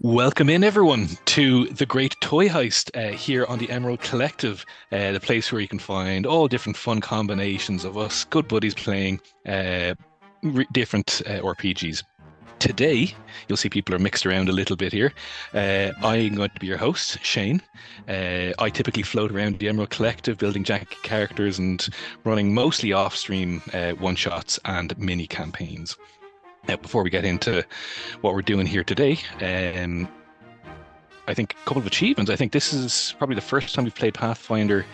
Welcome in, everyone, to the Great Toy Heist here on the Emerald Collective, the place where you can find all different fun combinations of us good buddies playing different RPGs. Today, you'll see people are mixed around a little bit here. I'm going to be your host, Shane. I typically float around the Emerald Collective, building janky characters and running mostly off-stream one-shots and mini campaigns. Now, before we get into what we're doing here today, I think a couple of achievements. I think this is probably the first time we've played Pathfinder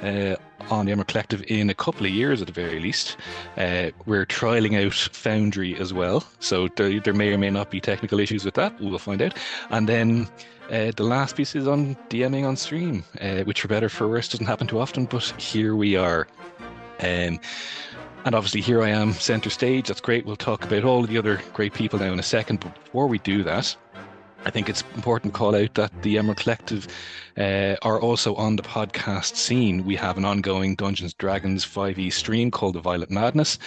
on the Emerald Collective in a couple of years at the very least. We're trialing out Foundry as well, so there may or may not be technical issues with that. We'll find out. And then the last piece is on DMing on stream, which for better or for worse doesn't happen too often, but here we are. And obviously here I am, center stage. That's great. We'll talk about all of the other great people now in a second. But before we do that, I think it's important to call out that the Emerald Collective are also on the podcast scene. We have an ongoing Dungeons & Dragons 5e stream called The Violet Madness.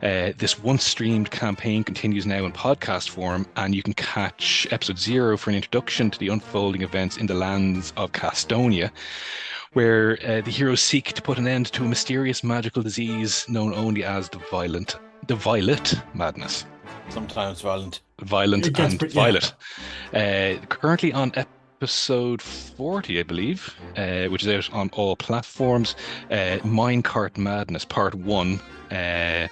This once streamed campaign continues now in podcast form, and you can catch episode 0 for an introduction to the unfolding events in the lands of Castonia, where the heroes seek to put an end to a mysterious magical disease known only as the Violet Madness. Sometimes violent. Violent and Violet. Currently on episode 40, I believe, which is out on all platforms. Minecart Madness Part 1. And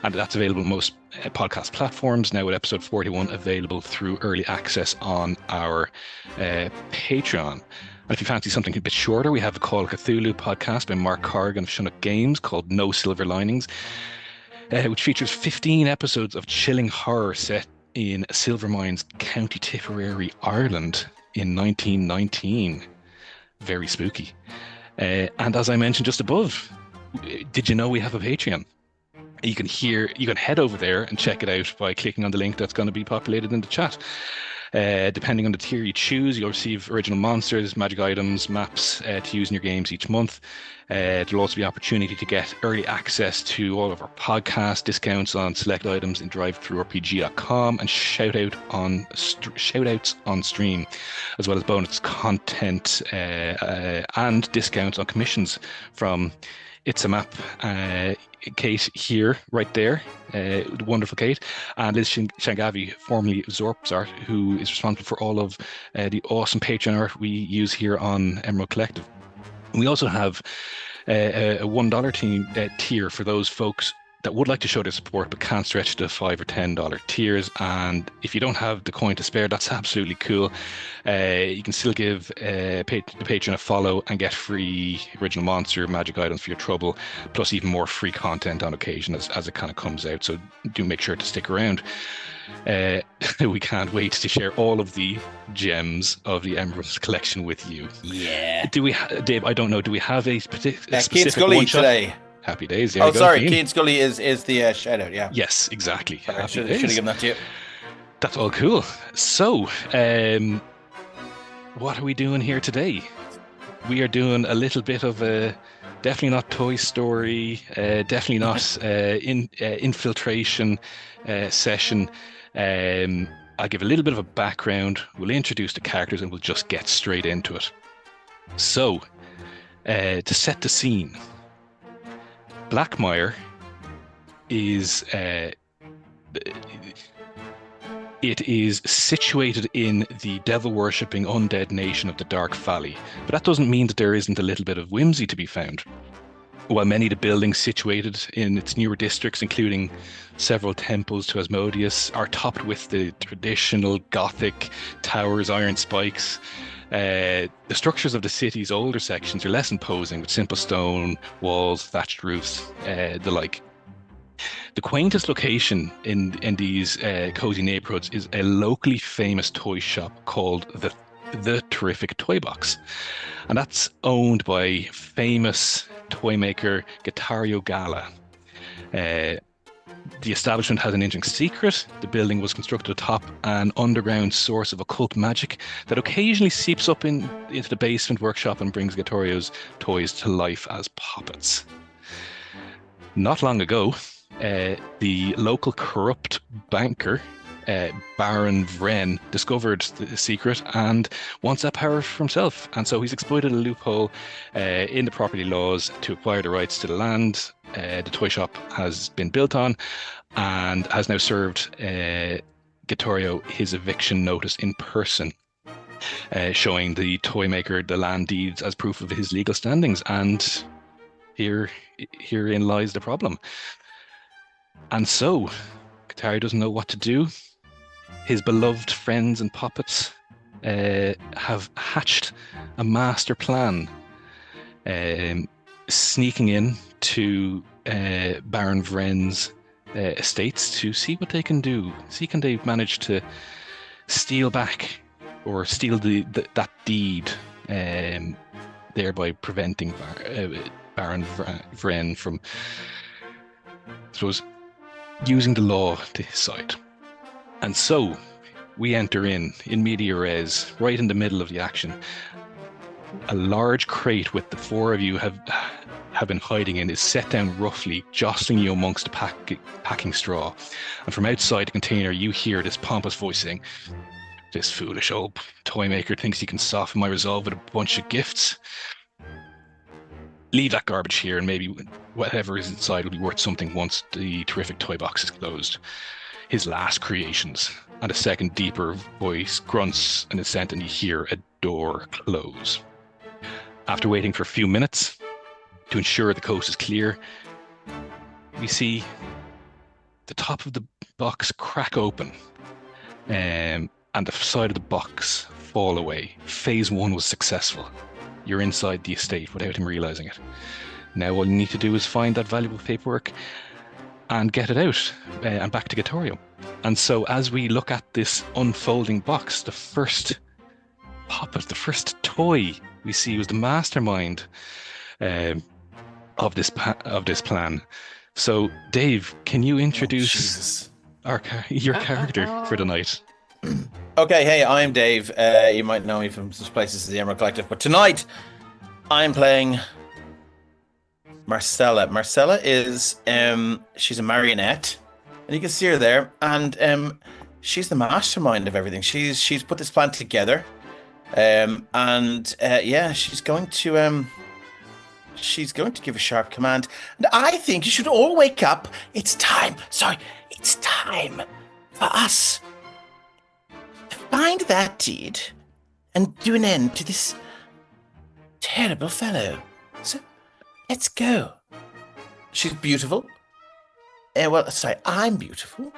that's available on most podcast platforms now, with episode 41 available through early access on our Patreon. And if you fancy something a bit shorter, we have a Call of Cthulhu podcast by Mark Corrigan of Chinook Games called No Silver Linings, which features 15 episodes of chilling horror set in Silvermines, County Tipperary, Ireland in 1919. Very spooky. And as I mentioned just above, did you know we have a Patreon? You can head over there and check it out by clicking on the link that's going to be populated in the chat. Depending on the tier you choose, you'll receive original monsters, magic items, maps to use in your games each month. There'll also be opportunity to get early access to all of our podcast discounts on select items in drivethrurpg.com and shout-outs on stream, as well as bonus content and discounts on commissions from It's a Map, Kate here, right there, the wonderful Kate, and Liz Shangavi, formerly of Zorp's Art, who is responsible for all of the awesome Patreon art we use here on Emerald Collective. We also have a $1 tier for those folks that would like to show their support but can't stretch to $5 or $10 tiers. And if you don't have the coin to spare, that's absolutely cool. You can still give the Patreon a follow and get free original monster magic items for your trouble, plus even more free content on occasion as it kind of comes out. So do make sure to stick around. We can't wait to share all of the gems of the Emerald collection with you. Yeah. Dave, I don't know, do we have a specific Keen Scully today? Happy days. Yeah, oh, sorry. Keen Scully is the shout out, yeah. Yes, exactly. I should have given that to you. That's all cool. So, what are we doing here today? We are doing a little bit of a definitely not Toy Story, definitely not infiltration session. I'll give a little bit of a background. We'll introduce the characters and we'll just get straight into it. So, to set the scene, Blackmire is it is situated in the devil-worshipping undead nation of the Dark Valley, but that doesn't mean that there isn't a little bit of whimsy to be found. While many of the buildings situated in its newer districts, including several temples to Asmodeus, are topped with the traditional Gothic towers, iron spikes, the structures of the city's older sections are less imposing, with simple stone walls, thatched roofs, the like. The quaintest location in these cozy neighborhoods is a locally famous toy shop called the Terrific Toybox, and that's owned by famous toy maker Gettorio Gala. The establishment has an interesting secret. The building was constructed atop an underground source of occult magic that occasionally seeps up into the basement workshop and brings Gettorio's toys to life as Poppets. Not long ago, the local corrupt banker Baron Vreen discovered the secret and wants that power for himself. And so he's exploited a loophole in the property laws to acquire the rights to the land the toy shop has been built on, and has now served Gettorio his eviction notice in person, showing the toy maker the land deeds as proof of his legal standings. And herein lies the problem. And so Gettorio doesn't know what to do. His beloved friends and Poppets have hatched a master plan, sneaking in to Baron Vreen's estates to see what they can do. See, can they manage to steal back or steal that deed, thereby preventing Baron Vreen from, I suppose, using the law to his side. And so we enter in media res, right in the middle of the action. A large crate with the four of you have been hiding in is set down roughly, jostling you amongst the packing straw. And from outside the container, you hear this pompous voice saying, "This foolish old toy maker thinks he can soften my resolve with a bunch of gifts. Leave that garbage here, and maybe whatever is inside will be worth something once the Terrific Toybox is closed. His last creations." And a second deeper voice grunts an assent, and you hear a door close. After waiting for a few minutes to ensure the coast is clear, we see the top of the box crack open, and the side of the box fall away. Phase 1 was successful. You're inside the estate without him realizing it. Now all you need to do is find that valuable paperwork and get it out, and back to Gettorio. And so as we look at this unfolding box, the first Poppet, the first toy we see was the mastermind of this plan. So Dave, can you introduce your character for the night? Okay, hey, I'm Dave. You might know me from such places as the Emerald Collective, but tonight I'm playing Marcella. Marcella is she's a marionette, and you can see her there, and she's the mastermind of everything. She's put this plan together, and she's going to give a sharp command. And I think you should all wake up. It's time for us to find that deed and do an end to this terrible fellow. So let's go. She's beautiful. I'm beautiful.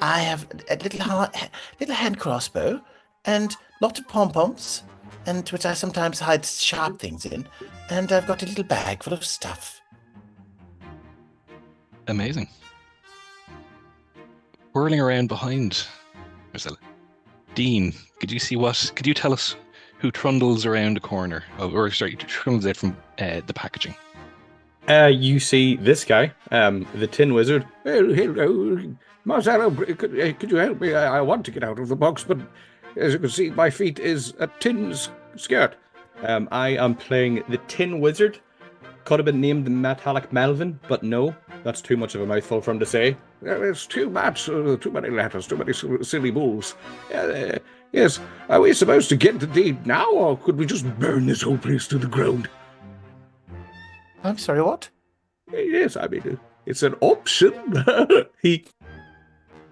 I have a little hand crossbow and lots of pom-poms, and which I sometimes hide sharp things in. And I've got a little bag full of stuff. Amazing. Whirling around behind Marcella, Dean, could you tell us who trundles around the corner? Trundles out from the packaging. You see this guy, the Tin Wizard. Oh, hello, Marcelo, could you help me? I want to get out of the box, but as you can see, my feet is a tin skirt. I am playing the Tin Wizard. Could have been named the Metallic Melvin, but no, that's too much of a mouthful for him to say. It's too much, too many letters, too many silly bulls. Yes, are we supposed to get the deed now, or could we just burn this whole place to the ground? I'm sorry, what? Yes, I mean, it's an option. He's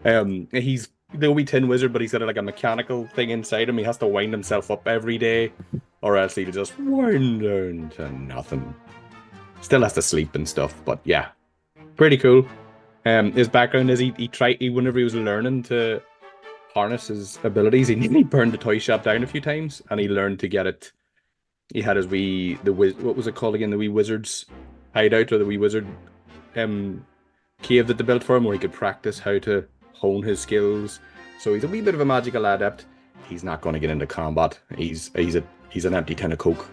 the wee Tin Wizard, but he's got like a mechanical thing inside him. He has to wind himself up every day, or else he'll just wind down to nothing. Still has to sleep and stuff, but yeah, pretty cool. His background is he whenever he was learning to harness his abilities, he nearly burned the toy shop down a few times, and he learned to get it. He had his what was it called again? The wee wizard's hideout, or the wee wizard cave that they built for him, where he could practice how to hone his skills. So he's a wee bit of a magical adept. He's not going to get into combat. He's an empty tin of Coke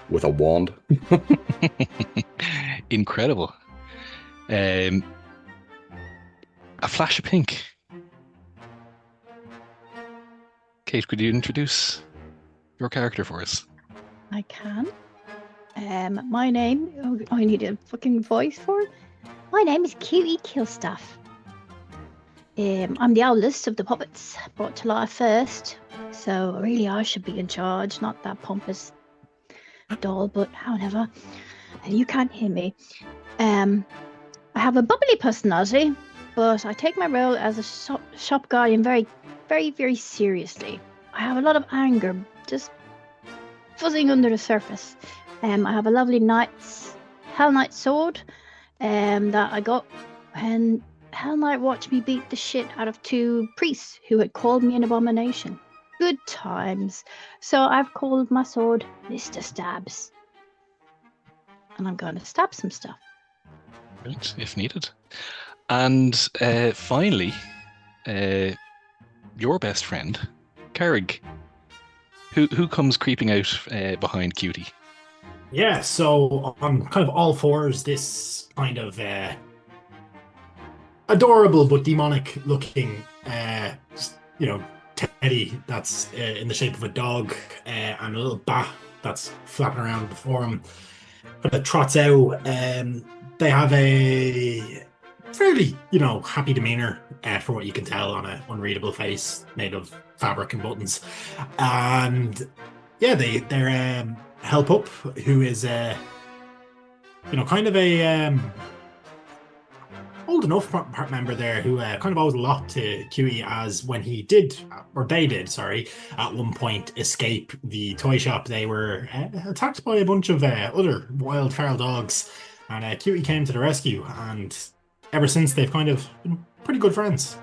with a wand. Incredible. A flash of pink. Kate, could you introduce your character for us? I can. My name... I need a fucking voice for it. My name is Cutie Killstuff. I'm the oldest of the Poppets, brought to life first. So really I should be in charge, not that pompous doll, but however. You can't hear me. I have a bubbly personality, but I take my role as a shop guardian very, very, very seriously. I have a lot of anger, just fuzzing under the surface. I have a lovely Hell Knight sword that I got when Hell Knight watched me beat the shit out of 2 priests who had called me an abomination. Good times. So I've called my sword Mr. Stabs. And I'm going to stab some stuff. Right, if needed. And finally, your best friend, Carrig, who comes creeping out behind Cutie. Yeah, so on kind of all fours, this kind of adorable but demonic looking, teddy that's in the shape of a dog and a little bat that's flapping around before him. Kind of trots out. They have a fairly, happy demeanor for what you can tell on an unreadable face made of fabric and buttons. And yeah, they're Help Up, who is kind of a old enough part member there who kind of owes a lot to QE, as when they did, at one point escape the toy shop, they were attacked by a bunch of other wild feral dogs, and QE came to the rescue, and ever since they've kind of been pretty good friends.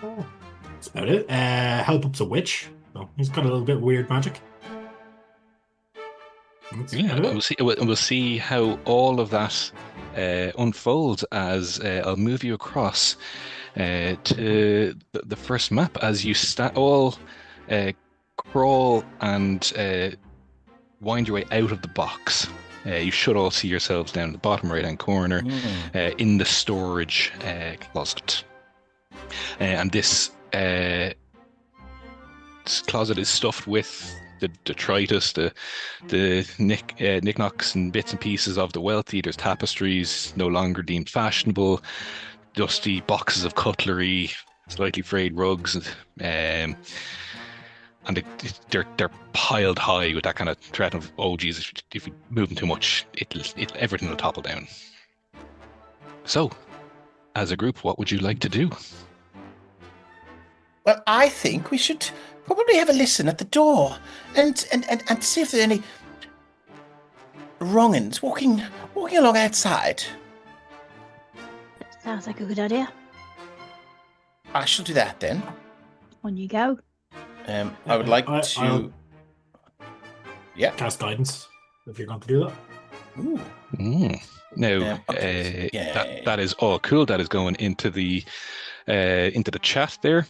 That's about it. Help Up's a witch, so he's got a little bit of weird magic. Yeah, we'll see how all of that unfolds as I'll move you across to the first map as you all crawl and wind your way out of the box. You should all see yourselves down in the bottom right-hand corner in the storage closet. And this closet is stuffed with the detritus, the knickknacks and bits and pieces of the wealthy. There's tapestries no longer deemed fashionable, dusty boxes of cutlery, slightly frayed rugs, and they're piled high with that kind of threat of, oh geez, if we move them too much, everything will topple down. So, as a group, what would you like to do? Well, I think we should probably have a listen at the door and see if there are any wrong'uns walking along outside. Sounds like a good idea. I shall do that then. On you go. I would like to... cast guidance if you're going to do that. Ooh. Now, that is all cool. That is going into the chat there.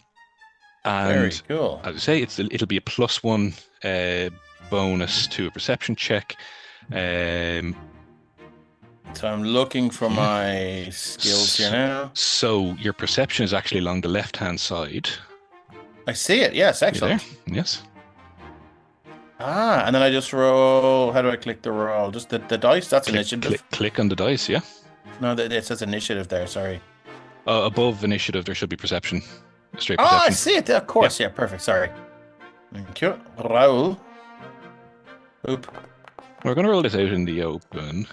And very cool. As I say, it'll be a +1 bonus to a perception check. So I'm looking for my skills here now. So your perception is actually along the left-hand side. I see it. Yes, excellent. Yes. And then I just roll. How do I click the roll? Just the dice. That's initiative. Click on the dice. Yeah. No, it says initiative there. Sorry. Above initiative, there should be perception. Straight perception. Oh, I see it. Of course. Yeah. Perfect. Sorry. Thank you. Roll. Oop. We're going to roll this out in the open.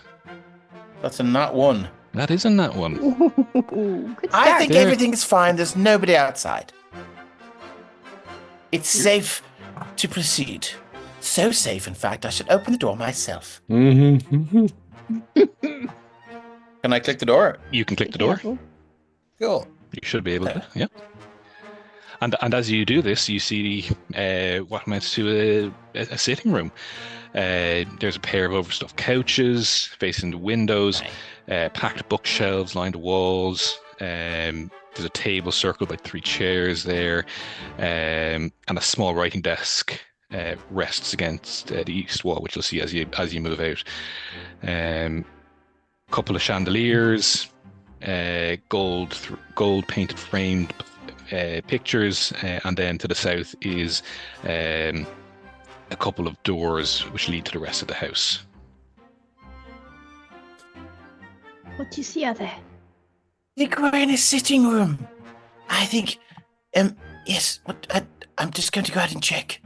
That's a nat 1. That is a nat 1. Good start. I think everything is fine. There's nobody outside. It's safe to proceed. So safe, in fact, I should open the door myself. Mm-hmm. Can I click the door? You can click the door. Cool. You should be able to, yeah. And as you do this, you see what amounts to a sitting room. There's a pair of overstuffed couches facing the windows, packed bookshelves lined the walls. There's a table circled by 3 chairs there, and a small writing desk rests against the east wall, which you'll see as you move out. Couple of chandeliers, gold painted framed pictures, and then to the south is a couple of doors which lead to the rest of the house. What do you see out there? I think we're in a sitting room. I think, yes. I'm just going to go ahead and check.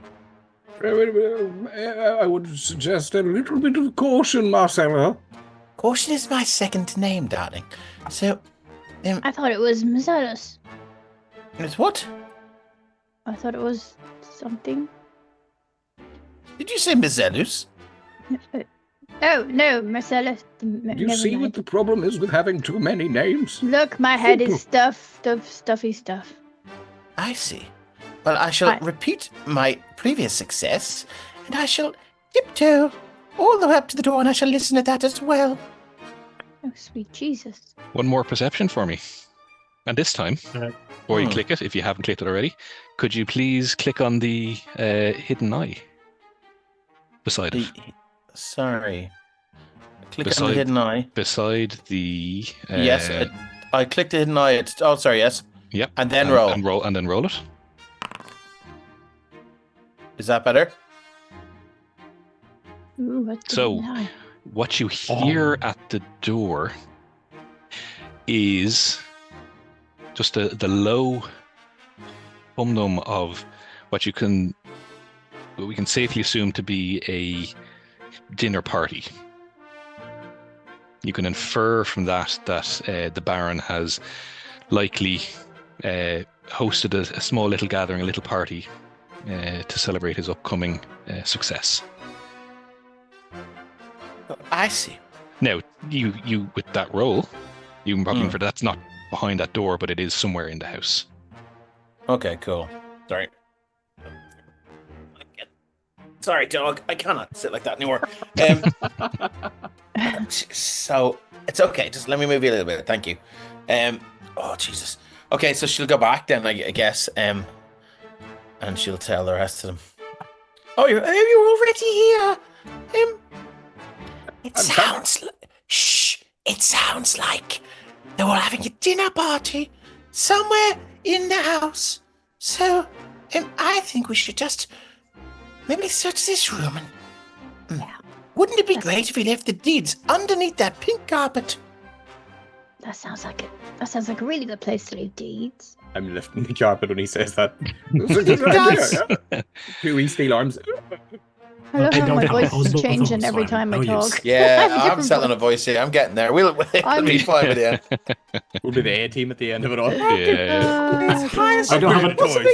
I would suggest a little bit of caution, Marcella. Caution is my second name, darling. So, I thought it was Mazellus. it's what? I thought it was something. Did you say Mazellus? Oh, no, Marcellus. You see what the problem is with having too many names? Look, my head is stuffy stuff. I see. Well, I shall repeat my previous success, and I shall tiptoe all the way up to the door, and I shall listen to that as well. Oh, sweet Jesus. One more perception for me. And this time, before you click it, if you haven't clicked it already, could you please click on the hidden eye beside it? Sorry. Click on the hidden eye. Beside the... yes, I clicked the hidden eye. Sorry, yes. Yep. And then roll. And then roll it. Is that better? Ooh, what's the So, hidden eye? what you hear at the door is just the low hum of what we can safely assume to be a dinner party. You can infer from that the Baron has likely hosted a small little gathering, a little party to celebrate his upcoming success. I see. Now, you with that roll, you can probably infer that's not behind that door, but it is somewhere in the house. Okay, cool. Sorry. Sorry, dog. I cannot sit like that anymore. So it's okay. Just let me move you a little bit. Thank you. Oh Jesus. Okay, so she'll go back then, I guess. And she'll tell the rest of them. Oh, you're already here. It sounds like they're all having a dinner party somewhere in the house. So, I think we should just maybe search this room. And, wouldn't it be great if we left the deeds underneath that pink carpet? That sounds like it. That sounds like a really good place to leave deeds. I'm lifting the carpet when he says that. It Do we steal arms? I love I how don't my have voice opposable is changing thumbs, every so time I no use. talk. Yeah, I have a I'm different selling a voice. voice here. I'm getting there. We'll be fine with you. We'll be the A team at the end of it all. Yeah. I don't have an toys.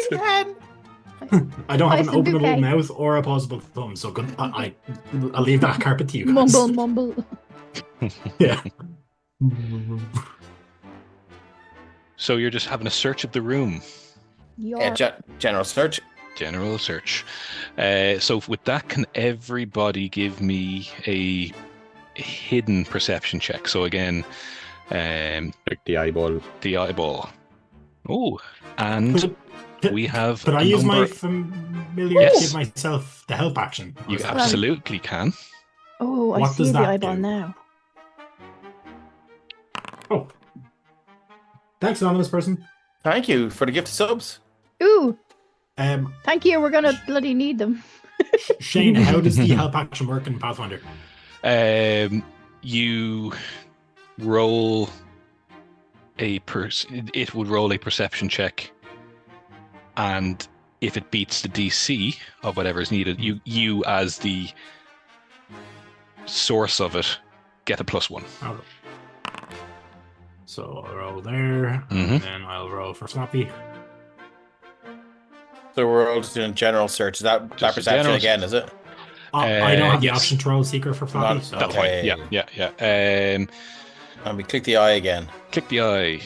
I don't have an Nice and openable bouquet. mouth or opposable thumb, so I'll leave that carpet to you guys. Mumble, mumble. Yeah. So you're just having a search of the room. Yeah, general search. General search. So with that, can everybody give me a hidden perception check? So again, Like the eyeball. the eyeball. Oh, and we have. Could I a use my number- familiar Yes. to give myself the help action? Or You is that- absolutely can. Oh, I What see does the that eyeball do? now. Oh. Thanks, anonymous person. Thank you for the gift of subs. Ooh, Um, thank you. We're gonna bloody need them. Shane, how does the help action work in Pathfinder? You roll it would roll a perception check, and if it beats the DC of whatever is needed, you as the source of it get a +1. Okay. So I'll roll there, Mhm. and then I'll roll for Floppy. So we're all just doing general search. Is that Just a perception general again, is it? I don't have the yes. option to roll Seeker for Floppy, Not- so That's Okay. fine. Yeah. And we click the eye again. Click the eye.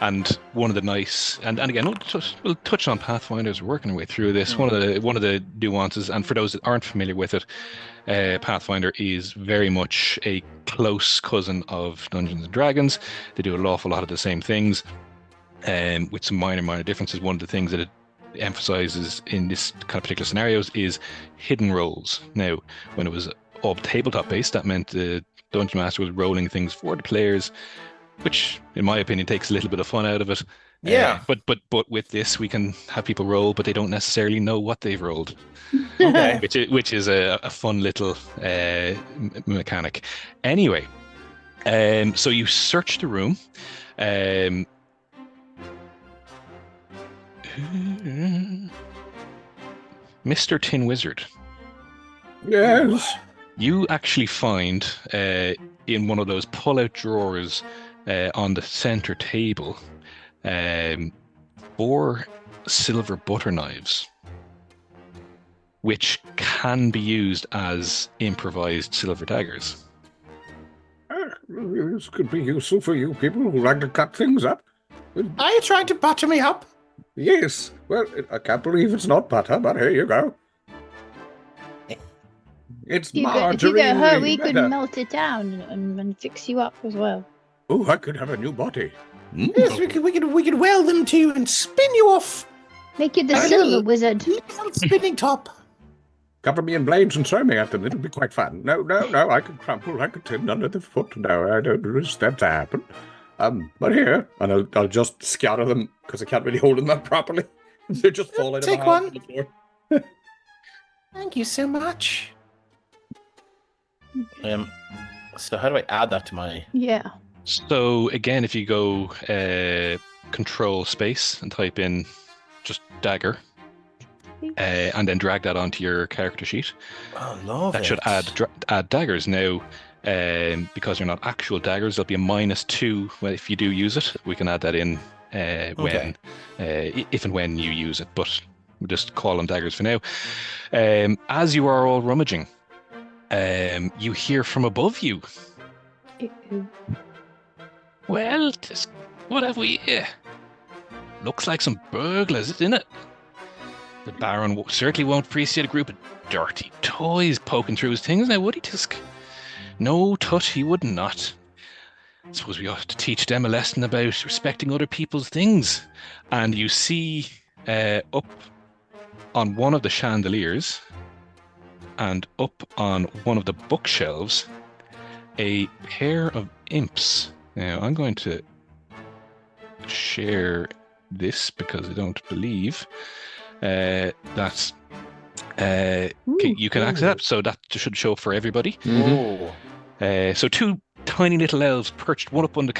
And one of the nice, and again, we'll touch on Pathfinders. We're working our way through this. One of the nuances, and for those that aren't familiar with it, Pathfinder is very much a close cousin of Dungeons and Dragons. They do an awful lot of the same things, with some minor differences. One of the things that it emphasizes in this kind of particular scenarios is hidden rolls. Now, when it was all tabletop based, that meant the Dungeon Master was rolling things for the players, which, in my opinion, takes a little bit of fun out of it. Yeah. But with this, we can have people roll, but they don't necessarily know what they've rolled, Okay. which is a fun little mechanic. Anyway, so you search the room. Mr. Tin Wizard, Yes. you actually find in one of those pull-out drawers on the center table 4 silver butter knives, which can be used as improvised silver daggers. This could be useful for you people who like to cut things up. Are you trying to butter me up? Yes. Well, I can't believe it's not butter, but here you go. It's If you margarine. go hurt, we butter. could melt it down and fix you up as well. Oh, I could have a new body. Yes, we could weld them to you and spin you off. Make you the A silver little- wizard. Little spinning top. Cover me in blades and throw me at them. It'll be quite fun. No, I could crumple like a tin under the foot. No, I don't wish that to happen. But here, and I'll just scatter them because I can't really hold them up properly. They're just falling Take in my hand one. on the floor. Thank you so much. So how do I add that to my... Yeah. So again, if you go control space and type in just dagger, and then drag that onto your character sheet, Oh, love that it. should add daggers. Now, because they're not actual daggers, there'll be a -2 if you do use it. We can add that in when, if and when you use it, but we'll just call them daggers for now. As you are all rummaging, you hear from above you. Uh-oh. Well, what have we here? Looks like some burglars, isn't it? The Baron certainly won't appreciate a group of dirty toys poking through his things now, would he, Tisk? No, Tut, he would not. Suppose we ought to teach them a lesson about respecting other people's things. And you see up on one of the chandeliers and up on one of the bookshelves a pair of imps. Now, I'm going to share this because I don't believe that's you can access that, so that should show up for everybody. Oh. So 2 tiny little elves perched, one up on the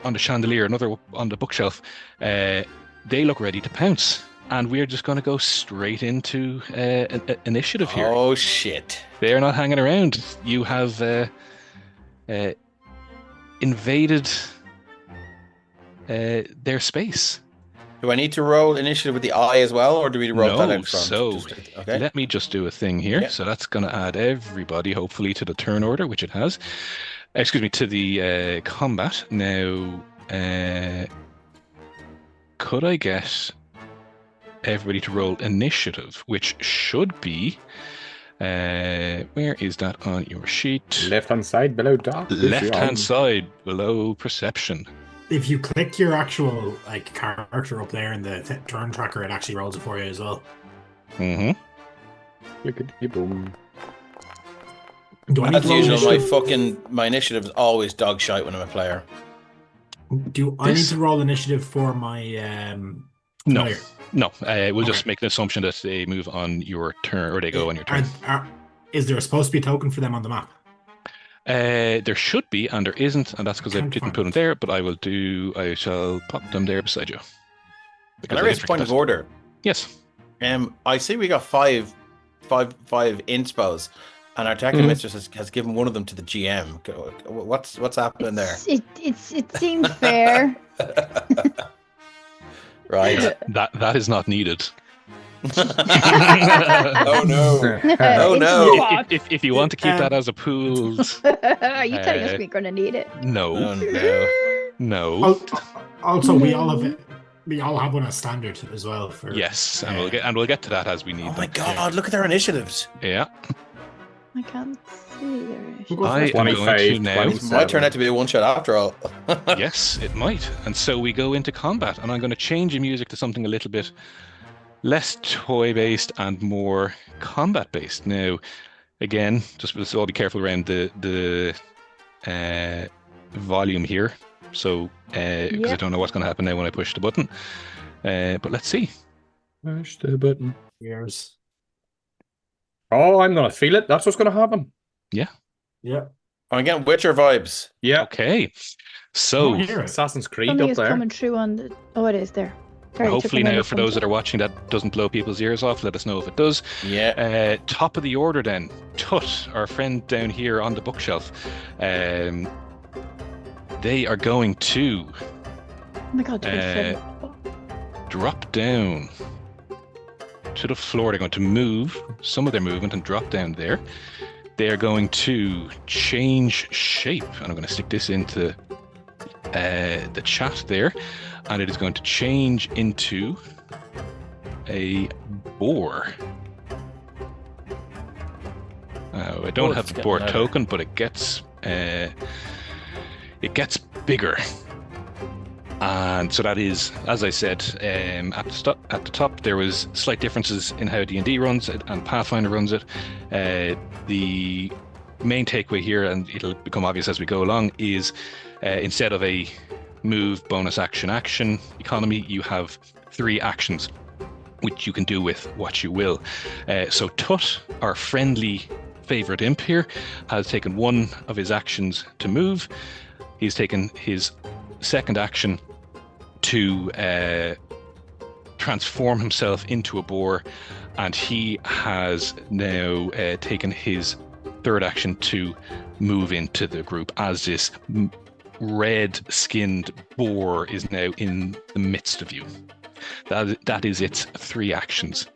on the chandelier, another up on the bookshelf. They look ready to pounce, and we're just going to go straight into initiative here. Oh, shit. They're not hanging around. You have invaded their space. Do I need to roll initiative with the eye as well, or do we roll that No, out front? so Okay. let me just do a thing here. Yeah. So that's going to add everybody, hopefully, to the turn order, which it has. Excuse me, to the combat. Now, could I get everybody to roll initiative, which should be... where is that on your sheet? Left-hand side below dark. Left-hand side below perception. If you click your actual character up there in the turn tracker, it actually rolls it for you as well. Mm-hmm. Clickety boom. Do I need As to roll usual, initiative? my initiative is always dog shite when I'm a player. Do I need to roll initiative for my No, player? no. We'll just Okay. make the assumption that they move on your turn, or they go on your turn. Is there supposed to be a token for them on the map? There should be, and there isn't, and that's because I Can't didn't find put them it. there. But I shall pop them there beside you. Can Because I I raise did a point forget of order? Yes. I see we got five inspos, and our tech mistress has given one of them to the GM. What's happening there? It seems fair. Right. That is not needed. Oh no. Oh, It's no. not. If you want to keep that as a pooled, Are you telling us we're gonna need it? no, Oh no. no. Also, we all have it. We all have one as standard as well. For Yes, and we'll get to that as we need Oh my them. god, look at their initiatives. Yeah, I can't see there. We'll go I am first. going to 25, now. 20. It might turn out to be a one shot after all. Yes, it might. And so we go into combat, and I'm going to change the music to something a little bit less toy-based and more combat-based. Now, again, just let's all be careful around the volume here. So, because I Yep. don't know what's going to happen now when I push the button. But let's see. Push the button. Years. Oh, I'm gonna feel it. That's what's gonna happen. Yeah. I'm getting Witcher vibes. Yeah. Okay. Oh, So, here it. Assassin's Creed Something up is there. coming through on the. Oh, it is there. Very Hopefully different now, for those that are from- watching, that doesn't blow people's ears off. Let us know if it does. Yeah. Top of the order then, Tut, our friend down here on the bookshelf. They are going to Oh my god, to be fair. drop down to the floor. They're going to move some of their movement and drop down there. They are going to change shape, and I'm going to stick this into the chat there, and it is going to change into a boar. I don't have the boar token, but it gets bigger. And so that is, as I said, at the top there was slight differences in how D&D runs it and Pathfinder runs it. The main takeaway here, and it'll become obvious as we go along, is instead of a move, bonus action economy, you have 3 actions which you can do with what you will. So Tut, our friendly favorite imp here, has taken one of his actions to move. He's taken his second action to transform himself into a boar, and he has now taken his third action to move into the group as this red-skinned boar is now in the midst of you. That is its 3 actions.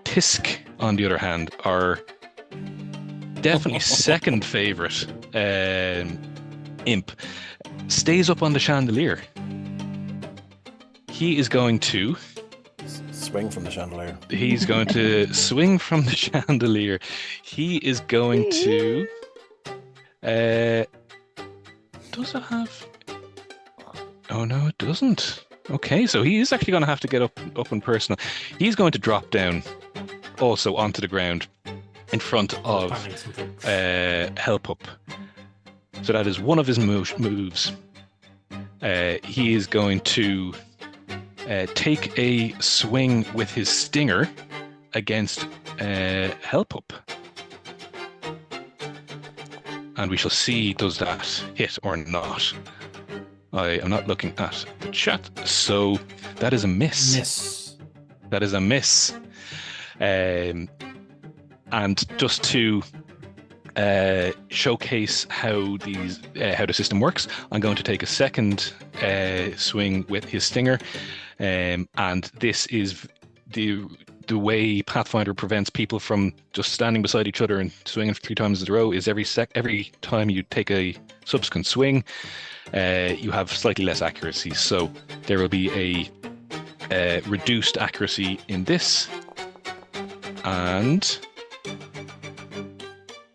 Tisk, on the other hand, are definitely second favorite imp, stays up on the chandelier. He is going to swing from the chandelier. He's going to swing from the chandelier. He is going to does it have? Oh no, it doesn't. Okay, so he is actually going to have to get up and personal. He's going to drop down also onto the ground in front of Help Up. So that is one of his moves. He is going to take a swing with his stinger against Help Up. And we shall see, does that hit or not? I am not looking at the chat, so that is a miss. That is a miss. And just to showcase how the system works, I'm going to take a second swing with his stinger, and this is the way Pathfinder prevents people from just standing beside each other and swinging 3 times in a row. Is every time you take a subsequent swing, you have slightly less accuracy. So there will be a reduced accuracy in this, and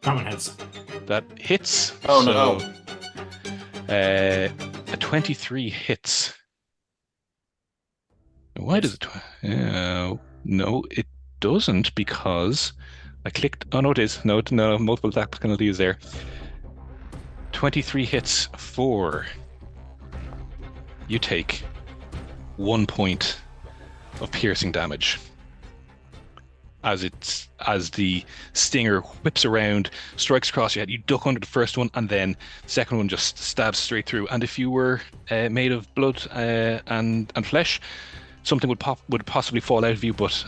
that one hits. That hits. Oh so, no! A 23 hits. Why does it? No, it doesn't, because I clicked. Oh no, it is. No, multiple attack penalty is there. 23 hits for. You take 1 point of piercing damage as the stinger whips around, strikes across your head. You duck under the first one, and then the second one just stabs straight through. And if you were made of blood and flesh, something would possibly fall out of you, but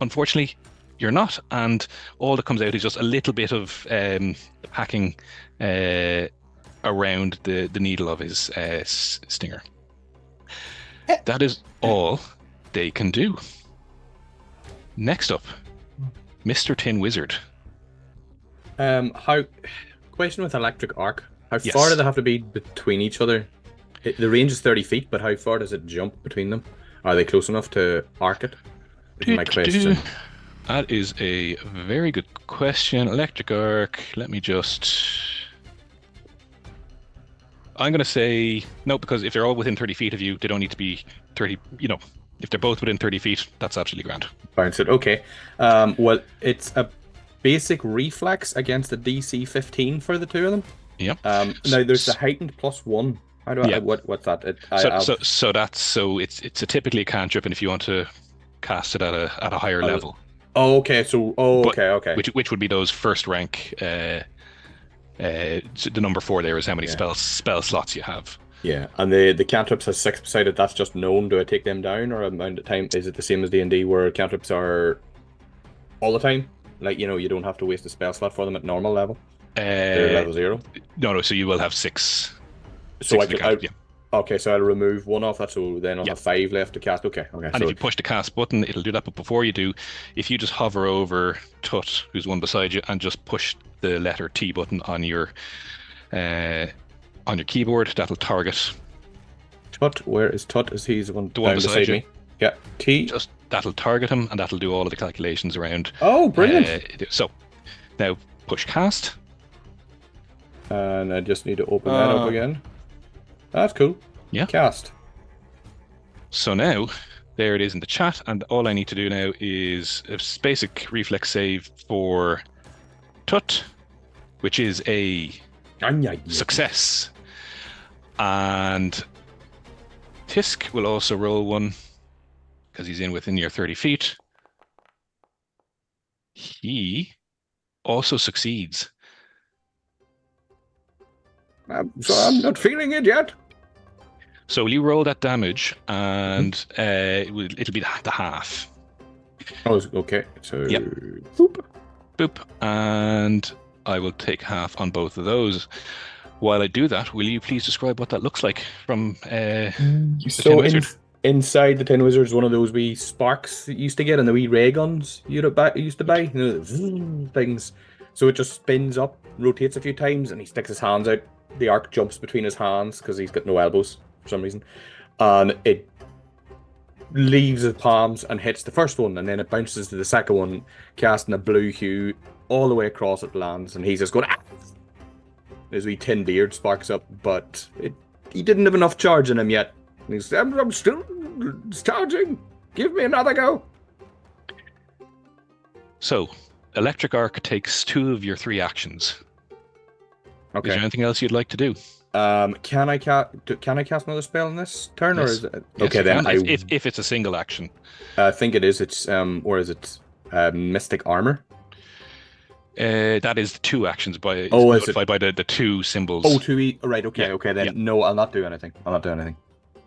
unfortunately you're not, and all that comes out is just a little bit of hacking around the needle of his stinger. That is all they can do. Next up, Mr. Tin Wizard. Question with electric arc. How Yes. far do they have to be between each other? The range is 30 feet, but how far does it jump between them? Are they close enough to arc it? Is my question. That is a very good question. Electric arc. Let me just. I'm going to say no, because if they're all within 30 feet of you, they don't need to be 30. If they're both within 30 feet, that's absolutely grand. Bounce it. Okay. Well, it's a basic reflex against a DC 15 for the 2 of them. Yep. Now there's the heightened +1. How do I? Yeah. What's that? It's typically a cantrip, and if you want to cast it at a higher level. Oh, okay. So, okay. Which would be those first rank. The number 4 there is how many spell slots you have. Yeah, and the cantrips has 6 beside it. That's just known. Do I take them down, or amount of time? Is it the same as D&D where cantrips are all the time? Like, you don't have to waste a spell slot for them at normal level. They're level 0. No. So you will have 6. So Six in the cantrip, yeah. Okay, so I'll remove 1 off that, so then I'll have 5 left to cast. Okay. And So if you push the cast button, it'll do that. But before you do, if you just hover over Tut, who's one beside you, and just push the letter T button on your keyboard, that'll target Tut, where is Tut? Is he's the one the one down beside you. me? Yeah, T. That'll target him, and that'll do all of the calculations around. Oh, brilliant! So now push cast. And I just need to open that up again. That's cool. Yeah. Cast. So now, there it is in the chat, and all I need to do now is a basic reflex save for Tut, which is a success. And Tisk will also roll one, because he's in within your 30 feet. He also succeeds. So I'm not feeling it yet. So will you roll that damage, and it'll be the half. Oh, okay. So Yep. Boop. Boop. And I will take half on both of those. While I do that, will you please describe what that looks like from the Tin Wizard? Inside the Tin Wizard is one of those wee sparks that you used to get, and the wee ray guns you used to buy, the things. So it just spins up, rotates a few times, and he sticks his hands out. The arc jumps between his hands because he's got no elbows for some reason, and it leaves his palms and hits the first one, and then it bounces to the second one, casting a blue hue all the way across. It lands, and he's just going. Ah! His wee tin beard sparks up, but he didn't have enough charge in him yet. And he's, I'm still charging. Give me another go. So, Electric Arc takes 2 of your 3 actions. Okay. Is there anything else you'd like to do? Can I cast another spell in this turn, Yes. or is it? Yes, Okay, you then can, if it's a single action. I think it is. It's or is it Mystic Armor? That is 2 actions by Is it notified by the 2 symbols. Oh, 2E. Right. Okay. Yeah, Okay. Then yeah. no, I'll not do anything.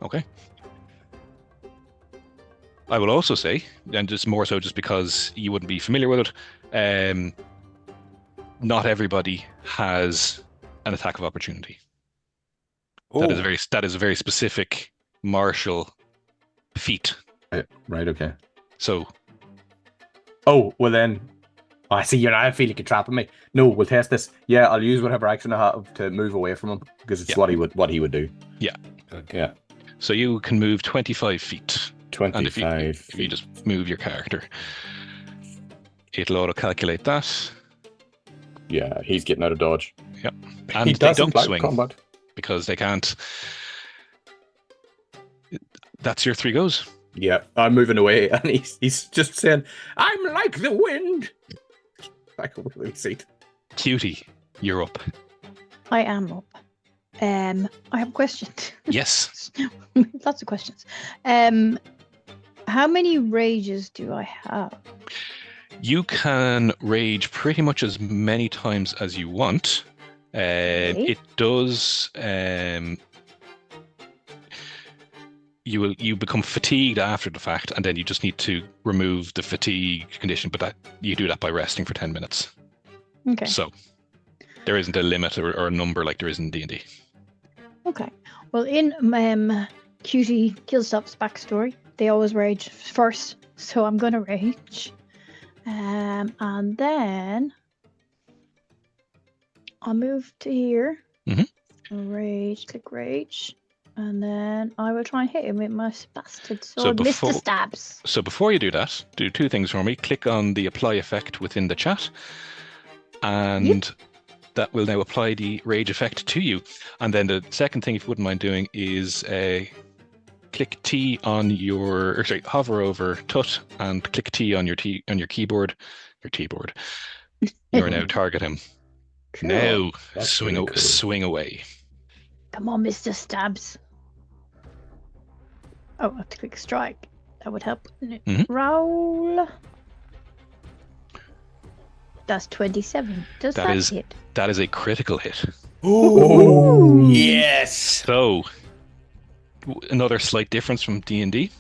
Okay. I will also say, and just more so just because you wouldn't be familiar with it, not everybody has an attack of opportunity. That is a very specific martial feat. Right. Okay. So. Oh well then. I see. I feel like you're trapping me. No, we'll test this. Yeah, I'll use whatever action I have to move away from him because it's what he would do. Yeah. Okay. Yeah. So you can move 25 feet. 25. And if you just move your character, it'll auto-calculate that. Yeah, he's getting out of dodge. Yep. And he they don't like swing combat because they can't. That's your 3 goes. Yeah, I'm moving away, and he's just saying, "I'm like the wind." Back over the seat. Cutie, you're up. I am up. I have a question. Yes. Lots of questions. How many rages do I have? You can rage pretty much as many times as you want. Okay. It does. You become fatigued after the fact, and then you just need to remove the fatigue condition. But you do that by resting for 10 minutes. Okay. So there isn't a limit or a number like there is in D&D. Okay. Well, in Cutie Killstop's backstory, they always rage first, so I'm gonna rage, and then I'll move to here. Rage, click rage. And then I will try and hit him with my bastard sword, Mr. Stabs. So before you do that, do 2 things for me. Click on the apply effect within the chat, and that will now apply the rage effect to you. And then the second thing, if you wouldn't mind doing, is click T on hover over Tut and click T on your keyboard. Your T-board. You're now target him. Cool. Now That's swing really cool. swing away. Come on, Mr. Stabs. Oh, I have to click strike. That would help, wouldn't it? Mhm. Roll. That's 27. That is hit? That is a critical hit. Ooh, yes. So another slight difference from D&D.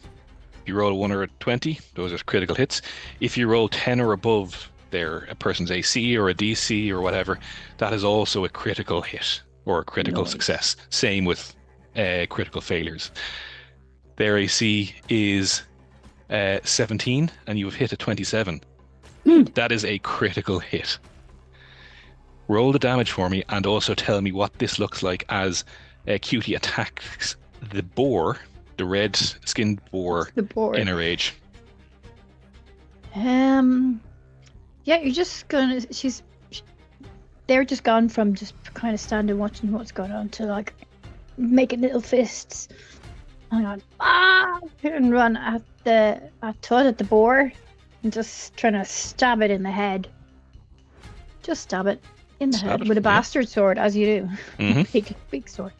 If you roll a 1 or a 20, those are critical hits. If you roll 10 or above, they're a person's AC or a DC or whatever, that is also a critical hit or a critical success. Same with critical failures. Their AC is 17 and you have hit a 27. That is a critical hit. Roll the damage for me and also tell me what this looks like as Cutie attacks the boar, the red-skinned boar, in a rage. Yeah, you're just gonna. They're just gone from just kind of standing watching what's going on to like making little fists. Hang on, and run at the boar and just trying to stab it in the head. Just stab it in the head with a bastard sword, as you do. Big sword.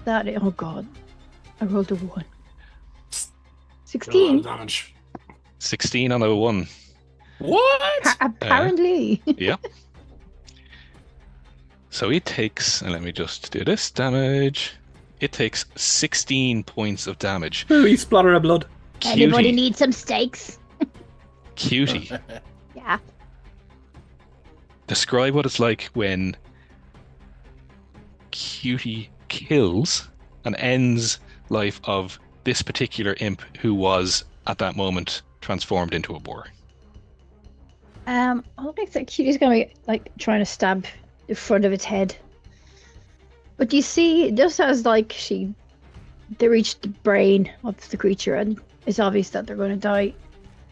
Oh god, I rolled a 1. 16 damage. 16 on a 1. What? Apparently. Yeah. So it takes, and let me just do this, damage. It takes 16 points of damage. Ooh, splatter of blood. Anybody need some steaks? Cutie. Yeah. Describe what it's like when Cutie kills and ends life of this particular imp who was at that moment transformed into a boar. I don't think that Cutie's gonna be like trying to stab the front of its head. But you see, just as like they reach the brain of the creature and it's obvious that they're gonna die,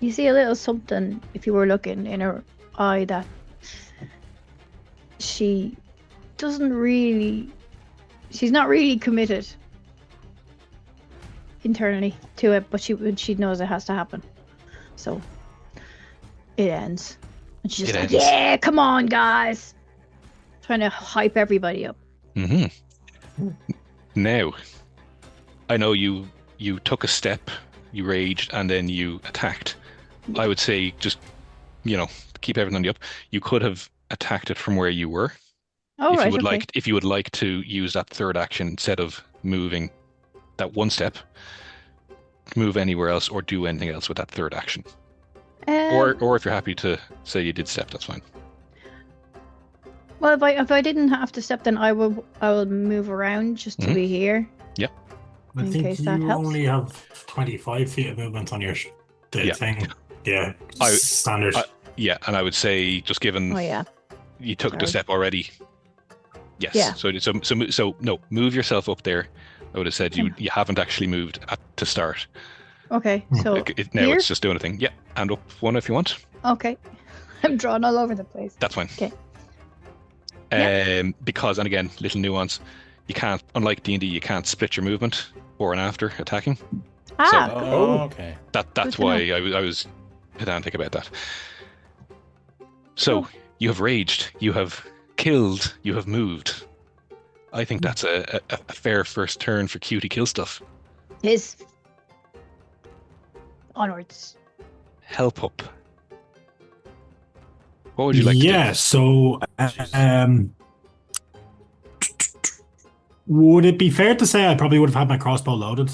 you see a little something, if you were looking in her eye, that she's not really committed internally to it, but she knows it has to happen. So it ends. And she's just like, yeah, come on, guys. Trying to hype everybody up. Now, I know you took a step, you raged, and then you attacked. I would say just, keep everything on the up. You could have attacked it from where you were. Oh, right, if you would like to use that third action instead of moving that one step, move anywhere else or do anything else with that third action. Or if you're happy to say you did step, that's fine. Well, if I didn't have to step, then I will move around just to be here. Yep. I think you only have 25 feet of movement on your thing. Yeah, standard. Yeah, and I would say just given you took the step already. Yes. Yeah. So no, move yourself up there. I would have said you haven't actually moved to start. Okay, so now it's just doing a thing. Yeah, and up one if you want. Okay, I'm drawn all over the place. That's fine. Okay. Because, and again, little nuance, you can't, unlike D&D, you can't split your movement before and after attacking. Okay. That's why I was pedantic about that. So you have raged, you have killed, you have moved. I think that's a fair first turn for Cutie kill stuff. His onwards. Help up. What would you like to do? Yeah, so would it be fair to say I probably would have had my crossbow loaded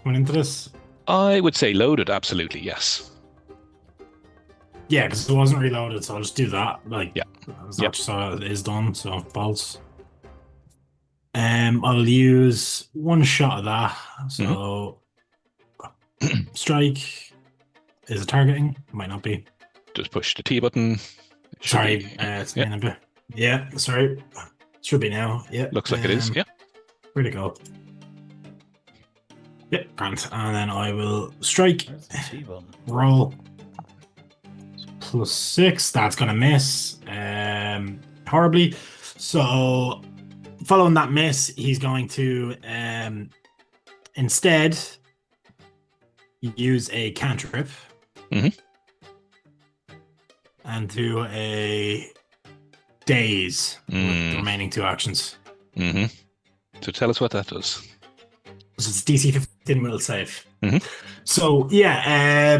going into this? I would say loaded, absolutely, yes. Yeah, because it wasn't reloaded, so I'll just do that. So it is done, so bolts. I'll use one shot of that. So strike is it targeting? It might not be. Just push the T button. Sorry, it's a bit. Yeah, sorry. Should be now. Yeah. Looks like it is. Yeah. Where'd it go? Yep, and then I will strike. Roll. +6. That's gonna miss. Horribly. So following that miss, he's going to instead use a cantrip. And do a daze with the remaining 2 actions. So tell us what that does. So it's DC 15 will save. So yeah,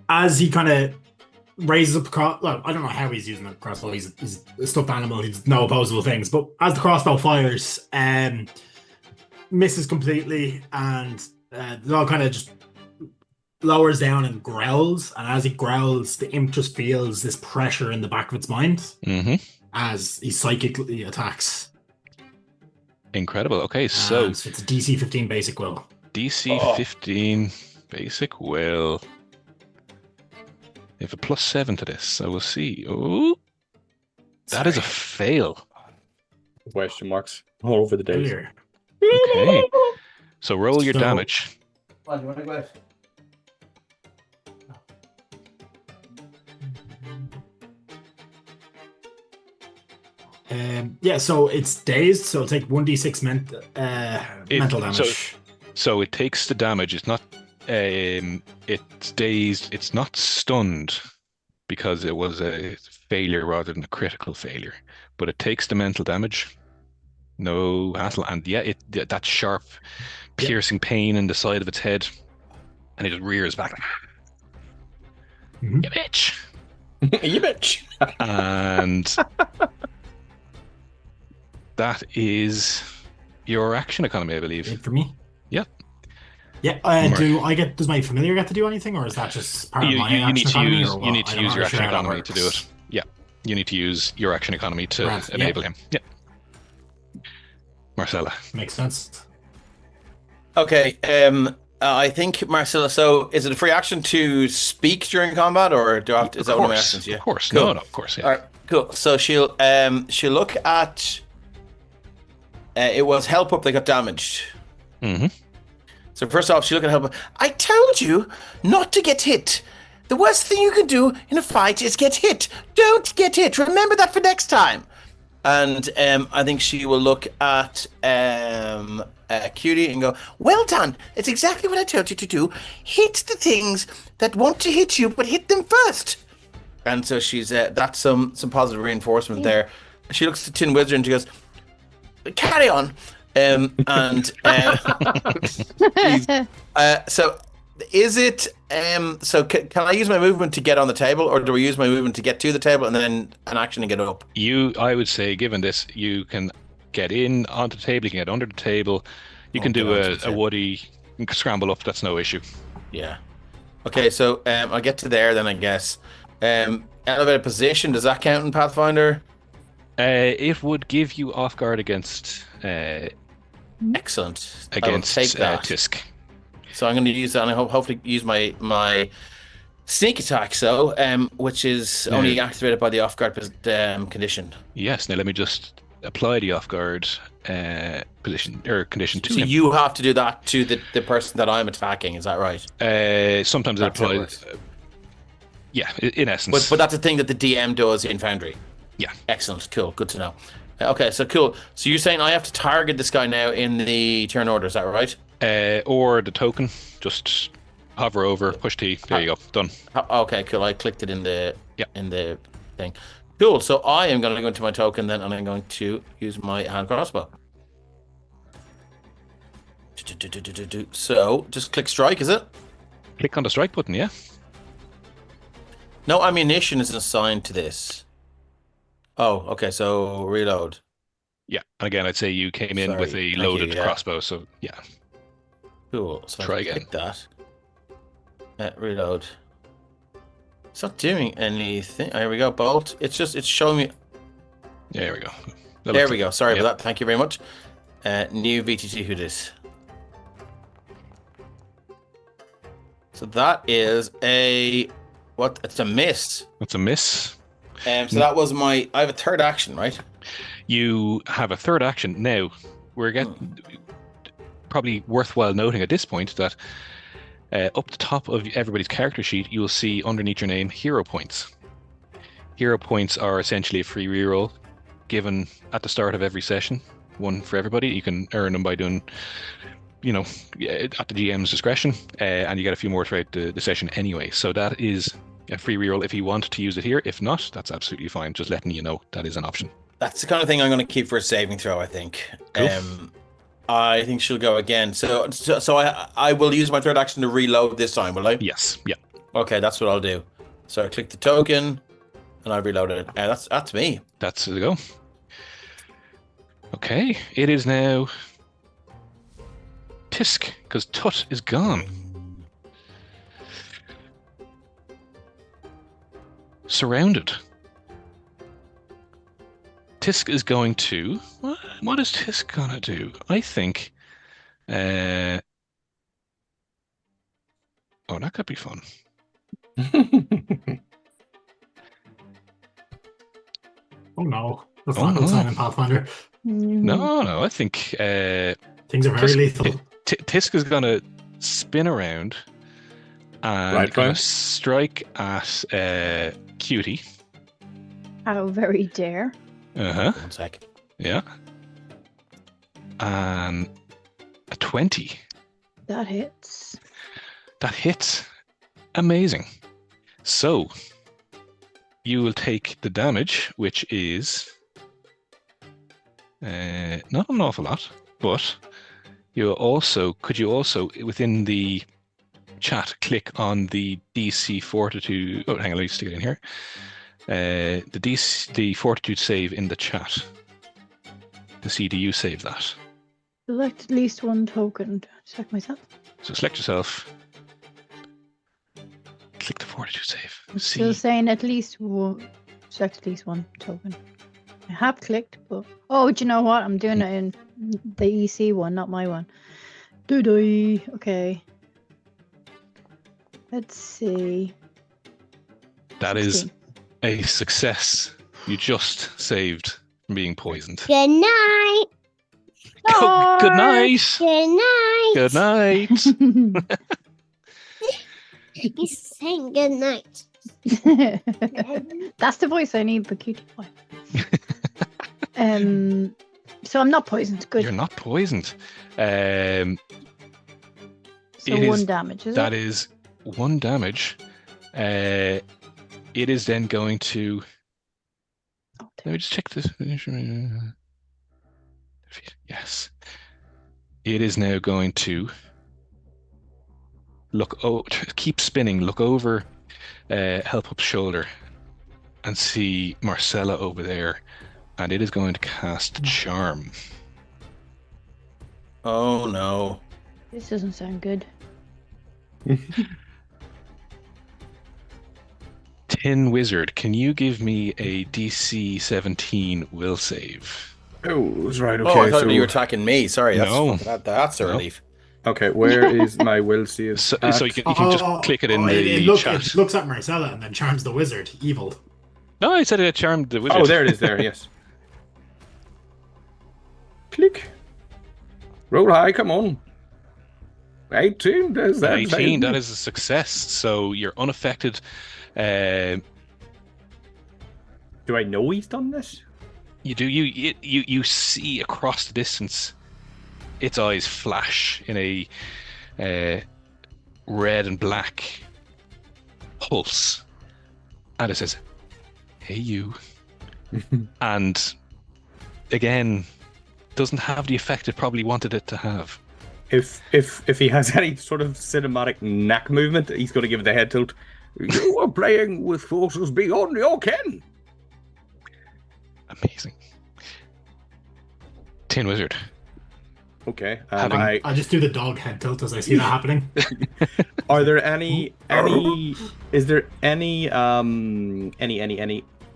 as he kind of raises up the cross. Well, I don't know how he's using the crossbow. He's a stuffed animal. He's no opposable things. But as the crossbow fires, misses completely, and the dog kind of just lowers down and growls. And as he growls, the imp just feels this pressure in the back of its mind as he psychically attacks. Incredible. Okay, so it's a DC 15 basic will. DC 15 basic will. You have a +7 to this, so we'll see. Oh, that is a fail. Question marks all over the days. Okay, so roll your damage. Well, you want to go out? Yeah, so it's dazed, so it'll take 1d6 mental damage. So it takes the damage. It's not. It's dazed. It's not stunned because it was a failure rather than a critical failure. But it takes the mental damage. No hassle, and that sharp, piercing pain in the side of its head, and it just rears back. You bitch! You bitch! And that is your action economy, I believe. For me? Yep. Yeah. Does my familiar get to do anything, or is that just part of my action economy? You need to use your action economy to do it. Yeah. You need to use your action economy to enable him. Yeah. Marcella. Makes sense. Okay. I think Marcella. So, is it a free action to speak during combat, or do I have to, is that one of my actions? Yeah. Of course. Cool. No, of course. Yeah. All right. Cool. So she'll look at. It was help up. They got damaged. So first off, she look at help up. I told you not to get hit. The worst thing you can do in a fight is get hit. Don't get hit. Remember that for next time. And I think she will look at Cutie and go, well done. It's exactly what I told you to do. Hit the things that want to hit you, but hit them first. And so she's that's some positive reinforcement there. She looks at Tin Wizard and she goes, carry on. So is it so can I use my movement to get on the table, or do we use my movement to get to the table and then an action to get up? I would say, given this, you can get in onto the table, you can get under the table, you can do a woody, you can scramble up, that's no issue. Yeah. Okay, so I'll get to there then, I guess. Elevated position, does that count in Pathfinder? It would give you off guard against excellent. Against Tisk. So I'm going to use that, and I hopefully use my sneak attack. So, which is only activated by the off guard condition. Yes. Now let me just apply the off guard position or condition to so him. You have to do that to the person that I'm attacking. Is that right? Sometimes it applies. Yeah, in essence. But that's the thing that the DM does in Foundry. Yeah. Excellent. Cool. Good to know. Okay, so cool. So you're saying I have to target this guy now in the turn order, is that right? Or the token. Just hover over, push T. There you go. Done. Okay, cool. I clicked it in the thing. Cool. So I am going to go into my token then, and I'm going to use my hand crossbow. So just click strike, is it? Click on the strike button, yeah. No ammunition is assigned to this. Oh, okay, so reload. Yeah, and again, I'd say you came in with a loaded crossbow, so yeah. Cool, so try again. Click that. Reload. It's not doing anything. Here we go, bolt. It's showing me. There we go. There we go. Sorry about that. Thank you very much. New VTT, who this? So that is what? It's a miss. It's a miss. So that was I have a third action, right? You have a third action. Now, we're getting probably worthwhile noting at this point that up the top of everybody's character sheet, you will see underneath your name hero points. Hero points are essentially a free reroll given at the start of every session, one for everybody. You can earn them by doing, at the GM's discretion, and you get a few more throughout the session anyway. So that is a free reroll if you want to use it here. If not, that's absolutely fine. Just letting you know that is an option. That's the kind of thing I'm going to keep for a saving throw, I think. Cool. I think she'll go again. So I will use my third action to reload this time, will I? Yes. Yeah. Okay, that's what I'll do. So I click the token, and I reloaded it. That's me. That's the go. Okay, it is now Tisk, because Tut is gone. Surrounded. Tisk is going to... What is Tisk gonna do? I think... Oh, that could be fun. Oh no, that's not a good sign in Pathfinder. No, I think Things are very lethal. Tisk is gonna spin around and gonna strike at Cutie. How very dare. Uh-huh. 1 sec. Yeah. And a 20. That hits. That hits. Amazing. So you will take the damage, which is not an awful lot, but could you also within the chat click on the DC Fortitude? Oh, hang on, let me stick it in here. The Fortitude save in the chat. The CDU save that. Select at least one token. Check myself. So select yourself. Click the Fortitude save. Still saying at least one. Select at least one token. I have clicked, but do you know what? I'm doing it in the EC one, not my one. Doo-doo. Okay. Let's see. That 16. is a success. You just saved from being poisoned. Good night. Oh, good night. Good night. Good night. He's saying good night. That's the voice I need, but cutie boy. So I'm not poisoned. Good. You're not poisoned. So it one is- damage, is That it? is 1 damage. It is then going to... Oh, Let me just check this. Yes. It is now going to keep spinning, look over Helpup's shoulder and see Marcella over there, and it is going to cast Charm. Oh no. This doesn't sound good. Tin Wizard, can you give me a DC 17 will save? Oh, right. Okay. Oh, I thought so you were attacking me. Sorry, No. that's a No. relief. okay, where is my will save? So at? you can just click it in the chat. It looks at Marcella and then charms the wizard. Evil. No, I said it charmed the wizard. Oh, there it is. There, yes. Click. Roll high. Come on. 18. Does that 18, that is a success. So you're unaffected. Do I know he's done this? You do. You see across the distance its eyes flash in a red and black pulse, and it says, "Hey, you," and again, doesn't have the effect it probably wanted it to have. If he has any sort of cinematic neck movement, he's going to give it the head tilt. You are playing with forces beyond your ken. Amazing. Tin Wizard. Okay, and Having- I just do the dog head tilt as I see that happening. are there any? Is there any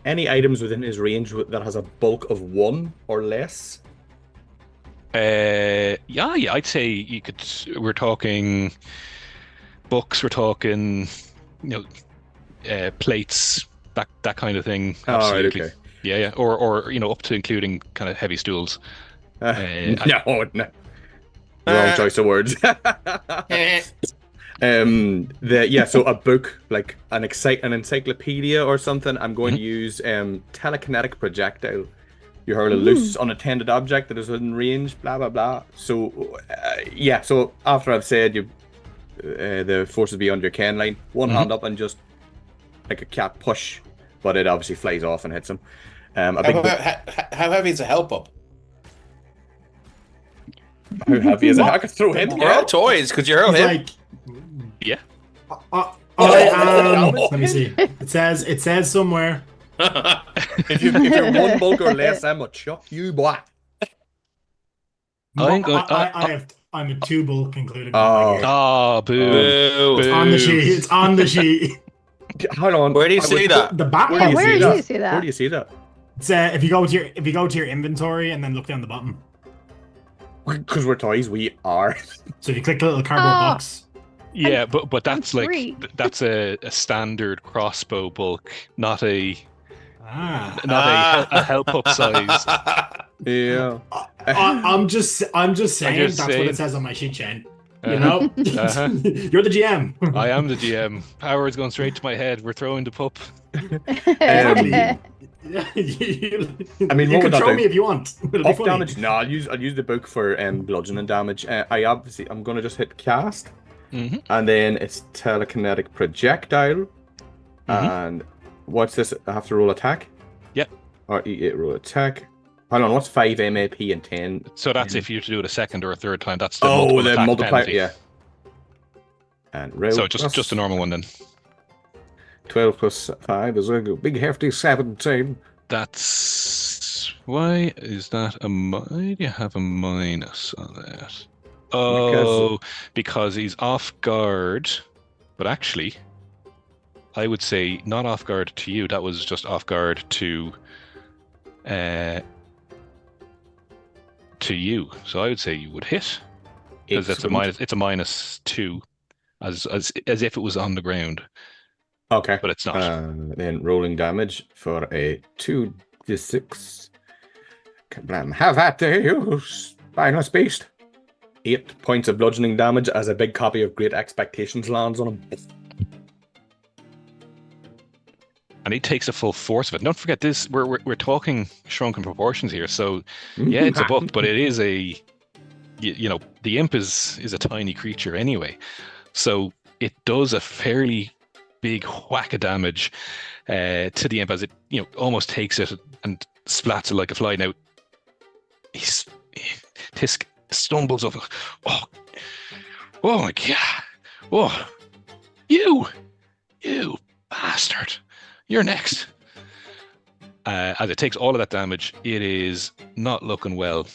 items within his range that has a bulk of 1 or less? Yeah, I'd say you could. We're talking books. We're talking, plates, that kind of thing. Oh, right, Absolutely. okay. Yeah, or up to including kind of heavy stools. No. Wrong choice of words. So a book, like an encyclopedia or something. I'm going to use telekinetic projectile. You hurl a loose unattended object that is within range, blah blah blah. So so after I've said you the forces beyond your ken line, one hand up and just like a cat push, but it obviously flies off and hits him. How heavy is a help up? How heavy is it? I could throw him. We're all toys. Could you hurl He's him? like, Yeah. I am. Let me see. It says somewhere. if you're one bulk or less, I'm gonna chuck you, boy. I'm a 2 bulk included in my gear. Oh, boo. Boo. It's on the sheet. It's on the sheet. Hold on. Where do you see that? The back. Yeah, where do you see that? Where do you see that? It's if you go to your inventory and then look down the bottom. Because we're toys, we are. So if you click the little cardboard box. Yeah, but that's like free. that's a standard crossbow bulk, not a help up size. Yeah. I'm just saying that's what it says on my sheet chain. You know, you're the GM. I am the GM. Power is going straight to my head. We're throwing the pup. I mean, you what can would that throw do? me if you want. It'll be Off funny. damage? No, I'll use the book for bludgeoning damage. I'm gonna just hit cast, and then it's telekinetic projectile. And what's this? I have to roll attack. Yep. Or roll attack. Hold on, what's 5 MAP and 10? So that's if you were to do it a second or a third time. That's the multiplier. Yeah. And roll. So just a normal one then. 12 plus 5 is a big hefty 17. That's why is that why do you have a minus on that? Oh, because he's off guard. But actually, I would say not off guard to you. That was just off guard to you. So I would say you would hit because it's a -2, as if it was on the ground. Okay, but it's not. Then rolling damage for a 2d6. Have at there, you spineless beast. 8 points of bludgeoning damage as a big copy of Great Expectations lands on him. And he takes a full force of it. Don't forget this. We're talking shrunken proportions here. So yeah, it's a book, but it is a the imp is a tiny creature anyway. So it does a fairly big whack of damage to the imp as it almost takes it and splats it like a fly. Now Tisk stumbles over. Oh my god! Oh, you bastard! You're next. As it takes all of that damage, it is not looking well.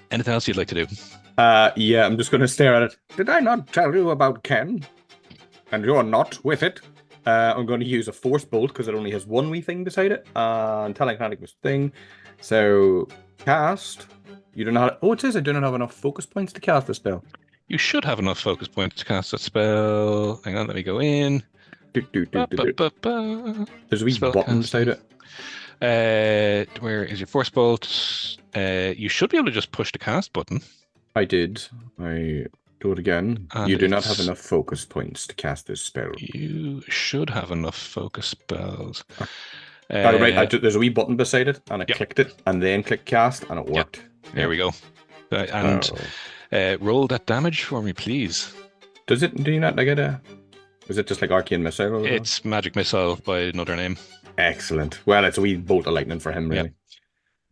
Anything else you'd like to do? Yeah, I'm just going to stare at it. Did I not tell you about Ken? And you're not with it. I'm going to use a force bolt because it only has one wee thing beside it. And telekinetic thing. So cast. You don't know. It says I don't have enough focus points to cast the spell. You should have enough focus points to cast that spell. Hang on, let me go in. There's a wee button beside it. Where is your force bolt? You should be able to just push the cast button. I did. I do it again. And you do not have enough focus points to cast this spell. You should have enough focus spells. Right, there's a wee button beside it, and I clicked it, and then clicked cast, and it worked. There we go. And roll that damage for me, please. Do you not get a... Is it just like Arcane Missile? It's Magic Missile by another name. Excellent. Well, it's a wee bolt of lightning for him, really.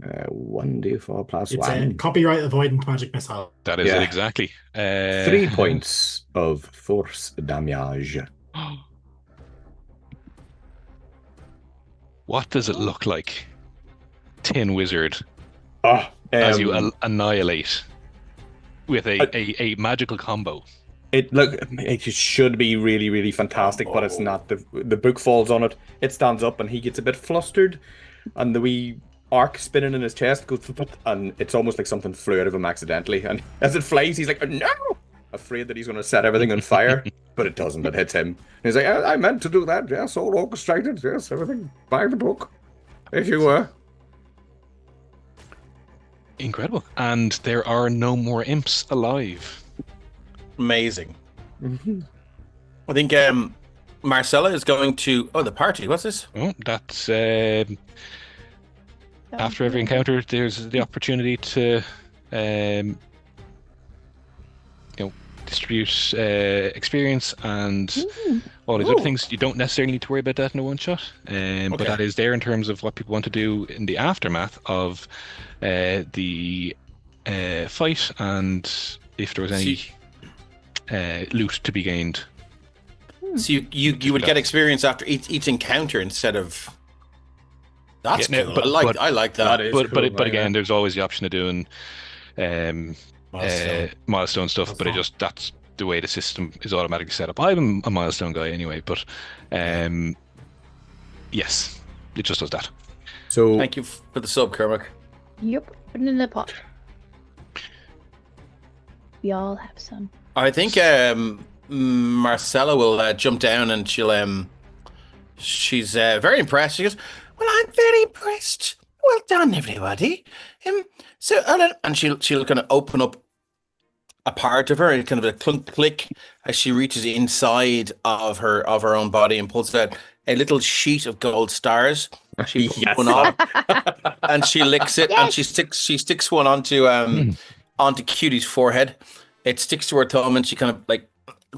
1d4 plus it's 1. A copyright avoidant magic missile. That is it, exactly. 3 points of force damage. What does it look like? Tin Wizard. As you annihilate with a magical combo. It should be really, really fantastic, but it's not. The book falls on it. It stands up, and he gets a bit flustered, and the wee arc spinning in his chest goes, and it's almost like something flew out of him accidentally. And as it flies, he's like, "Oh, no!" Afraid that he's going to set everything on fire, but it doesn't. It hits him. And he's like, "I meant to do that. Yes, all orchestrated. Yes, everything by the book, if you were." Incredible. And there are no more imps alive. Amazing. I think Marcella is going to... Oh, the party. What's this? Oh, that's... after every encounter, there's the opportunity to distribute experience and all these other things. You don't necessarily need to worry about that in a one-shot. But that is there in terms of what people want to do in the aftermath of the fight, and if there was any... loot to be gained. So you would get experience after each encounter instead of. That's Yeah, cool. no, I like that. That is But cool, again, there's always the option of doing milestone stuff. That's But fine. that's the way the system is automatically set up. I'm a milestone guy anyway, but yes, it just does that. So Thank you for the sub, Kermit. Yep, put it in the pot. We all have some. I think Marcella will jump down and she's very impressed. She goes, "Well, I'm very impressed. Well done, everybody." So and she'll kind of open up a part of her and kind of a clunk click as she reaches inside of her own body and pulls out a little sheet of gold stars. She pulls Yes. one off and she licks it and she sticks one onto Cutie's forehead. It sticks to her thumb and she kind of like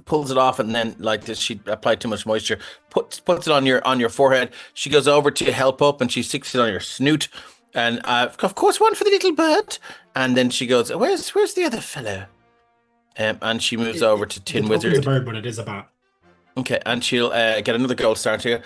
pulls it off and then like this she applied too much moisture, puts it on your forehead. She goes over to help up and she sticks it on your snoot. And of course one for the little bird. And then she goes, Where's the other fellow? And she moves over to Tin Wizard. It's a bird, but it is a bat. Okay, and she'll get another gold star to you.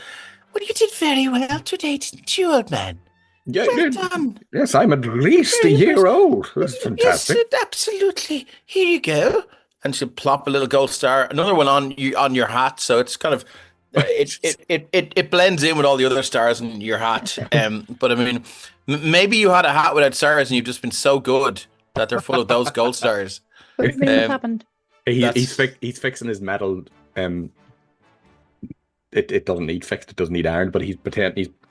Well, you did very well today, didn't you, old man? yeah, Well done. yes, I'm at least a Very year impressive. old. That's fantastic. Yes, absolutely. Here you go. And she'll plop a little gold star, another one on your hat. So it's kind of it blends in with all the other stars in your hat. But I mean, maybe you had a hat without stars, and you've just been so good that they're full of those gold stars. What do you think happened? He's fixing his metal. It doesn't need fixed. It doesn't need ironed, but he's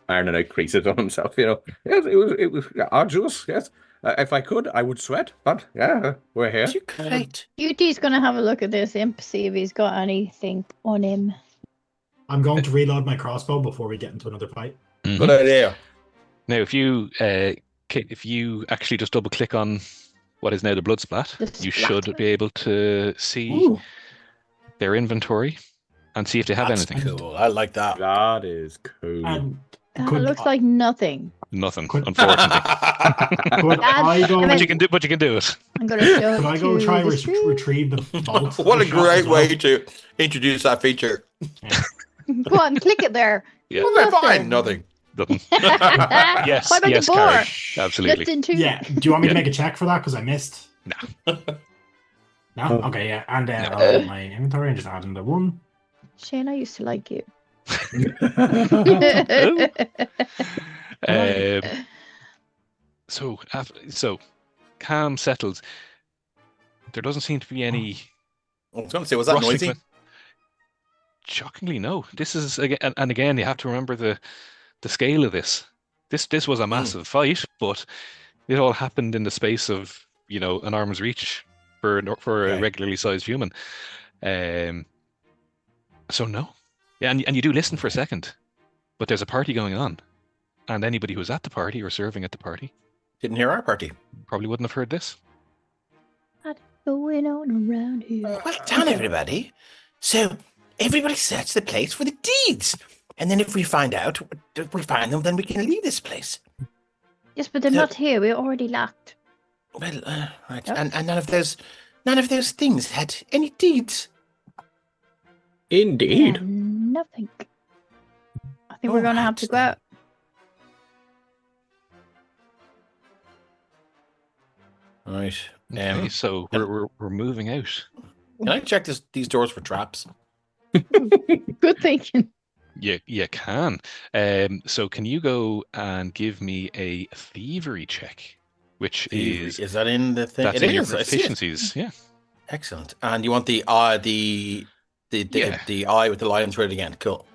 ironing out creases on himself. You know, yes, it was arduous. Yes, if I could, I would sweat. But yeah, we're here. You're great. Utie's gonna have a look at this imp, see if he's got anything on him. I'm going to reload my crossbow before we get into another fight. Good idea. Now, if you actually just double click on what is now the blood splat, The you splat. should be able to see Ooh, their inventory and see if they have that's anything. cool. I like that. That is cool. And That could, looks like nothing. Nothing, Could- unfortunately. could I go? I mean- But you can do it. I'm gonna show Could it I go to try the and stream. retrieve the bolt? What a shot great as well? way to introduce that feature. Go on, click it there. Yeah. Okay, fine. Nothing. Nothing. Yes, what about yes, the boar? Carrie. Absolutely. Just in two. Yeah. Do you want me to Yeah. make a check for that? Because I missed. No. No. Okay. Yeah. And No. I'll open my inventory and just add in the one. Shane, I used to like you. So calm settles. There doesn't seem to be any I was going to say, was that rustling noisy? with- Shockingly, no. This is again, you have to remember the scale of this. This was a massive fight, but it all happened in the space of an arm's reach for a Okay. regularly sized human. So no, yeah, and you do listen for a second, but there's a party going on, and anybody who's at the party or serving at the party Didn't hear our party. probably wouldn't have heard this. Going on around here. Well done, everybody. So everybody search the place for the deeds, and then if we find them, then we can leave this place. Yes, but they're So- not here. We're already locked. Well, right, Yep. and none of those things had any deeds. Indeed. Nothing. I think we're gonna have to go out. Right. Okay, so we're moving out. Can I check these doors for traps? Good thinking. You can. So can you go and give me a thievery check, which is that in the thing? that's It in your is, I see it. proficiencies. Yeah. Excellent. And you want the eye with the lion through it again. Cool.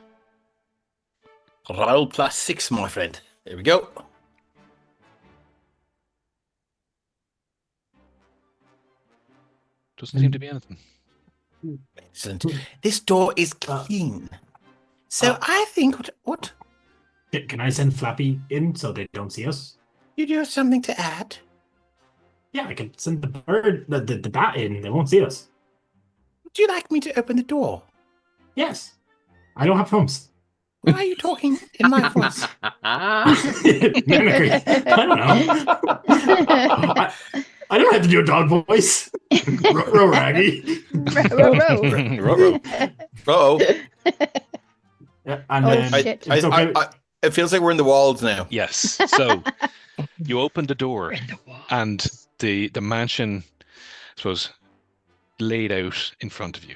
Roll +6, my friend. There we go. Doesn't seem to be anything. Excellent. This door is clean. So I think what Can I send Flappy in so they don't see us? you do have something to add. Yeah, I can send the bird, the bat in. They won't see us. Would you like me to open the door? Yes. I don't have thumbs. Why are you talking in my voice? Mimicry. I don't know. I don't have to do a dog voice. Row, Raggy. Row. Oh, Yeah, and Oh, shit. if it's okay, it feels like we're in the walls now. Yes. So you open the door, and the mansion, I suppose, laid out in front of you.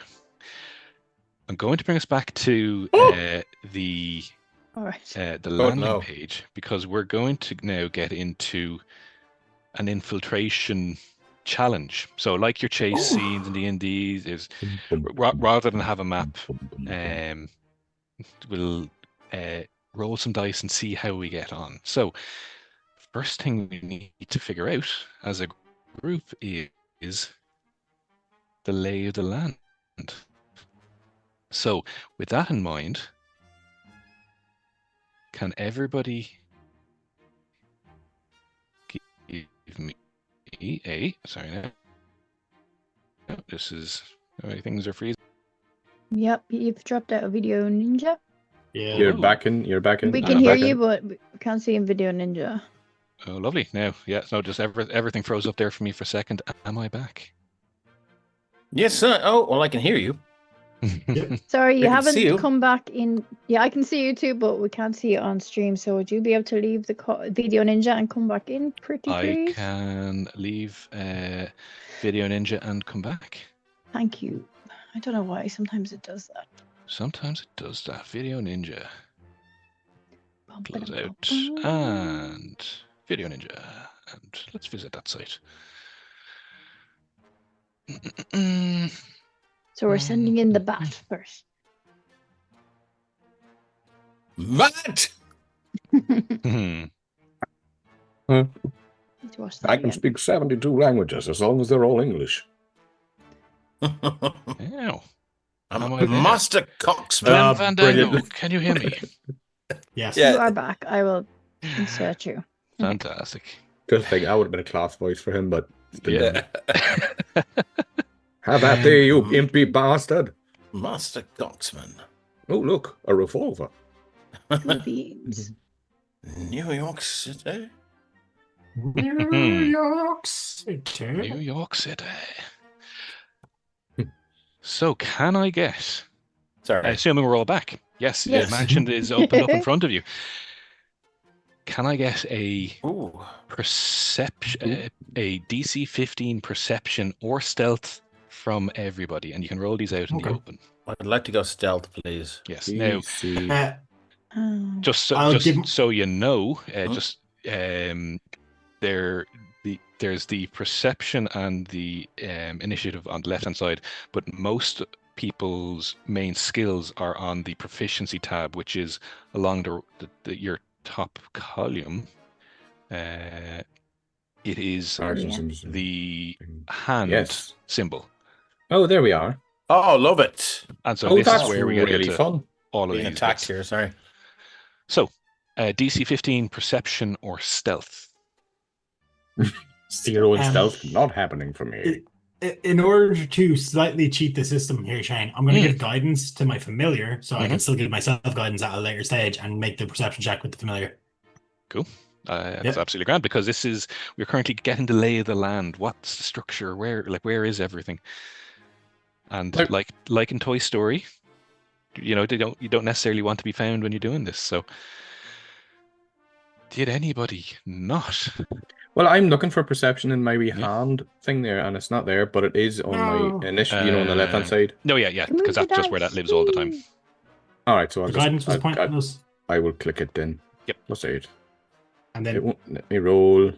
I'm going to bring us back to the All right. the landing no. page, because we're going to now get into an infiltration challenge. So, like your chase scenes in D&D, is rather than have a map, we'll roll some dice and see how we get on. So, first thing we need to figure out as a group is the lay of the land. So, with that in mind, can everybody give me a... Sorry, now. No, this is... things are freezing. Yep, you've dropped out of Video Ninja. yeah. You're back in. We can hear you, but we can't see in Video Ninja. Oh, lovely. Now, yeah, so just everything froze up there for me for a second. Am I back? Yes. Oh, well, I can hear you. Sorry, you I can see you. haven't come back in. Yeah, I can see you too, but we can't see you on stream. So would you be able to leave the Video Ninja and come back in, pretty I please? can leave Video Ninja and come back. Thank you. I don't know why. Sometimes it does that. Sometimes it does that. Video Ninja. Close out. Bum-ba-dum-bum-bum. And Video Ninja. And let's visit that site. So we're sending in the bat first. What? Hmm. Need to watch that I can again. speak 72 languages as long as they're all English. Ow. I'm Am I a there? master coxman. Glenn Fandango, brilliant. can you hear me? Yes. Yeah. You are back. I will insert you. Fantastic. Good thing I would have been a class voice for him, but it's been Yeah. How about thee, you impy bastard? Master coxman. Oh, look, a revolver. Beans. New York City. New York City. New York City. So, can I get... Sorry. Assuming we're all back. Yes, Yes. the mansion is opened up in front of you. Can I get a Ooh. perception, a DC 15 perception or stealth from everybody? And you can roll these out in the Okay. open. I'd like to go stealth, please. Yes. Now, Easy. Oh. just so, I'll give- so you know, Hmm? there's the perception and the initiative on the left hand side, but most people's main skills are on the proficiency tab, which is along your top column. It is the hand Yes. symbol, Oh, there we are. Oh, love it. and so Oh, this that's is where we get really into fun. all of Being these attacked bits. here, sorry. So, DC 15 perception or stealth. 0 in Um, stealth, not happening for me. In order to slightly cheat the system here, Shane, I'm going to give guidance to my familiar, so I can still give myself guidance at a later stage and make the perception check with the familiar. Cool. That's absolutely grand, because we're currently getting the lay of the land. What's the structure? Where is everything? And like in Toy Story, you don't necessarily want to be found when you're doing this. So, did anybody not? Well, I'm looking for perception in my wee hand thing there, and it's not there, but it is on No. my initiative, on the left-hand side. No, yeah, Move because the that's just where that dice, lives all the time. please. All right, so The guidance was pointless. I will click it then. Yep. Plus 8. And It then won't let me roll.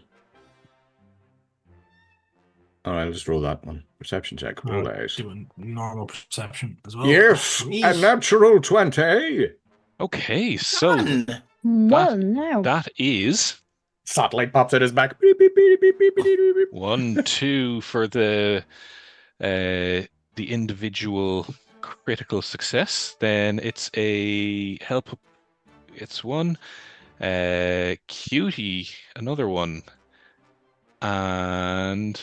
All right, I'll just roll that one. Perception check. Roll I'll out. do a normal perception as well. Yes, a natural 20. Okay, so Done. Well, now. that is Satellite pops out his back. Beep, beep, beep, beep, beep, beep, beep, beep. 1, 2 for the individual critical success. Then it's a help. It's 1. Cutie, another 1. And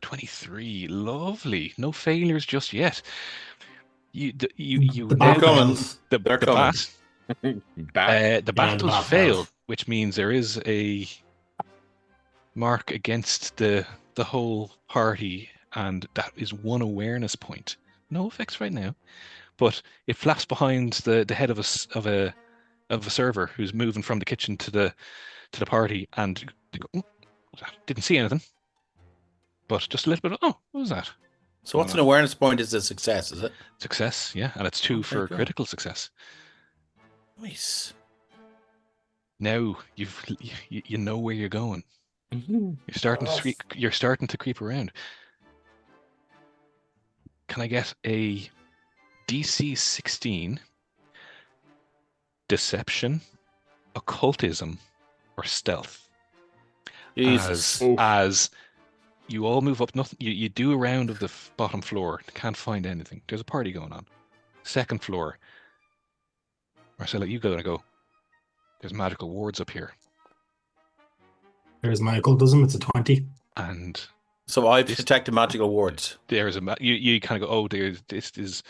23. Lovely. No failures just yet. You the They're bat coming. fails. the They're coming. Back. the bat does bat fail, fails. which means there is a mark against the whole party, and that is 1 awareness point. No effects right now, but it flaps behind the head of a server who's moving from the kitchen to the party, and they go, didn't see anything, but just a little bit of, what was that? So what's an awareness point is a success, is it? Success, yeah, and it's 2 for critical success. Nice. Now you know where you're going. You're starting to creep around. Can I get a DC 16 deception, occultism, or stealth? Jesus. As you all move up, nothing. You do a round of the bottom floor. Can't find anything. There's a party going on. Second floor. Marcella, you go. There's magical wards up here. There's my occultism. It's a 20. And so I've detected magical wards. There's you kind of go, there's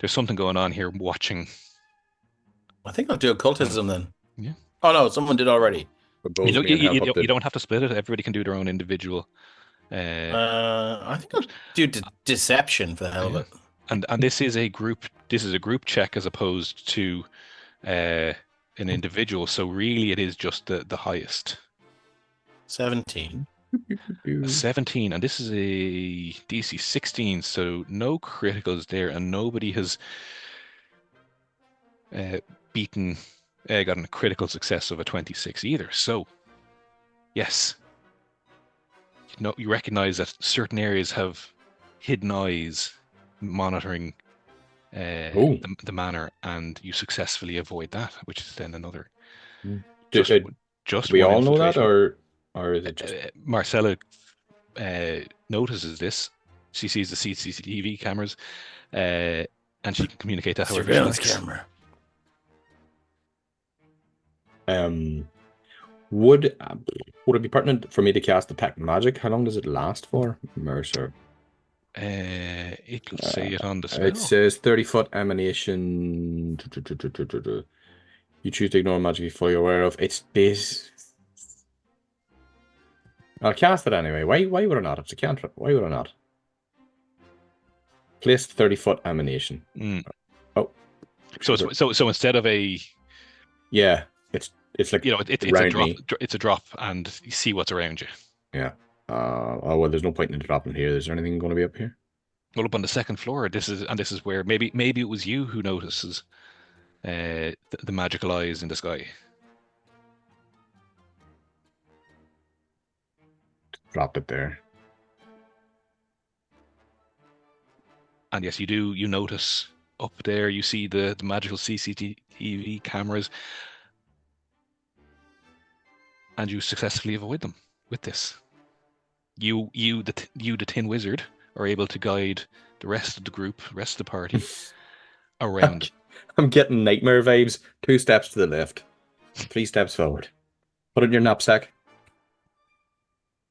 something going on here. Watching. I think I'll do occultism then. Yeah. Oh no, someone did already. You don't have to split it. Everybody can do their own individual. I think I'll do deception for the hell of it. And this is a group. This is a group check as opposed to an individual. So really, it is just the highest. 17. 17, and this is a DC 16. So no criticals there, and nobody has gotten a critical success of a 26 either. So yes. You recognize that certain areas have hidden eyes monitoring the manor, and you successfully avoid that, which is then another. Just we all know that, or is it just Marcella notices this? She sees the CCTV cameras, and she can communicate that however she likes. Camera. Would it be pertinent for me to cast Detect Magic? How long does it last for, Mercer? It'll say it on the spell. It says 30-foot emanation. You choose to ignore magic you're fully aware of. It's this. I'll cast it anyway. Why would I not? It's a cantrip. Why would I not? Place 30-foot emanation. Oh. So instead of a. Yeah, it's like it's a drop, and you see what's around you. Yeah. Well, there's no point in dropping here. Is there anything going to be up here? Well, up on the second floor. This is where maybe it was you who notices the magical eyes in the sky. Drop it there. And yes, you do. You notice up there. You see the magical CCTV cameras. And you successfully avoid them with this. You, the Tin Wizard, are able to guide the rest of the group, rest of the party, around. I'm getting nightmare vibes. 2 steps to the left, 3 steps forward. Put it in your knapsack.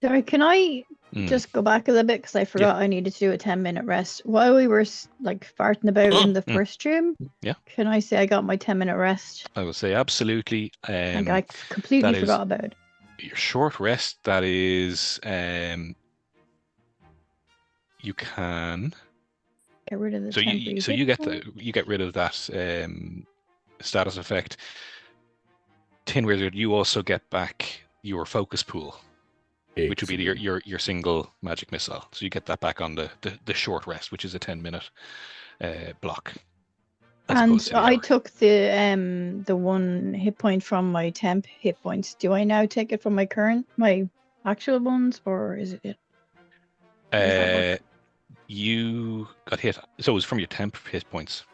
Sorry, can I just go back a little bit, because I forgot I needed to do a 10-minute rest while we were farting about in the first room. Yeah. Can I say I got my 10-minute rest? I will say absolutely. I completely forgot about it. Your short rest. That is, you can get rid of the. You get rid of that status effect. Tin Wizard, you also get back your focus pool. Which would be your single magic missile. So you get that back on the short rest, which is a 10-minute block. And I took the 1 hit point from my temp hit points. Do I now take it from my actual ones, or is it? You got hit, so it was from your temp hit points.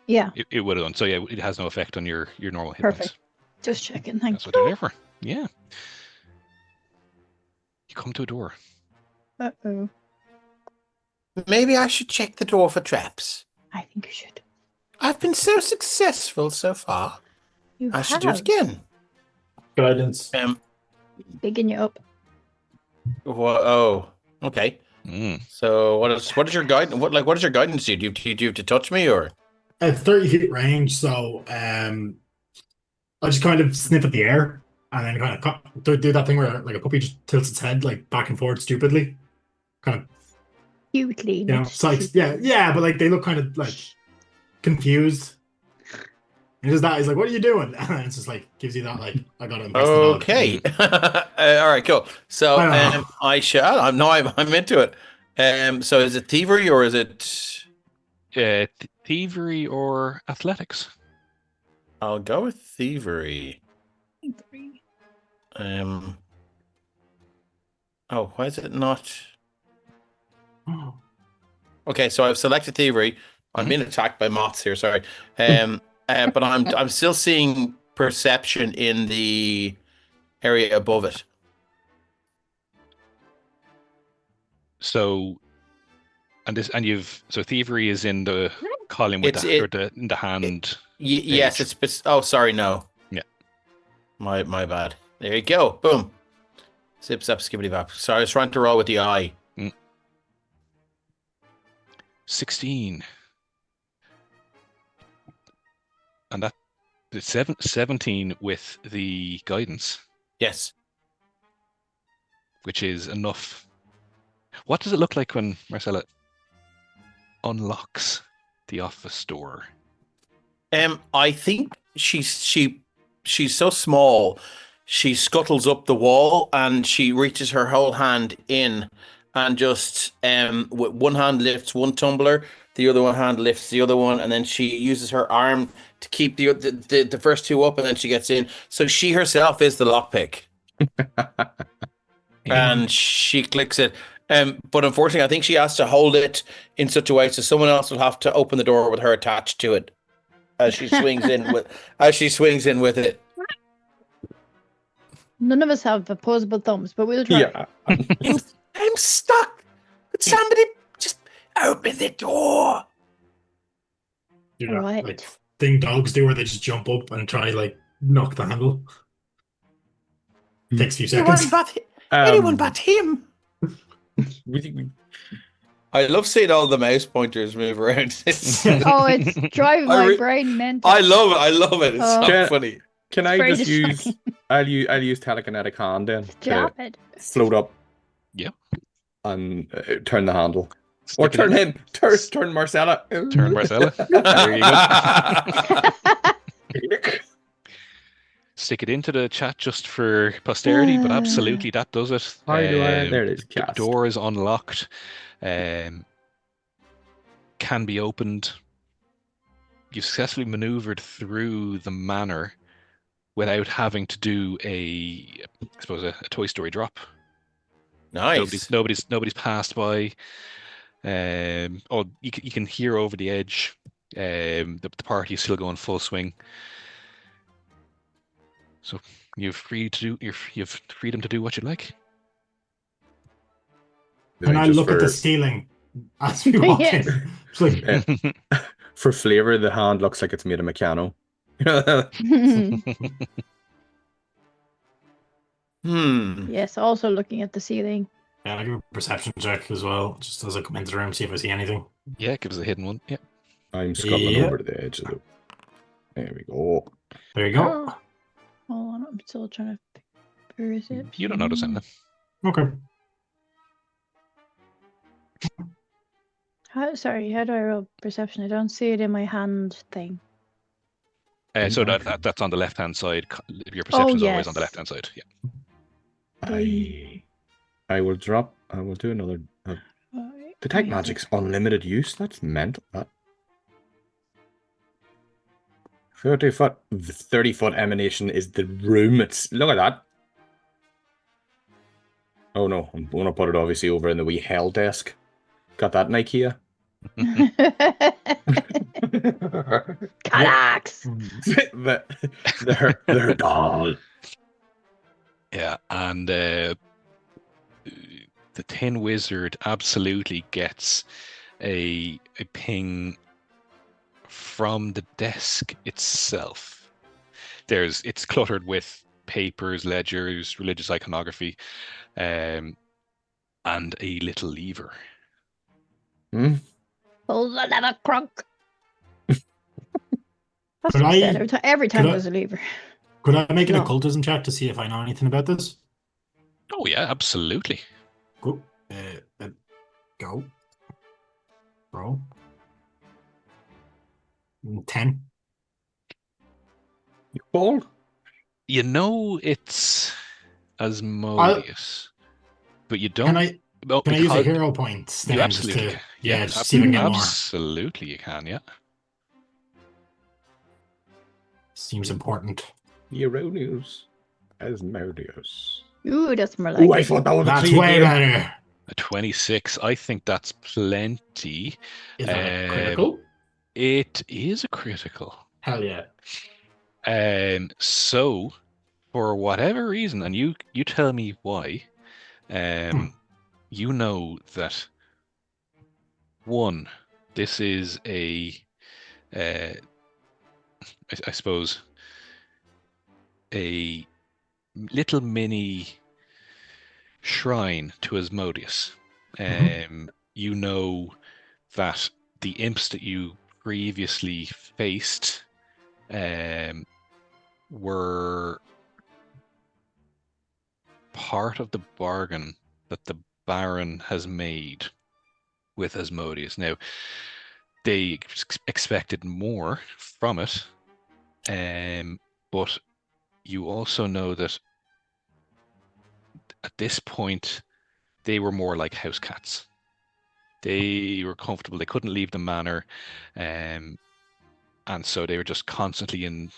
Yeah. It would have done. So yeah, it has no effect on your normal hit points. Perfect. Just checking. Thanks. That's what they're there for. Yeah. You come to a door. Uh-oh. Maybe I should check the door for traps. I think you should. I've been so successful so far. I should do it again. Guidance. Bigging you up. Oh, okay. So what is your guidance? What is your guidance? Do you have to touch me, or? At 30 feet range, so I just kind of sniff at the air. And then kind of do that thing where like a puppy just tilts its head back and forth stupidly. Kind of Cutely, You know, not so like, cute. yeah, but like they look kind of like confused. And just that he's like, "What are you doing?" And it's just like gives you that like, "I gotta impress the dog." Okay. All right, cool. So I don't know. I shall. I'm into it. So is it thievery or is it? Thievery or athletics? I'll go with thievery. Oh, why is it not? Okay, so I've selected thievery. I'm being attacked by moths here. Sorry. But I'm still seeing perception in the area above it. So, so thievery is in the column with in the hand. Yes, page. Oh, sorry, no. Yeah. My bad. There you go. Boom. Zip zap skibbity bap. Sorry, I was trying to roll with the eye. 16. And that it's 17 with the guidance, Yes. which is enough. What does it look like when Marcella unlocks the office door? I think she's so small. She scuttles up the wall and she reaches her whole hand in and just with one hand lifts one tumbler, the other one hand lifts the other one, and then she uses her arm to keep the first two up, and then she gets in. So she herself is the lockpick. And she clicks it. But unfortunately, I think she has to hold it in such a way so someone else will have to open the door with her attached to it as she swings in with it. None of us have opposable thumbs, but we'll try. Yeah. I'm stuck. Could somebody just open the door? Do that Right. like thing dogs do, where they just jump up and try like knock the handle. Takes a few seconds. Anyone but him. I love seeing all the mouse pointers move around. It's driving my brain mental. I love it. It's so funny. Can I just use? I'll use telekinetic hand then to float up. Yep. And turn the handle. Or turn him. Turn Marcella. Turn Marcella. There you go. Stick it into the chat just for posterity, but absolutely that does it. How do I? There it is. The door is unlocked. Can be opened. You've successfully maneuvered through the manor without having to do a Toy Story drop. Nice. Nobody's passed by. You can hear over the edge. The party is still going full swing. So you've freedom to do what you like. And I look at the ceiling as we walk in. It's like, for flavor, the hand looks like it's made of Meccano. Yes, also looking at the ceiling. Yeah, I give a perception check as well, just as I come into the room, see if I see anything. Yeah, give us a hidden one. Yeah. I'm scuttling over to the edge of it. There we go. There you go. Hold on, I'm still trying to perception. You don't notice anything. Okay. How do I roll perception? I don't see it in my hand thing. So that's on the left hand side. Your perception is always on the left hand side. Yeah. I will do another. Detect magic's unlimited use. That's mental. 30-foot emanation is the room. Look at that. Oh no, I'm gonna put it obviously over in the wee hell desk. Got that in IKEA. Calax! the doll. Yeah, and the Tin Wizard absolutely gets a ping from the desk itself. It's cluttered with papers, ledgers, religious iconography, and a little lever. Pull the lever, crunk. That's what I said every time there's a lever. Could I make an occultism check to see if I know anything about this? Oh yeah, absolutely. Cool. Go. Roll. 10. You fall? You know it's Asmodeus, but you don't. Can I Well, can I use a because hero point you then just absolutely to can. Yeah, just see if I can get more? absolutely you can. Yeah. Seems important. Euronius. Asmodeus. Ooh, that's more like Oh, I it. thought that was a That's 3 way again. better. A 26. I think that's plenty. Is that a critical? It is a critical. Hell yeah. So for whatever reason, and you tell me why, you know that one, this is a I suppose a little mini shrine to Asmodeus. You know that the imps that you previously faced were part of the bargain that the Baron has made with Asmodeus. Now, they expected more from it, but you also know that at this point, they were more like house cats. They were comfortable. They couldn't leave the manor, and so they were just constantly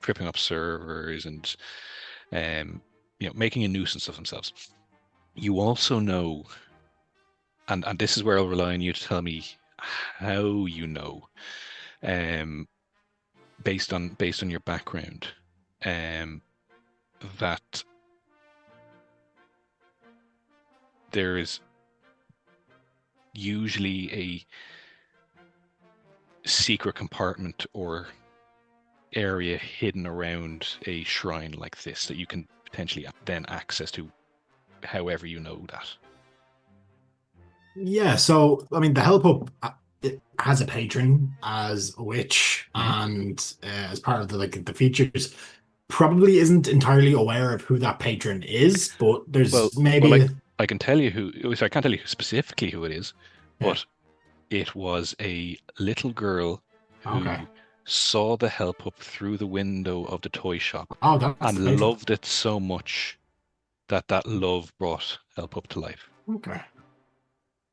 tripping up servers and making a nuisance of themselves. You also know, and this is where I'll rely on you to tell me how you know, based on your background, that there is usually a secret compartment or area hidden around a shrine like this that you can potentially then access to however you know that. Yeah, so I mean the help up it has a patron as a witch and as part of the features probably isn't entirely aware of who that patron is, but there's maybe I can tell you who. I can't tell you specifically who it is, but it was a little girl who saw the help up through the window of the toy shop and loved it so much that love brought help up to life. Okay.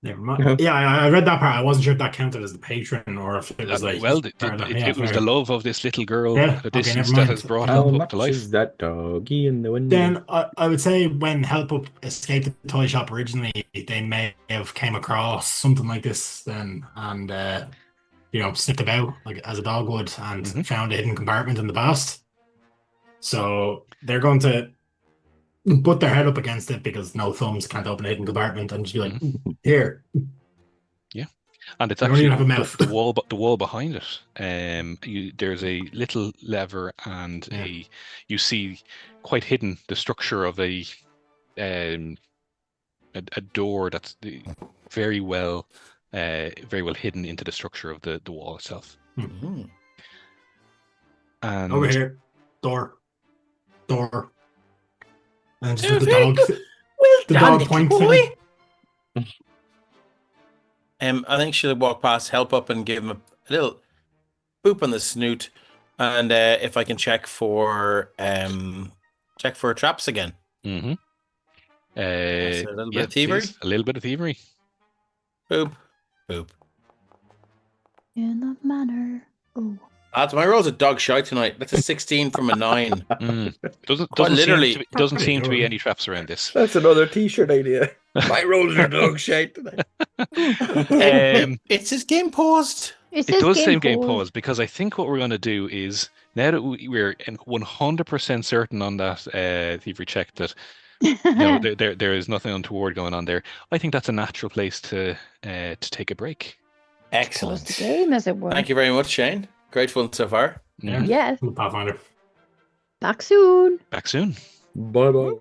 Never mind. Yeah, I read that part. I wasn't sure if that counted as the patron or if it was like. It was the love of this little girl at a distance that has brought help up to life. Is that doggy in the window? Then I would say when help up escaped the toy shop originally, they may have came across something like this then and sniffed about like as a dog would and found a hidden compartment in the past. So they're going to put their head up against it because no thumbs can't open a hidden compartment and just be like, here. Yeah, and it's actually the wall behind it. There's a little lever and you see quite hidden the structure of a door that's very well hidden into the structure of the wall itself. And over here, door. And just the dog. Well the done, dog points. I think she'll walk past, help up, and give him a little boop on the snoot, and if I can check for traps again. Mm-hmm. A little bit of thievery. A little bit of thievery. Boop, boop. In the manor. Oh. Lads, my roll's a dog shite tonight. That's a 16 from a 9. Doesn't seem to be any traps around this. That's another T-shirt idea. My rolls are dog shite tonight. It's his game paused. It does say game paused because I think what we're going to do is now that we're 100% certain on that thievery check that there is nothing untoward going on there. I think that's a natural place to take a break. Excellent. The game, as it were. Thank you very much, Shane. Great fun so far. Yes. Pathfinder. Back soon. Bye-bye.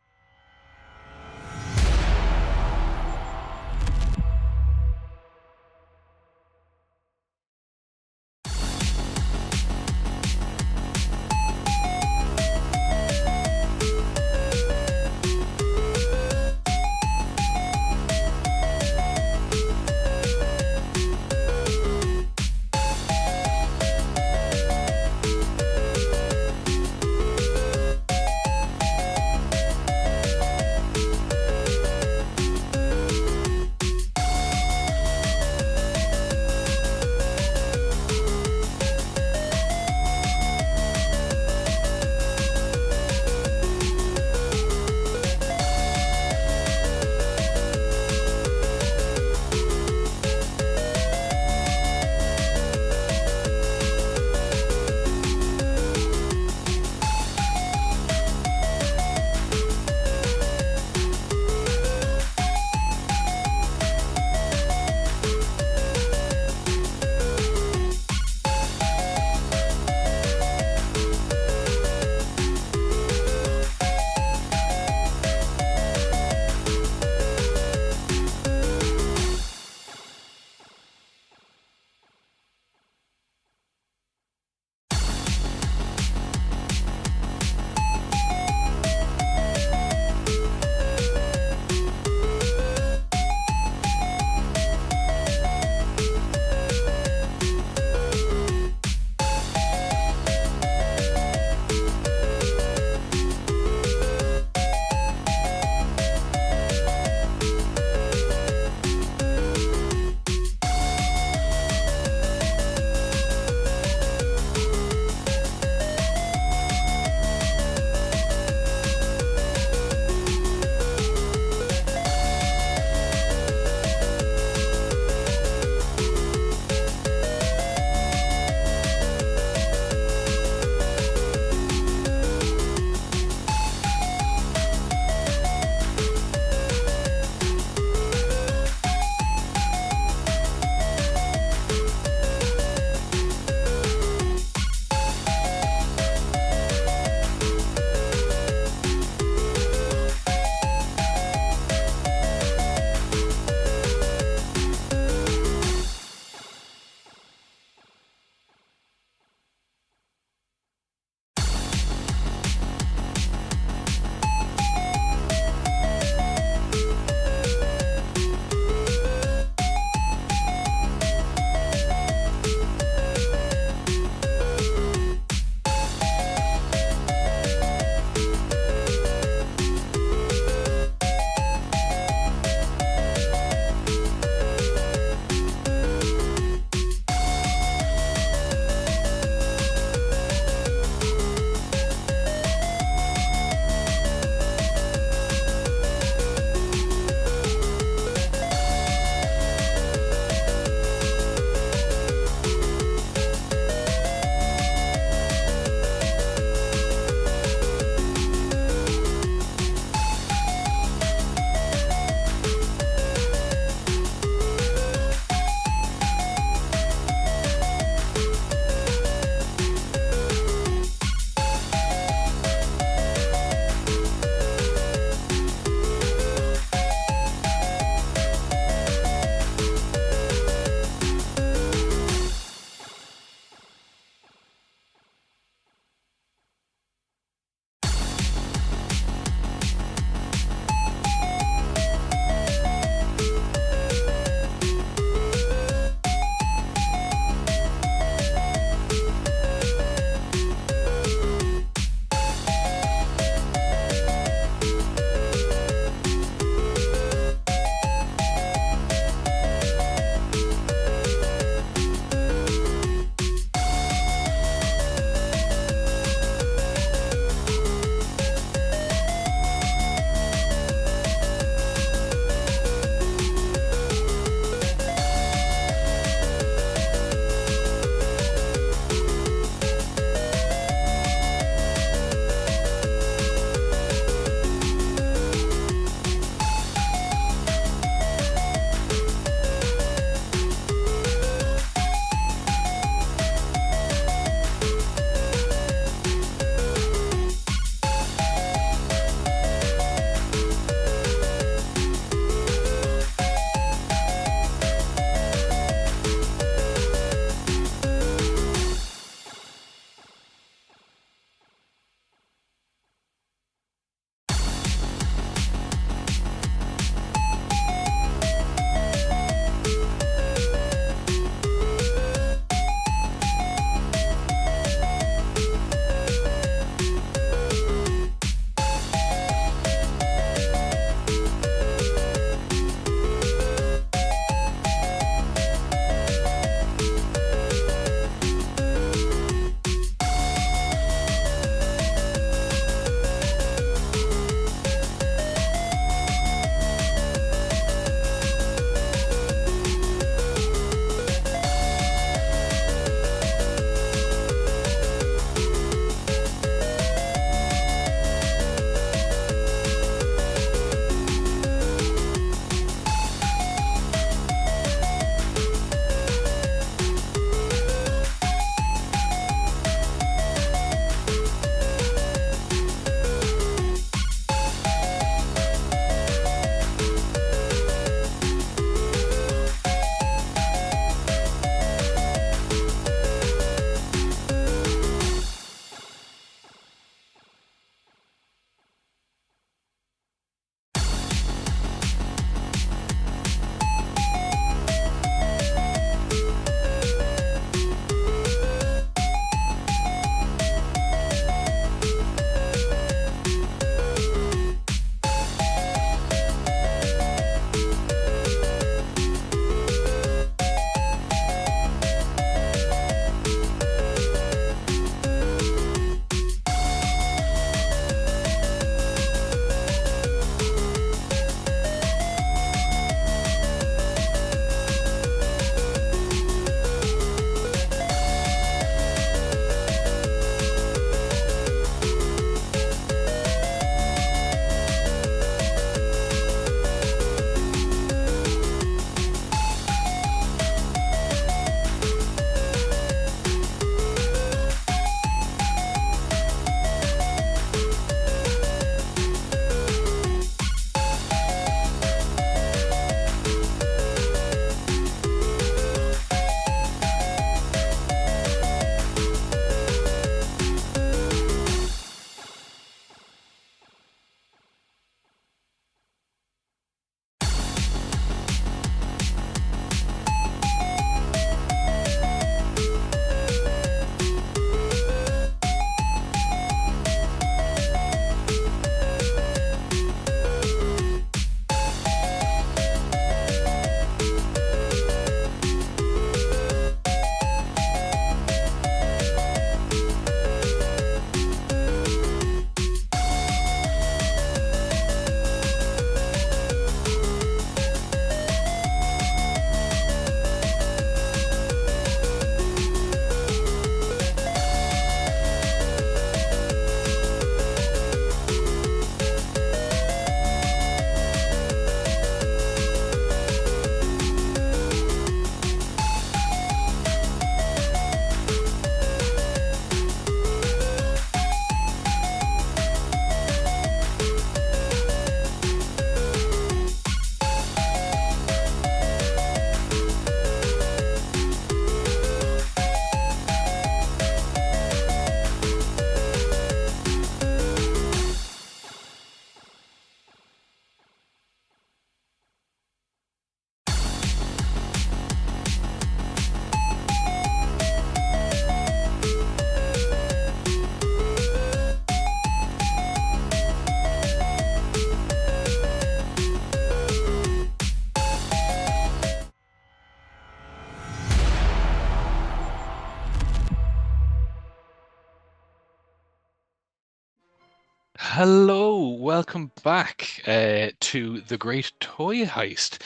Hello, welcome back to the Great Toy Heist.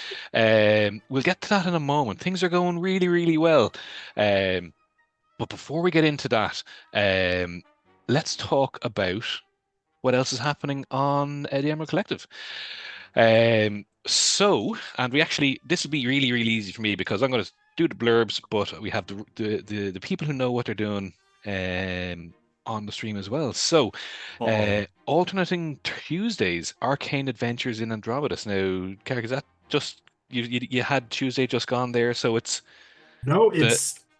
We'll get to that in a moment. Things are going really, really well. But before we get into that, let's talk about what else is happening on the Emerald Collective. And this will be really, really easy for me because I'm going to do the blurbs, but we have the people who know what they're doing on the stream as well. So, alternating Tuesdays, Arcane Adventures in Andromedus. Now, Carrick, is that just you had Tuesday just gone there? So it's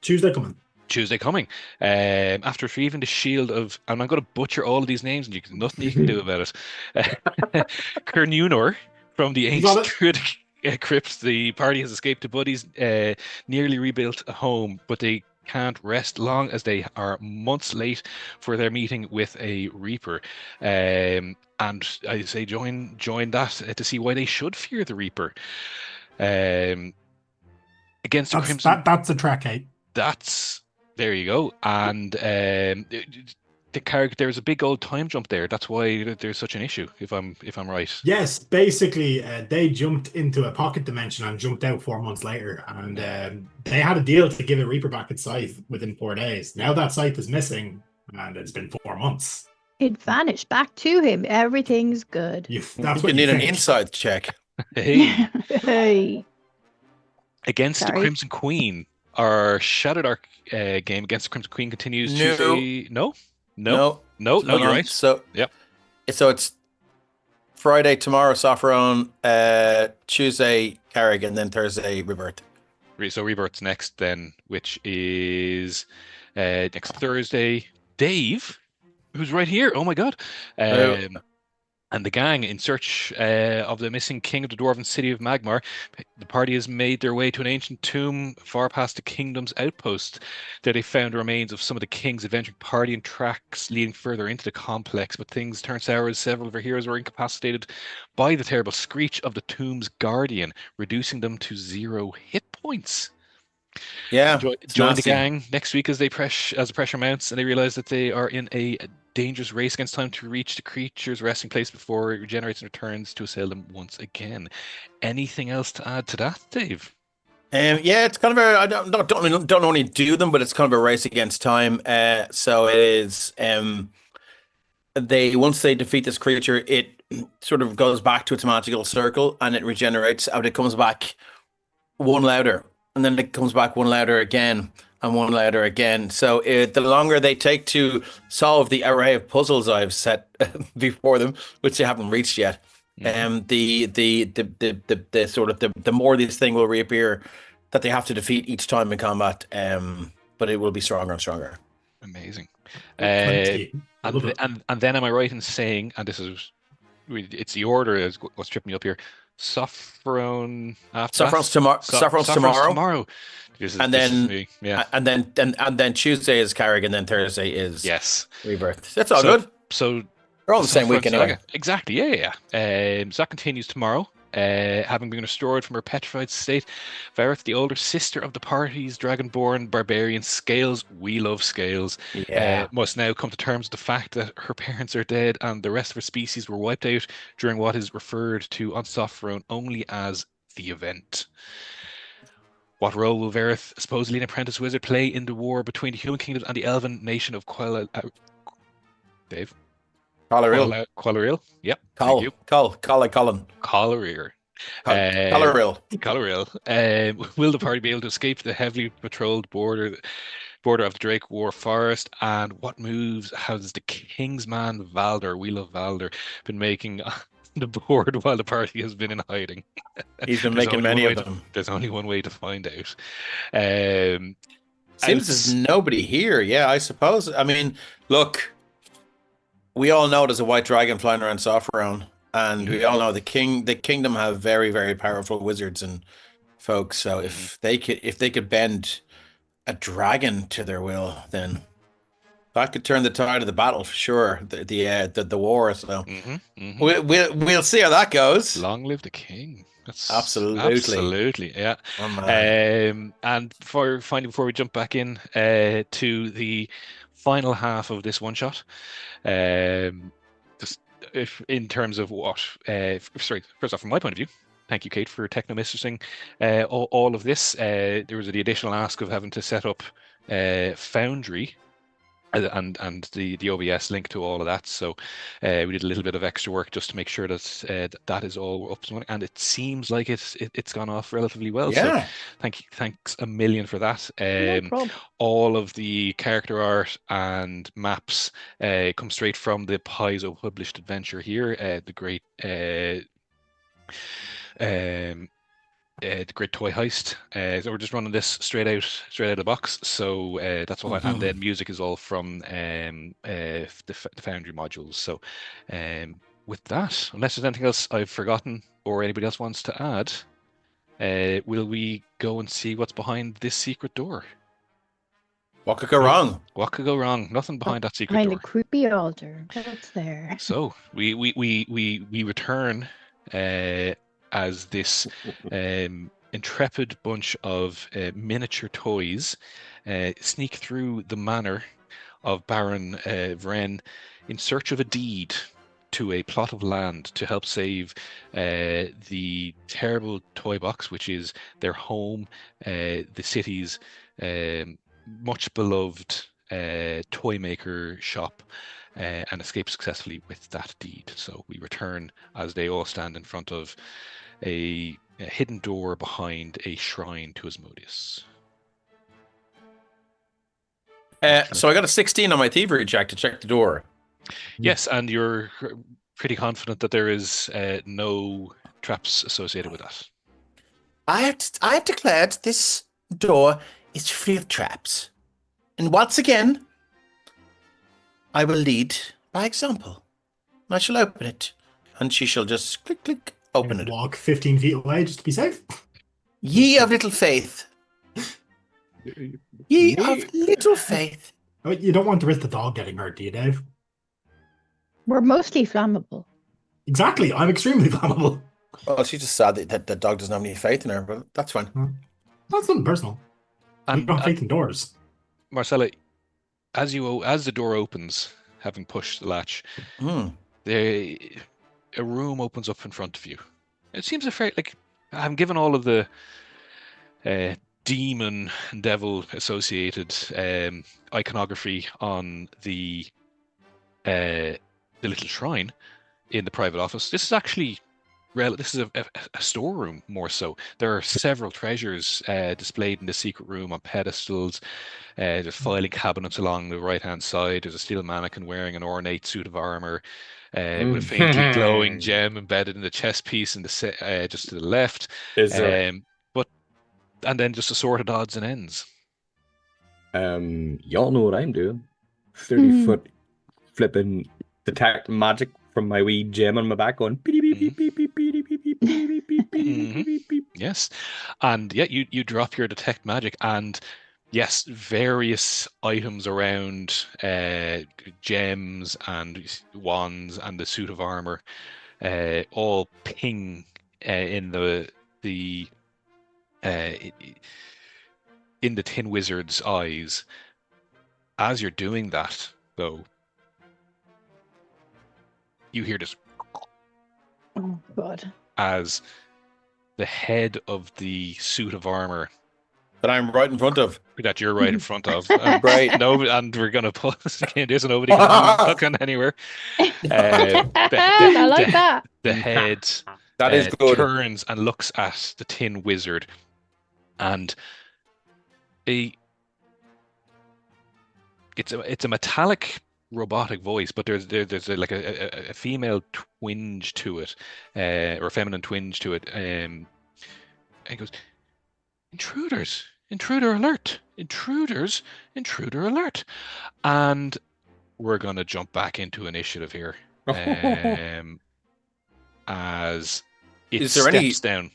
Tuesday coming. Tuesday coming. After retrieving the shield of, and I'm going to butcher all of these names, and nothing you can do about it. Cernunor from the ancient crypt. The party has escaped to Buddy's nearly rebuilt home, but they can't rest long as they are months late for their meeting with a Reaper. And I say join that to see why they should fear the Reaper. Against the Crimson. That's a track 8. There you go. And the character, there's a big old time jump there. That's why there's such an issue, if I'm right. Yes, basically, they jumped into a pocket dimension and jumped out 4 months later, and they had a deal to give a Reaper back its scythe within 4 days. Now that scythe is missing, and it's been 4 months. It vanished back to him. Everything's good. That's you what need think. an inside check. Hey. Against the Sorry. Crimson Queen, our Shattered Arc game against the Crimson Queen continues Tuesday. No, you're right. So yep. So it's Friday tomorrow, Saffron, Tuesday, Carrick, and then Thursday, Rebirth. So Rebirth's next then, which is next Thursday. Dave, who's right here. Oh my God. And the gang in search of the missing king of the dwarven city of Magmar. The party has made their way to an ancient tomb far past the kingdom's outpost. There they found the remains of some of the king's adventuring party and tracks leading further into the complex. But things turned sour as several of our heroes were incapacitated by the terrible screech of the tomb's guardian, reducing them to 0 hit points. Yeah, join the gang next week as the pressure mounts and they realize that they are in a dangerous race against time to reach the creature's resting place before it regenerates and returns to assail them once again. Anything else to add to that, Dave? Yeah, it's kind of I don't only do them, but it's kind of a race against time. So it is. Once they defeat this creature, it sort of goes back to its magical circle and it regenerates. And it comes back one louder. And then it comes back one louder again and one louder again. So the longer they take to solve the array of puzzles I've set before them, which they haven't reached yet, the more this thing will reappear that they have to defeat each time in combat. But it will be stronger and stronger. Amazing. And then am I right in saying, and it's the order is what's tripping me up here. Saffron's tomorrow. And then Tuesday is Carrick, and then Thursday is Rebirth. That's all good. So they're all the same week anyway. Exactly. Yeah. So that continues tomorrow. Having been restored from her petrified state, Vareth, the older sister of the party's dragonborn barbarian Scales, we love Scales, must now come to terms with the fact that her parents are dead and the rest of her species were wiped out during what is referred to on Softhrone only as the event. What role will Vareth, supposedly an apprentice wizard, play in the war between the human kingdom and the elven nation of Dave? Qualaril. Yep. Colin. Collaril. Will the party be able to escape the heavily patrolled border of the Drake War Forest? And what moves has the Kingsman Valder, we love Valder, been making on the board while the party has been in hiding? He's been making many of them. There's only one way to find out. Seems there's nobody here. Yeah, I suppose. I mean, look. We all know there's a white dragon flying around Saffron, and we all know the kingdom have very, very powerful wizards and folks. So if they could bend a dragon to their will, then that could turn the tide of the battle for sure. The war. So we'll see how that goes. Long live the king. That's absolutely, yeah. And before we jump back in to the final half of this one shot, just if in terms of what, sorry, first off, from my point of view, thank you, Kate, for technomissing all of this. There was the additional ask of having to set up Foundry and the OBS link to all of that. So we did a little bit of extra work just to make sure that that is all up to running, and it seems like it's gone off relatively well. Yeah. So thanks a million for that. No problem. All of the character art and maps come straight from the Paizo published adventure here, the great the Great Toy Heist. So we're just running this straight out of the box. So that's all. And then music is all from the Foundry modules. So with that, unless there's anything else I've forgotten or anybody else wants to add, will we go and see what's behind this secret door? What could go wrong? What could go wrong? Nothing behind that secret Behind door. a creepy altar. What's there? So we return as this intrepid bunch of miniature toys sneak through the manor of Baron Vreen in search of a deed to a plot of land to help save the terrible Toybox, which is their home, the city's much beloved toy maker shop, and escape successfully with that deed. So we return as they all stand in front of a hidden door behind a shrine to Asmodeus. So I got a 16 on my thievery check to check the door. Yes, and you're pretty confident that there is no traps associated with that. I have declared this door is free of traps. And once again, I will lead by example. I shall open it. And she shall just click, click, open it. Walk 15 feet away just to be safe. Ye of little faith. Ye of little faith. Oh, you don't want to risk the dog getting hurt, do you, Dave? We're mostly flammable. Exactly. I'm extremely flammable. Well, she's just sad that the dog doesn't have any faith in her, but that's fine. That's nothing personal. You And don't have faith in doors. Marcella, as the door opens, having pushed the latch, a room opens up in front of you. It seems I'm given all of the demon and devil associated iconography on the little shrine in the private office. This is actually this is a storeroom more so. There are several treasures displayed in the secret room on pedestals. There's filing cabinets along the right-hand side. There's a steel mannequin wearing an ornate suit of armor with a faintly glowing gem embedded in the chest piece in the just to the left. Is there... And then just assorted odds and ends. Y'all know what I'm doing. 30-foot flipping detect magic from my wee gem on my back going beep, beep, beep, beep, beep, beep, beep, beep, beep, beep, beep, beep, beep. Yes. And yeah, you drop your detect magic, and yes, various items around gems and wands and the suit of armor all ping in the Tin Wizard's eyes. As you're doing that, though, you hear this. Oh, God. As the head of the suit of armor That I'm right in front of. that you're right in front of. Right. No, and we're going to put this again. There's nobody looking anywhere. I like that. The head That is good. turns and looks at the Tin Wizard, and it's a metallic robotic voice, but there's a female twinge to it, or a feminine twinge to it, and it goes, intruder alert, intruder alert. And we're gonna jump back into initiative here, as it Is there any steps down.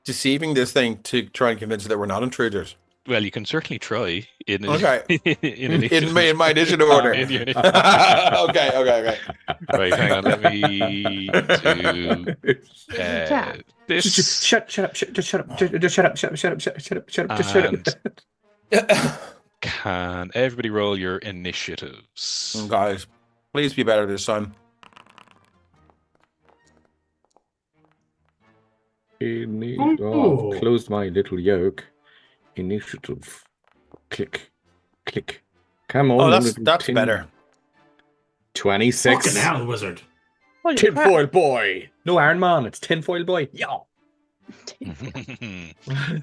deceiving this thing to try and convince it that we're not intruders? Well, you can certainly try in Okay. in my initiative order. in your initiative. Okay. Right, hang on. Let me do this. Shut up. Can everybody roll your initiatives? Guys, please be better this time. Oh, I've closed my little yoke. Initiative. Click. Click. Come on. Oh, you that's little tin- better. 26. Fucking hell, wizard. Holy crap. Tinfoil boy. No Iron Man. It's Tinfoil boy. Yeah.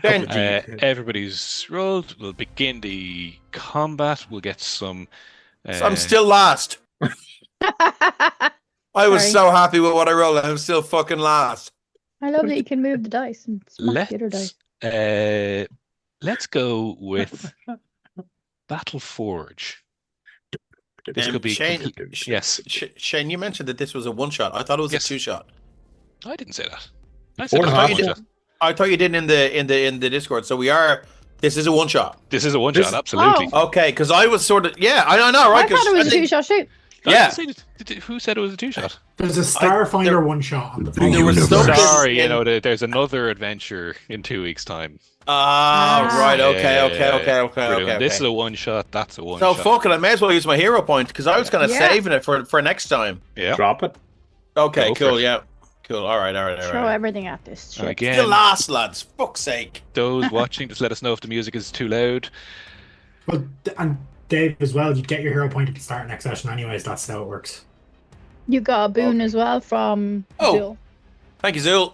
Then- Everybody's rolled. We'll begin the combat. We'll get some. So I'm still last. I was Sorry. so happy with what I rolled. I'm still fucking last. I love that you can move the dice and smack the other dice. Let's go with Battle Forge. This could be Shane, yes. Shane, you mentioned that this was a one shot. I thought it was Yes. a two shot. I didn't say that. I Four said and a it was half. one shot. I thought you did in the Discord. So we are. This is a one shot. This is a one shot, absolutely. Okay, because I was sort of I know, right? I thought it was a two-shot shoot. Yeah. Who said it was a two shot? There's a Starfinder one shot on the There phone. was something Sorry, in- there's another adventure in 2 weeks' time. Right. Okay. Brilliant. This is a one shot. That's a one So shot. fuck it. I may as well use my hero point because I was kind of Yeah. saving it for next time. Yeah. Drop it. Okay. Go for Cool. it. Yeah. Cool. All right. Throw everything at this shit. Again, Still last, lads. Fuck's sake. those watching, just let us know if the music is too loud. Well, and Dave as well, you get your hero point at the start of next session anyways. That's how it works. You got a boon as well from Oh. Jill. Thank you, Zul.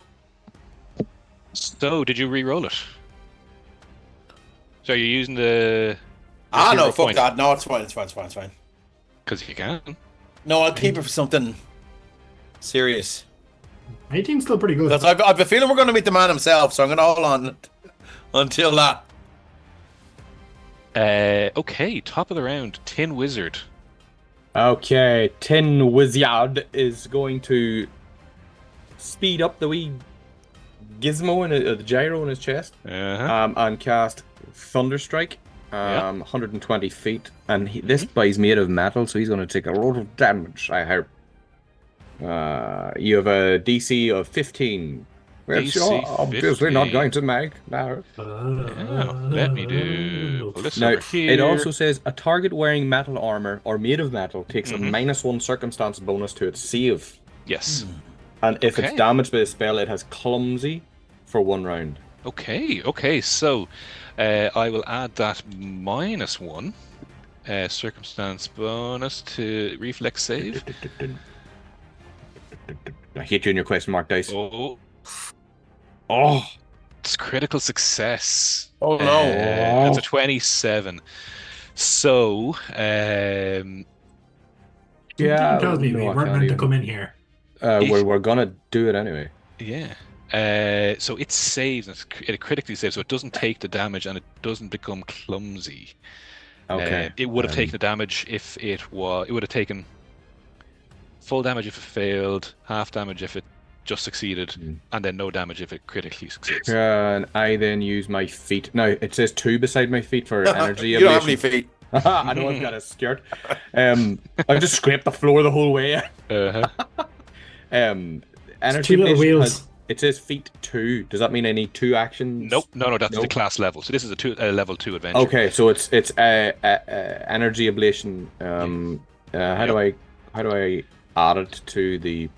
So, did you re-roll it? So you're using the No, hero fuck point? that. No, it's fine. It's fine. Because you can. No, I'll keep it for something serious. 18's still pretty good. Because I've a feeling we're going to meet the man himself, so I'm going to hold on until that. Okay, top of the round, Tin Wizard. Okay, Tin Wizard is going to speed up the wee gizmo in the gyro in his chest, Uh-huh. and cast Thunderstrike, Yeah. 120 feet. And this guy's made of metal, so he's going to take a lot of damage, I hope. You have a DC of 15. Which DC you're obviously 15. not going to make. No. Yeah, let me do this Now, over here. it also says a target wearing metal armor or made of metal takes a Mhm. -1 circumstance bonus to its save. Yes. And if it's Okay. damaged by a spell, it has clumsy for 1 round. Okay, so I will add that -1 circumstance bonus to reflex save. I hit you in your question mark dice. Oh, it's critical success. Oh, no. That's a 27. So, Something Yeah, tells me no, we I weren't can't meant to even. come in here. We're gonna do it anyway. yeah. So it saves, it critically saves, so it doesn't take the damage and it doesn't become clumsy. Okay. It would have taken the damage if it was. It would have taken full damage if it failed, half damage if it just succeeded, and then no damage if it critically succeeds. And I then use my feet. Now it says 2 beside my feet for energy. You don't have any ablation. feet. I know I've got a skirt. I've just scraped the floor the whole way. Uh-huh. Energy Two little ablation wheels. has- it says feet 2. Does that mean I need 2 actions? Nope, no, that's the Nope. class level. So this is a level 2 adventure. Okay, so it's energy ablation. How do I add it to the?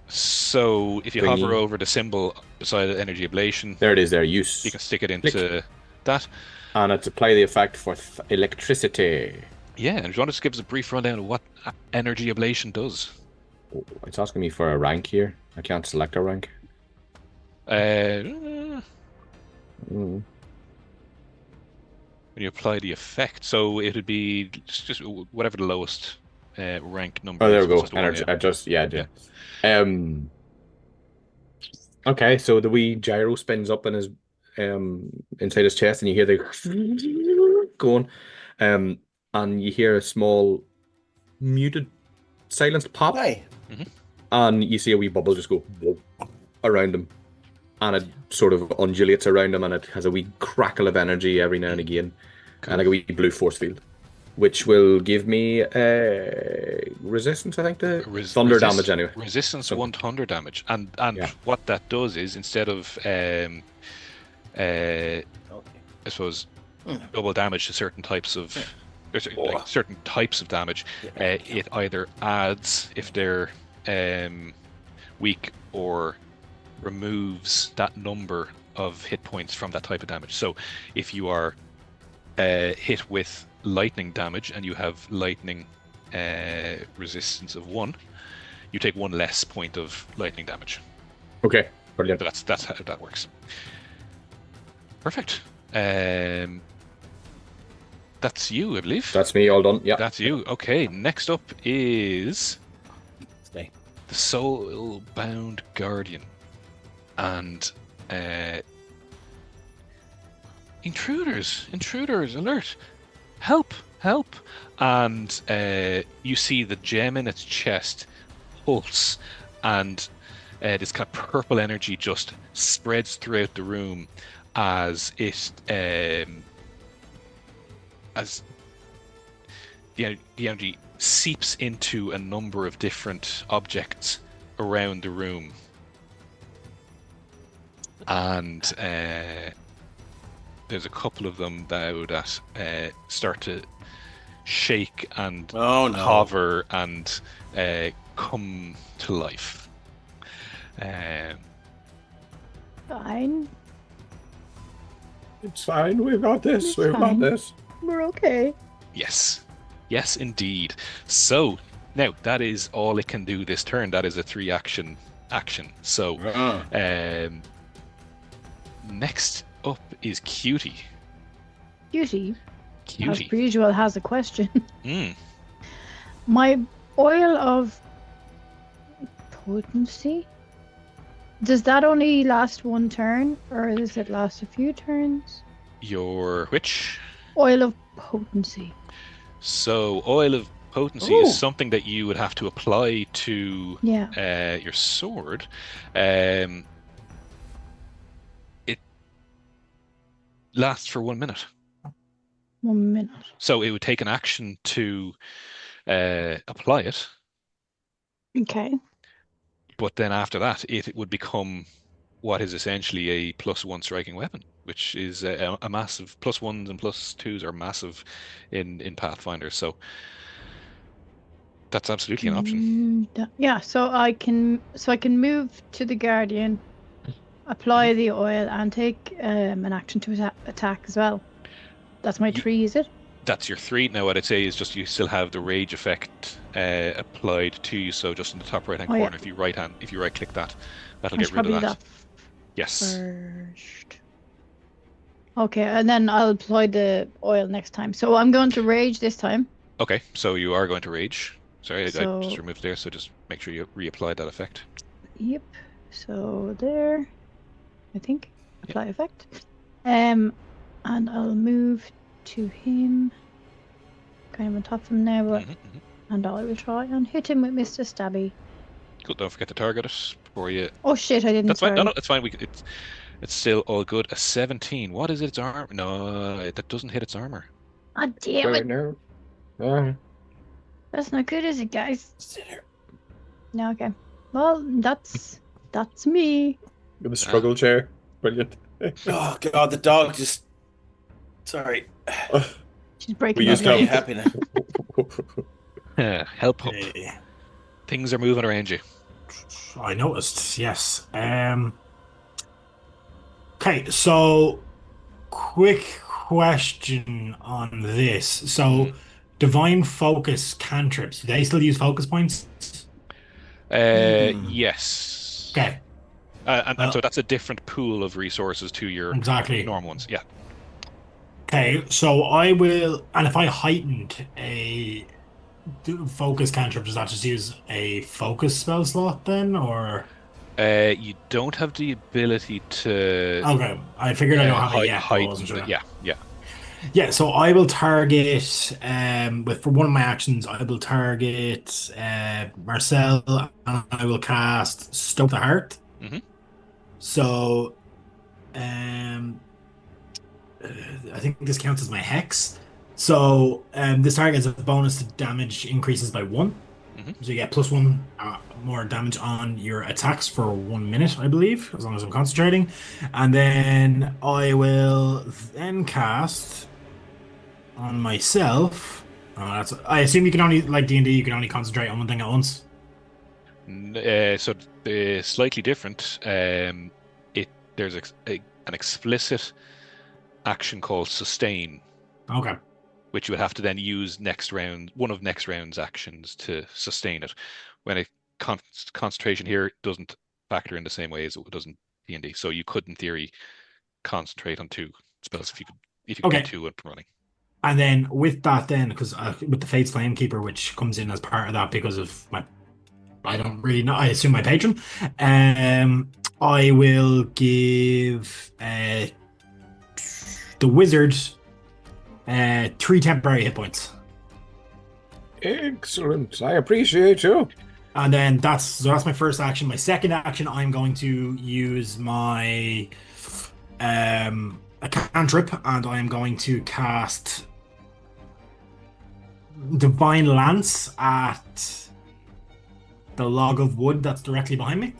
So if you Thingy. hover over the symbol beside the energy ablation, There it is. There, use. you can stick it into that. And it's apply the effect for electricity. Yeah, and if you want to just give us a brief rundown of what energy ablation does. Oh, it's asking me for a rank here. I can't select a rank. When you apply the effect, so it would be just whatever the lowest rank number. Oh, there is, we go. just the one, Energy. yeah. I just Okay, so the wee gyro spins up in his inside his chest, and you hear the going, and you hear a small muted, silenced pop, Hey. and you see a wee bubble just go whoop around him, and it sort of undulates around him, and it has a wee crackle of energy every now and again, and like a wee blue force field, which will give me resistance, I think, to thunder damage anyway. Resistance So- 100 damage, and Yeah. what that does is instead of I suppose double damage to certain types of certain types of damage, it either adds if they're weak or removes that number of hit points from that type of damage. So if you are hit with lightning damage and you have lightning resistance of 1, you take 1 less point of lightning damage. Okay, brilliant. So that's how that works. Perfect. That's you, I believe. That's me, all done. Yeah. That's you. Okay, next up is Stay. the Soulbound Guardian. And intruders, alert. Help. And you see the gem in its chest pulse, and this kind of purple energy just spreads throughout the room as it as the energy seeps into a number of different objects around the room. And there's a couple of them now that start to shake and hover and come to life. Fine. It's fine. We've got this. It's We've got fine. this. We're okay. Yes, indeed. So now that is all it can do this turn. That is a 3 action. So next up is Cutie. Cutie, as Cutie. per usual, has a question. Mm. My oil of potency, does that only last 1 turn, or does it last a few turns? Your which? Oil of potency. So oil of potency Ooh. is something that you would have to apply to Yeah. your sword. It lasts for 1 minute. 1 minute. So it would take an action to apply it, Okay. but then after that, it would become what is essentially a +1 striking weapon, which is a massive +1s and +2s are massive in Pathfinder. So that's absolutely an option. Yeah. So I can move to the Guardian, apply the oil, and take an action to attack as well. That's my 3, is it? That's your 3. Now, what I'd say is just you still have the rage effect applied to you. So just in the top right-hand corner, yeah. if you right click that, that'll I get should rid of probably that. do Yes. first. Okay, and then I'll apply the oil next time. So I'm going to rage this time. Okay, so you are going to rage. Sorry, I So- just removed there, so just make sure you reapply that effect. Yep. So there, I think. Apply effect. And I'll move to him. Kind of on top of him now, but and I will try and hit him with Mr. Stabby. Cool. Don't forget to target it before you. Oh shit! I didn't. That's fine. Sorry. No, it's fine. It's still all good. A 17. What is its armor? No, that doesn't hit its armor. Oh damn it! No. That's not good, is it, guys? No. Okay. Well, that's me. With the struggle chair. Brilliant. Oh god, the dog just. Sorry. She's breaking. We my used to Very leg. have- happy now. Help up. Things are moving around you. I noticed, yes. Okay, so quick question on this. So divine focus cantrips, do they still use focus points? Yes. Okay, And so that's a different pool of resources to your exactly. normal ones. Yeah. Okay, so I will, and if I heightened a focus cantrip, does that just use a focus spell slot then, or? You don't have the ability to. Okay, I figured I don't have it yet. but I heighten wasn't sure. Yeah. Yeah, so I will target for one of my actions, I will target Marcel, and I will cast Stoke the Heart. Mhm. So I think this counts as my hex. So this target has a bonus to damage increases by 1. Mhm. So you get +1 more damage on your attacks for 1 minute, I believe, as long as I'm concentrating. And then I will then cast on myself. I assume you can only, like D&D, you can only concentrate on one thing at once. So They're slightly different. There's an explicit action called sustain, Okay. which you would have to then use one of next round's actions to sustain it. When a concentration here doesn't factor in the same way as it does in D&D, so you could, in theory, concentrate on 2 spells if you could Okay. get 2 up and running. And then with that, then because with the Fate's Flamekeeper, which comes in as part of that because of I don't really know. I assume my patron. I will give the wizard 3 temporary hit points. Excellent. I appreciate you. And then that's my first action. My second action, I'm going to use my a cantrip, and I am going to cast Divine Lance at the log of wood that's directly behind me.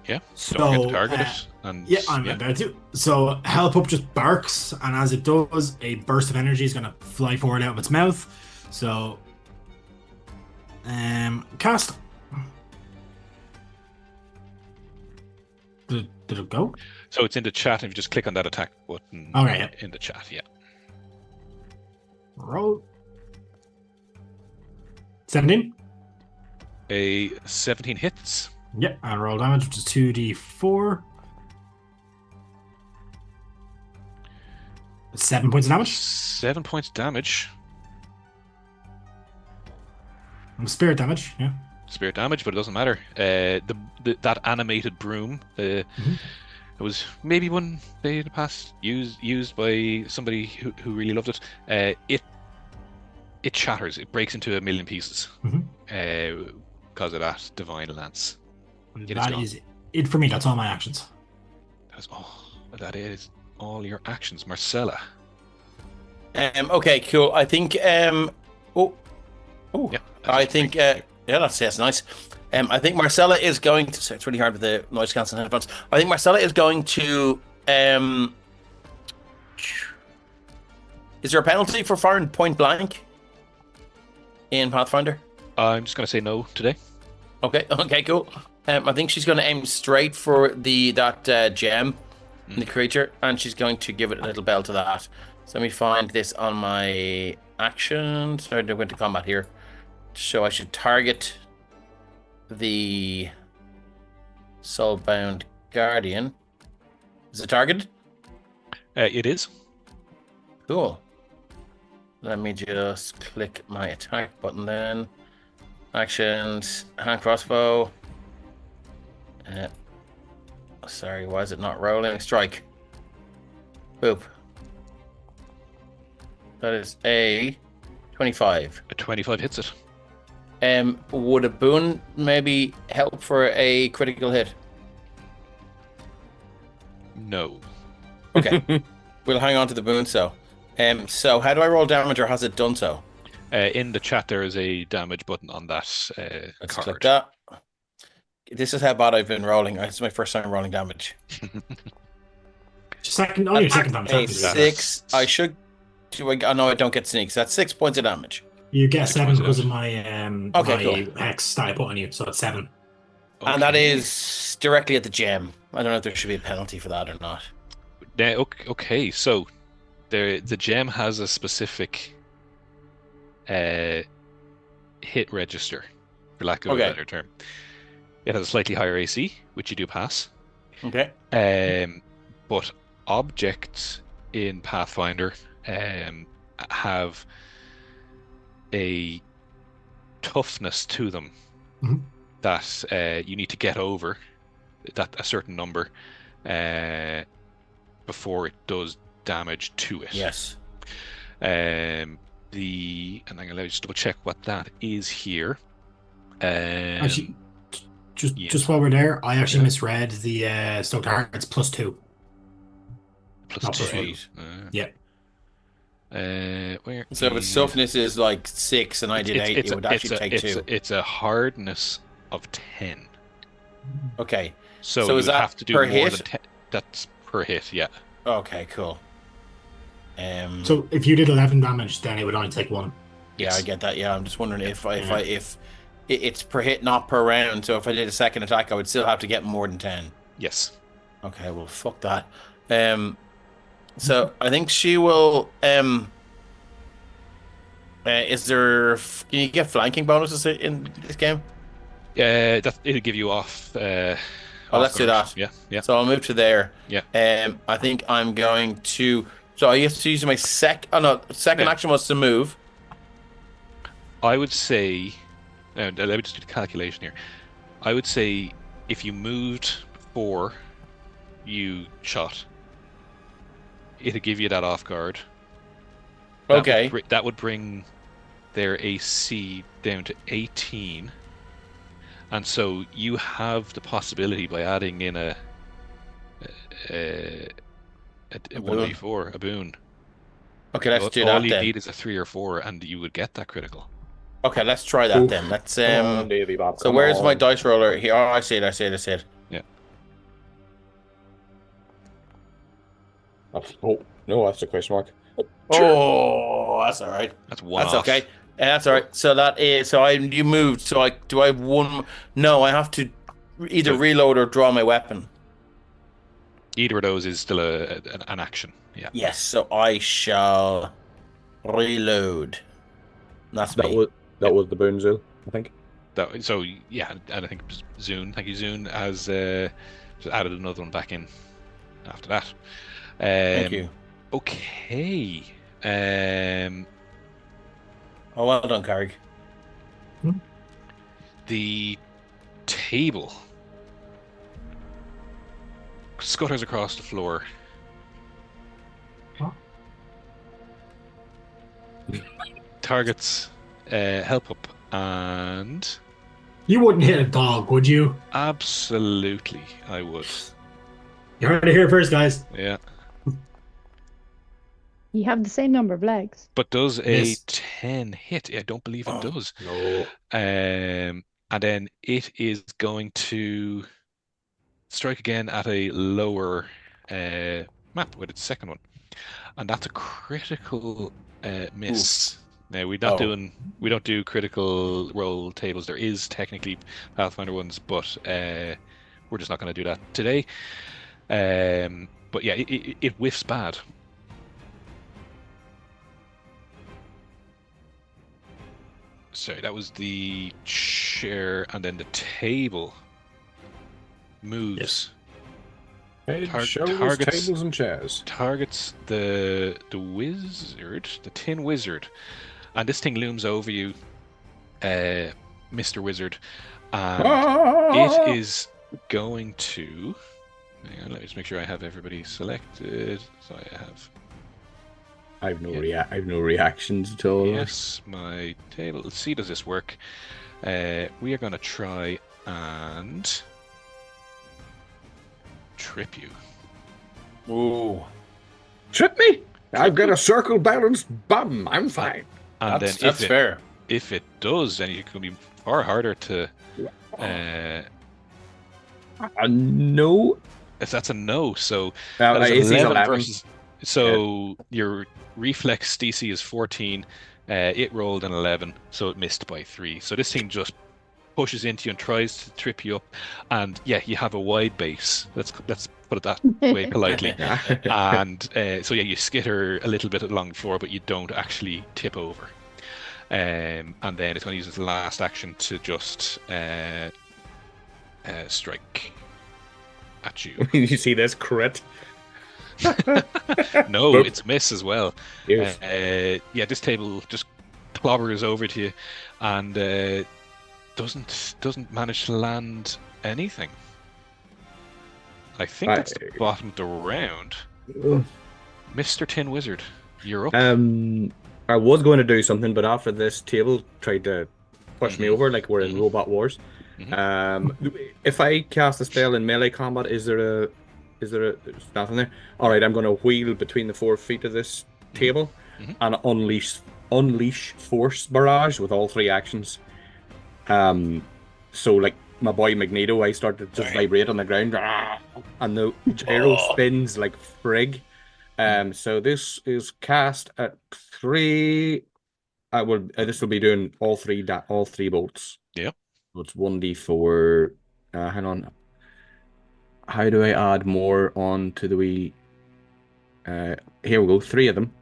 Yeah. So don't forget to target it. And yeah, I'm about to. So Help Up just barks, and as it does, a burst of energy is going to fly forward out of its mouth. So, cast. Did it go? So it's in the chat, and you just click on that attack button in the chat. Yeah. Roll. 17. A 17 hits. Yep, and roll damage, which is 2d4. 7 points of damage. 7 points damage. Spirit damage, yeah. Spirit damage, but it doesn't matter. That animated broom, it was maybe one day in the past used by somebody who really loved it. It shatters. It breaks into a million pieces because of that divine lance. That is it for me. That's all my actions. That is all your actions, Marcella. Okay, cool. I think. Yeah, I think. That's nice. I think Marcella is going to. So it's really hard with the noise cancelling headphones. I think Marcella is going to. Is there a penalty for firing point blank in Pathfinder? I'm just going to say no today. Okay, cool. I think she's going to aim straight for that gem in the creature, and she's going to give it a little bell to that. So let me find this on my actions. Sorry, I went to combat here. So I should target the Soulbound Guardian. Is it targeted? It is. Cool. Let me just click my attack button then. Actions, hand crossbow. Sorry, why is it not rolling? Strike. Boop. That is a 25. A 25 hits it. Would a boon maybe help for a critical hit? No. Okay. We'll hang on to the boon, so how do I roll damage, or has it done so? In the chat, there is a damage button on that Let's card. click that. This is how bad I've been rolling. This is my first time rolling damage. Only your second time. A 6. I should. No, I don't get sneaks. That's 6 points of damage. You get 7 because of my cool. hex that I put on you, so it's 7. Okay. And that is directly at the gem. I don't know if there should be a penalty for that or not. Okay, so the gem has a specific hit register, for lack of a better term. It has a slightly higher AC, which you do pass. Okay. But objects in Pathfinder have a toughness to them that you need to get over that a certain number before it does damage to it. Yes. And I'm going to just double check what that is here. Actually, just while we're there, I actually misread the Stoke Target. It's +2. +2. Yeah. So if its toughness is like 6 and I did 8, it would actually take 2. It's a hardness of 10. Okay. So is you that have to do per more hit? than 10. That's per hit, yeah. Okay, cool. So if you did 11 damage, then it would only take 1. Yeah, I get that. Yeah, I'm just wondering if it's per hit, not per round. So if I did a second attack, I would still have to get more than 10. Yes. Okay, well, fuck that. So I think she will. Is there? Can you get flanking bonuses in this game? Yeah, it'll give you off. Let's do that. Yeah. So I'll move to there. Yeah. I think I'm going to. So I have to use my second action was to move. I would say. Let me just do the calculation here. I would say if you moved before you shot, it'll give you that off guard. That would bring their AC down to 18. And so you have the possibility by adding in a 1d4, a boon. Okay, let's do that All you then. need is a 3 or 4, and you would get that critical. Okay, let's try that then. Let's So where's my dice roller? Here, I see it. Yeah. Oh no, that's a question mark. Oh, that's all right. That's one. That's okay. That's all right. So that is you moved. So do I have one? No, I have to either reload or draw my weapon. Either of those is still an action. Yeah. Yes. So I shall reload. That's me. That was the boon Zul, I think. So yeah, and I think Zune. Thank you, Zune, has just added another one back in after that. Thank you. Okay. Oh, well done, Carrick. The table scutters across the floor. Huh? Targets help up, and You wouldn't hit a dog, would you? absolutely, I would. You heard it here first, guys. Yeah. You have the same number of legs. But does a Miss. 10 hit? I don't believe it does. No. And then it is going to strike again at a lower map with its second one. And that's a critical miss. Now we don't do critical roll tables. There is technically Pathfinder ones, but we're just not going to do that today. But yeah, it whiffs bad. Sorry, that was the chair, and then the table moves. Targets tables and chairs. Targets the wizard, the tin wizard, and this thing looms over you, Mr. Wizard, and it is going to. Hang on, let me just make sure I have everybody selected. So I have no reactions at all. Yes, my table. Let's see, does this work? We are going to try and trip you. Ooh. Trip me? I've got a circle balanced bum. I'm fine. And that's fair. If it does, then it can be far harder to. No. If that's a no, so that is 11 versus. So your reflex DC is 14. It rolled an 11, so it missed by 3. So this thing just pushes into you and tries to trip you up. And yeah, you have a wide base. Let's put it that way politely. And so yeah, you skitter a little bit along the floor, but you don't actually tip over. And then it's going to use its last action to just strike at you. You see this crit? No, it's a miss as well. Yes. Yeah, this table just clobbers over to you and doesn't manage to land anything. I think that's the bottom of the round. Mr. Tin Wizard, you're up. I was going to do something, but after this table tried to push me over, like we're in Robot Wars. If I cast a spell in melee combat, is there there's nothing there? All right, I'm going to wheel between the 4 feet of this table and unleash force barrage with all 3 actions. So like my boy Magneto, I start to just vibrate on the ground, and the gyro spins like frig. So this is cast at 3 I will. This will be doing all three bolts. Yep. So it's 1d4. Hang on. How do I add more on to the wee? Here we go. 3 of them.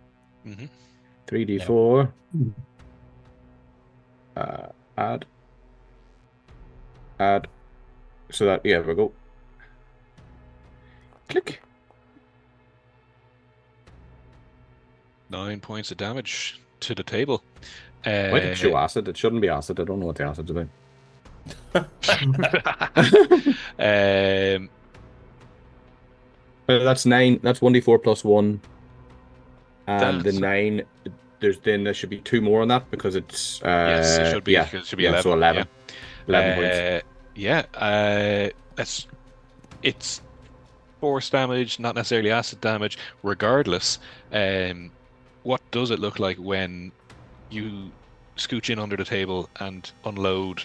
3d4. Add. So that we go. Click. 9 points of damage to the table. Why did it show acid? It shouldn't be acid. I don't know what the acid's about. That's 9. That's 1d4 plus 1. And the 9, there should be 2 more on that because it's yes, it should be. It should be 11. So 11. 11 points. Yeah. It's force damage, not necessarily acid damage. Regardless, what does it look like when you scooch in under the table and unload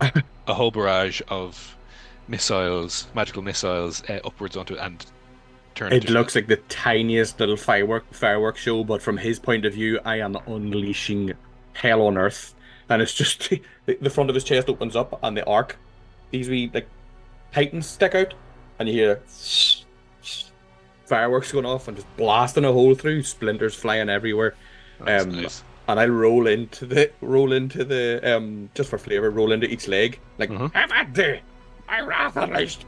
a whole barrage of missiles, magical missiles, upwards onto it and turn it? It looks like the tiniest little fireworks show, but from his point of view, I am unleashing hell on earth. And it's just the front of his chest opens up, and the arc, these wee like titans stick out, and you hear fireworks going off and just blasting a hole through, splinters flying everywhere. That's nice. And I'll roll into the just for flavor, roll into each leg like have a day, my wrath unleashed.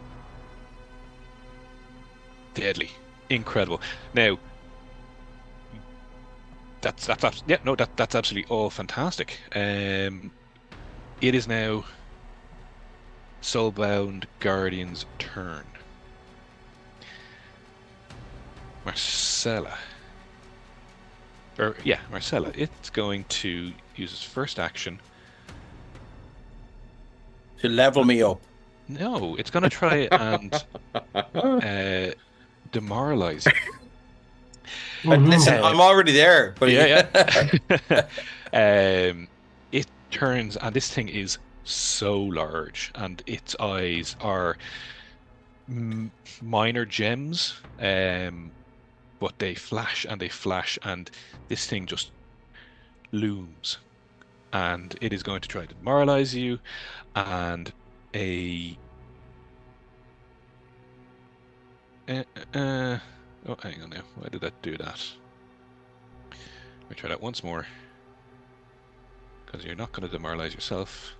Deadly, incredible. Now, that's absolutely all fantastic. It is now Soulbound Guardian's turn. Marcella, it's going to use its first action to level me up. No, it's going to try and demoralize you. Listen, I'm already there. But it turns, and this thing is so large, and its eyes are minor gems, but they flash, and this thing just looms, and it is going to try to demoralize you, and oh, hang on now. Why did that do that? Let me try that once more. Because you're not going to demoralize yourself.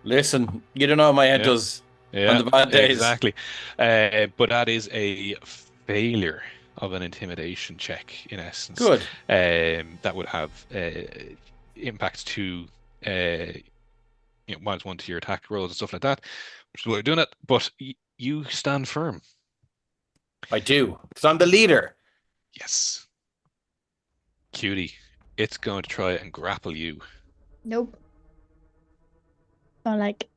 Listen, you don't know how my head does on the bad days. Exactly. But that is a failure of an intimidation check, in essence. Good. That would have impacts to -1 to your attack rolls and stuff like that, which is why you're doing it. But you stand firm. I do, because I'm the leader. Yes. Cutie, it's going to try and grapple you. Nope. Don't like.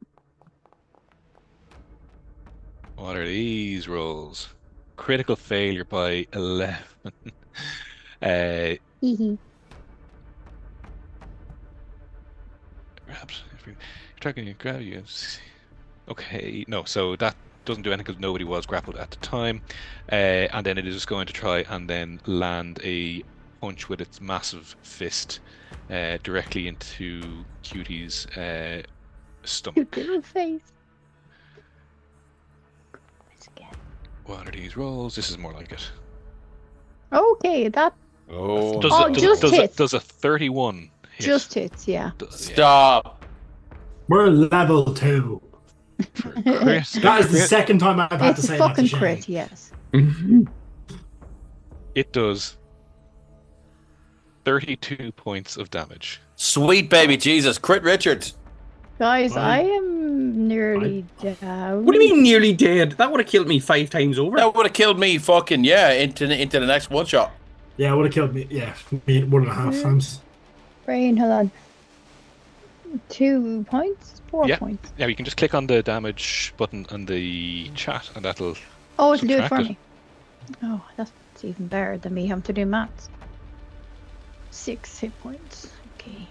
What are these rolls? Critical failure by 11. Perhaps if you're trying to grab you. Okay, no, so that doesn't do anything because nobody was grappled at the time. And then it is just going to try and then land a punch with its massive fist directly into Cutie's stomach. Cute little face. What are these rolls? This is more like it. Okay, that. Oh, does a 31 hit? Just hits, yeah. Stop. We're level 2. Chris, That is the second time I've had to It's say a that to fucking Shane. crit, yes. it does 32 points of damage. Sweet baby Jesus, crit Richard. Guys, Fine. I am nearly down. What do you mean nearly dead? That would have killed me 5 times over. That would have killed me fucking into the next one shot. Yeah, it would have killed me. Yeah, me 1.5 times. Vreen, hold on. 2 points? 4 points. Yeah, you can just click on the damage button on the chat and that'll Oh, it'll do it for subtract me. Oh, that's even better than me having to do maths. 6 hit points. Okay.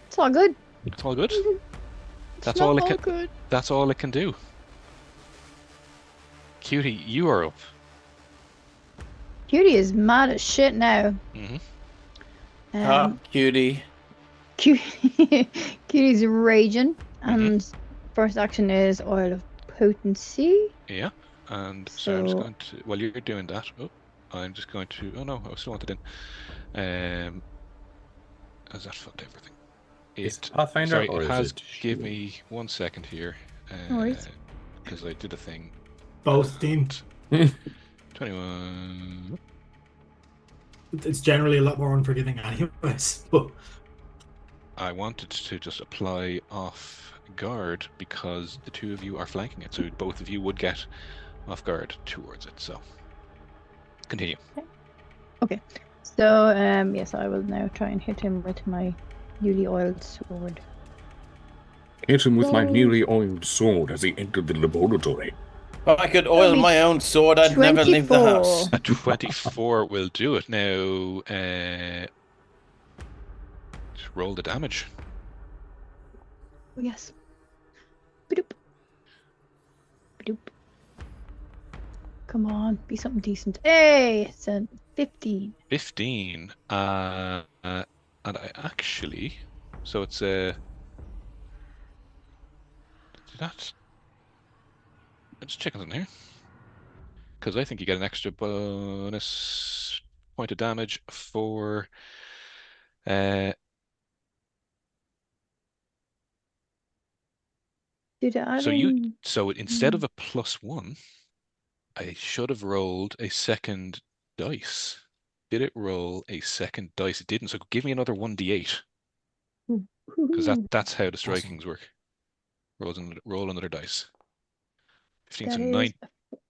It's all good. It's all good. It's That's not all it can. good. That's all it can do. Cutie, you are up. Cutie is mad as shit now. Cutie. Cutie's raging, and first action is Oil of Potency. Yeah, and so I'm just going to, while you're doing that, I'm just going to, oh no, I still want it in. Has that fucked everything? Pathfinder, sorry, or it is has, it give me 1 second here, because I did a thing. Both teams. 21. It's generally a lot more unforgiving anyways. But I wanted to just apply off guard because the two of you are flanking it, so both of you would get off guard towards it. So continue. Okay. So yes, I will now try and hit him with my newly oiled sword. Hit him with my newly oiled sword as he entered the laboratory. If I could oil my own sword, I'd never leave the house. A 24 will do it. Now, roll the damage. Oh, yes. Ba-doop. Ba-doop. Come on, be something decent. Hey, it's a 15. 15. And I actually, so it's a. That. I'm just checking something here. Because I think you get an extra bonus point of damage for. So instead of a +1, I should have rolled a second dice. Did it roll a second dice? It didn't. So give me another 1d8. Because that's how the strikings work. Roll another dice. 15, so 9.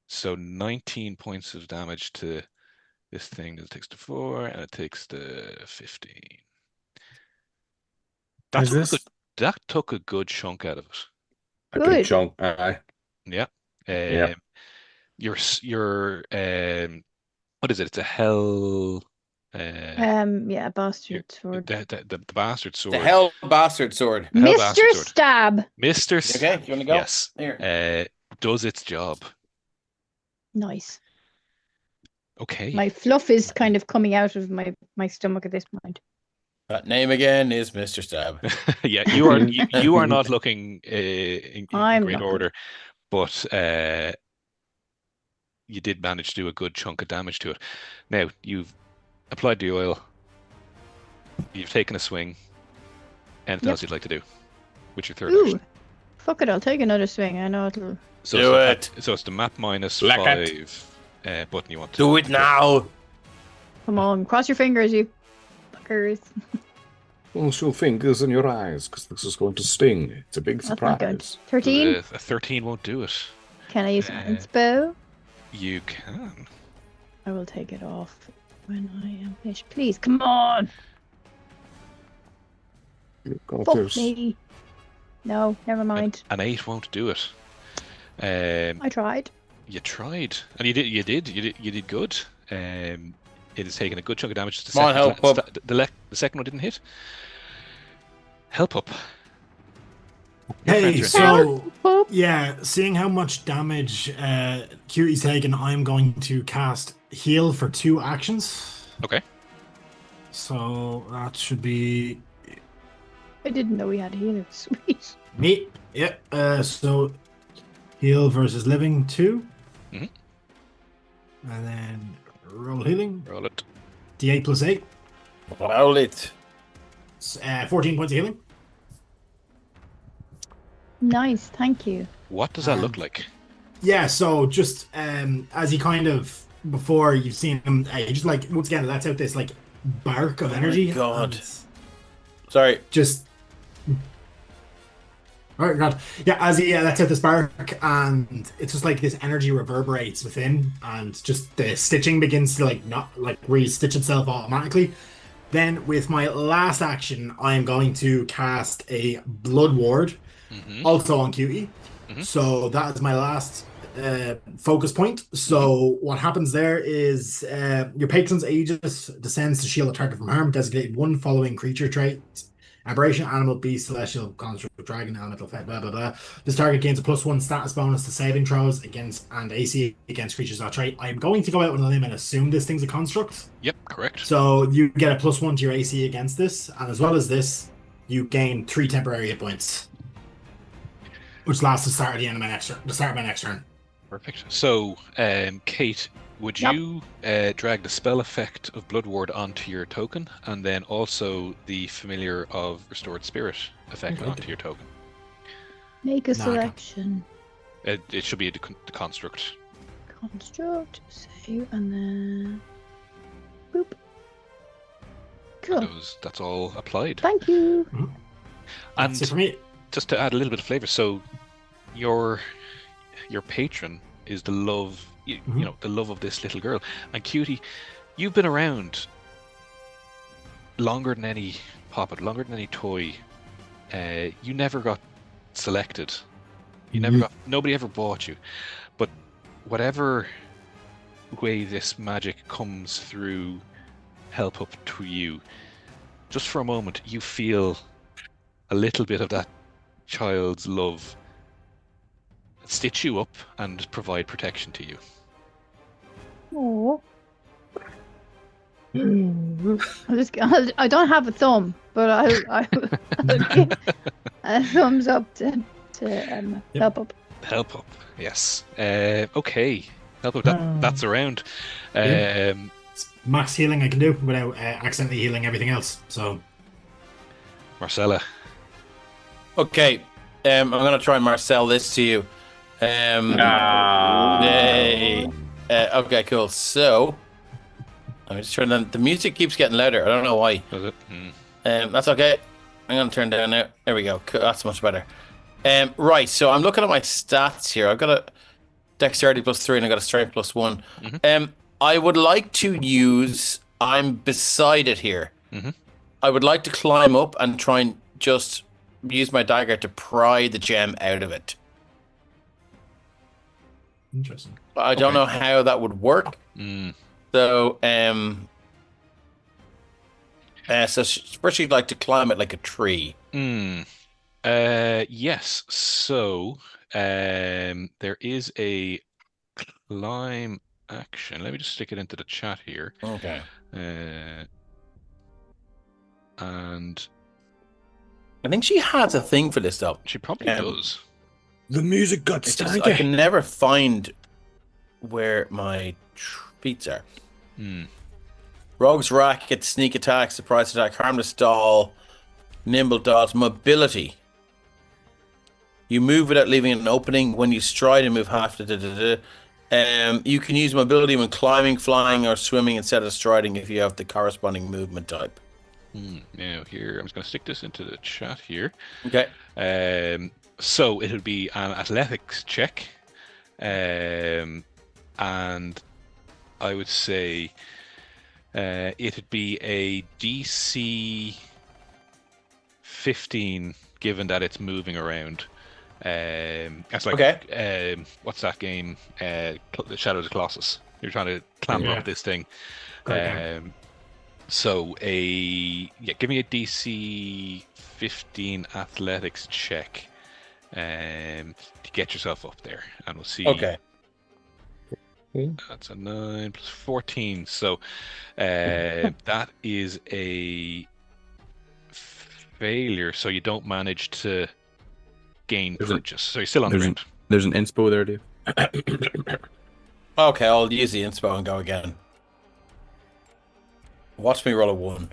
So 19 points of damage to this thing. It takes to 4, and it takes to 15. That took a good chunk out of it. A good chunk. Yeah. Your what is it? It's a hell. Bastard sword. The bastard sword. The hell bastard sword. Mr. Stab. Mr. Okay, you want to go? Yes. Here. Does its job. Nice. Okay. My fluff is kind of coming out of my stomach at this point. That name again is Mr. Stab. Yeah, you are not looking in great order, but you did manage to do a good chunk of damage to it. Now you've applied the oil. You've taken a swing. Anything else you'd like to do? With your third action? Fuck it, I'll take another swing. I know it'll. Do it. So it's the map -5 button you want to do it now. Come on, cross your fingers, you fuckers. Close your fingers and your eyes, because this is going to sting. It's a big surprise. 13? A 13 won't do it. Can I use an inspo? You can. I will take it off when I am finished. Please, come on. Fuck me. No, never mind. An 8 won't do it. I tried. You tried, and you did good. It has taken a good chunk of damage. The second one didn't hit. Help up. Hey, so yeah, seeing how much damage Cutie's taken, I'm going to cast heal for 2 actions. Okay. So that should be. I didn't know we had healers. Sweet. Me. Yeah. So heal versus living 2. Mm-hmm. And then roll healing. Roll it. D8 + 8. Roll it. 14 points of healing. Nice, thank you. What does that look like? Yeah, so just as he kind of, before you've seen him, he just like, once again, lets out this like bark of energy. Oh my God. Sorry. Just. Oh God. Yeah, as he lets out the spark, and it's just like this energy reverberates within, and just the stitching begins to re-stitch itself automatically. Then with my last action, I am going to cast a Blood Ward, also on Cutie. So that is my last focus point. So what happens there is your patron's Aegis descends to shield a target from harm, designated one following creature trait. Aberration, animal, beast, celestial, construct, dragon, elemental, blah blah blah. This target gains a +1 status bonus to saving throws against and AC against creatures that trait. I'm going to go out on a limb and assume this thing's a construct. Yep, correct. So you get a +1 to your AC against this, and as well as this, you gain 3 temporary hit points, which lasts the start of my next turn. Perfect. So, Kate, would you drag the spell effect of Blood Ward onto your token, and then also the familiar of Restored Spirit effect onto your token? Make a selection. It should be the construct. Construct, save, and then boop. Cool. That's all applied. Thank you. And that's it for me. Just to add a little bit of flavor, so your patron is the love, you know, the love of this little girl. And Cutie, you've been around longer than any Poppet, longer than any toy. You never got selected. Nobody ever bought you. But whatever way this magic comes through help up to you, just for a moment, you feel a little bit of that child's love stitch you up and provide protection to you. Oh. I don't have a thumb, but I'll give a thumbs up to help up. Help up, yes. Okay, help up. That's around. Max healing I can do without accidentally healing everything else. So, Marcella. Okay, I'm gonna try and Marcel this to you. Yay. Okay, cool. So, I'm just turning down. The music keeps getting louder. I don't know why. Does it? That's okay. I'm gonna turn down now. There we go. Cool. That's much better. Right. So I'm looking at my stats here. I've got a dexterity +3 and I got a strength +1. I would like to use. I'm beside it here. I would like to climb up and try and just use my dagger to pry the gem out of it. Interesting. I don't know how that would work. So, so first you'd like to climb it like a tree. Yes. So, there is a climb action. Let me just stick it into the chat here. Okay. And I think she has a thing for this though. she probably does. The music got It's just, I can never find where my feats are. Rogue's Racket, Sneak Attack, Surprise Attack, Harmless Doll, Nimble Dodge, Mobility. You move without leaving an opening. When you stride and move half. You can use mobility when climbing, flying, or swimming instead of striding if you have the corresponding movement type. Now here, I'm just going to stick this into the chat here. Okay. So it'll be an athletics check, and I would say it'd be a DC 15, given that it's moving around. That's like what's that game? Shadow of the Colossus. You're trying to clamber up this thing. So give me a DC 15 athletics check to get yourself up there, and we'll see. Okay. That's a 9 plus 14. So that is a failure. So you don't manage to gain purchase. So you're still on the ground. There's an inspo there, dude. Okay, I'll use the inspo and go again. Watch me roll a 1.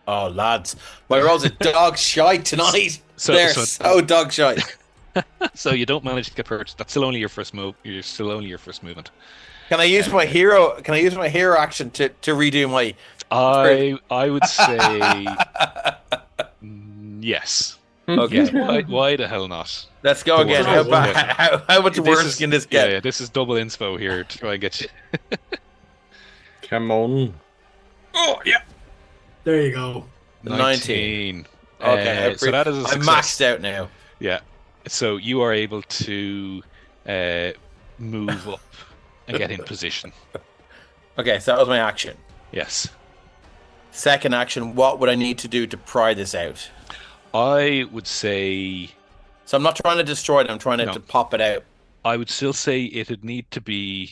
Oh, lads. My rolls are dog shite tonight. They're so dog shite. So you don't manage to get purchased. That's still only your first move. You're still only your first movement. Can I use my hero? Can I use my hero action to redo my? I would say yes. Okay. Why the hell not? Let's go again. How much worse can this get? Yeah, this is double inspo here to try and get you. Come on. Oh yeah. There you go. 19. Okay, so that is a success. I'm maxed out now. Yeah. So you are able to move up and get in position. Okay, so that was my action. Yes. second action, what would I need to do to pry this out? I would say... So I'm not trying to destroy it, I'm trying to pop it out. I would still say it'd need to be...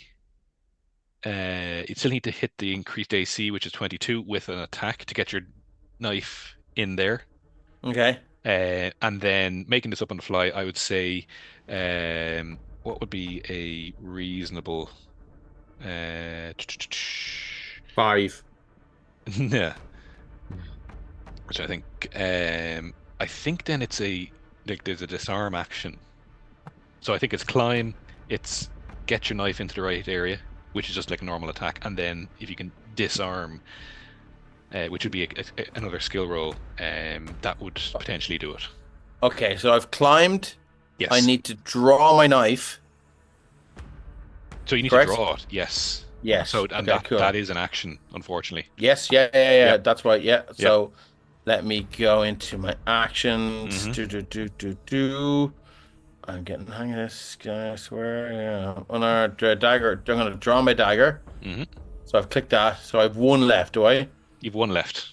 you'd still need to hit the increased AC, which is 22, with an attack to get your knife in there. Okay. And then making this up on the fly, I would say, what would be a reasonable 5? Yeah. Which I think then it's there's a disarm action. So I think it's climb, it's get your knife into the right area, which is just like a normal attack, and then if you can disarm, which would be another skill roll, that would potentially do it. Okay, so I've climbed. Yes. I need to draw my knife. So you need Correct? to draw it, yes. Yes. So and okay, that is an action, unfortunately. Yes, yeah. That's right. Yeah. So let me go into my actions. I'm getting the hang of this, I swear. Yeah. On our dagger, I'm going to draw my dagger. So I've clicked that. So I have one left, do I? You've one left.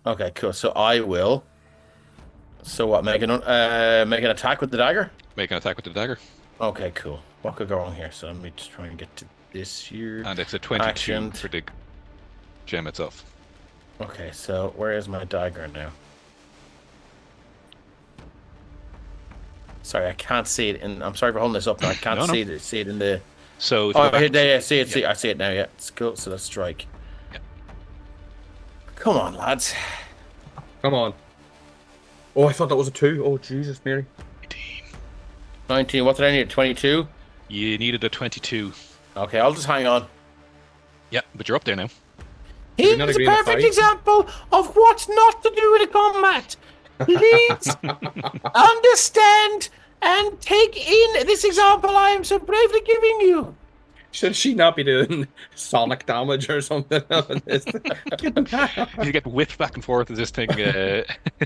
Okay, cool. So I will. So what? Make an attack with the dagger? Make an attack with the dagger. Okay, cool. What could go wrong here? So let me just try and get to this here. And it's a 22 action. for the gem itself. Okay, so where is my dagger now? Sorry, I can't see it. I'm sorry for holding this up. Now. I can't see it in the. So. Oh, yeah, see it. See, I see it now. Yeah, it's cool. So let's strike. Yeah. Come on, lads. Come on. Oh, I thought that was a 2. Oh, Jesus, Mary. 19. What did I need? 22. You needed a 22. Okay, I'll just hang on. Yeah, but you're up there now. Here's a perfect example of what not to do in a combat. Please understand and take in this example I am so bravely giving you. Should she not be doing sonic damage or something? You get whipped back and forth as this thing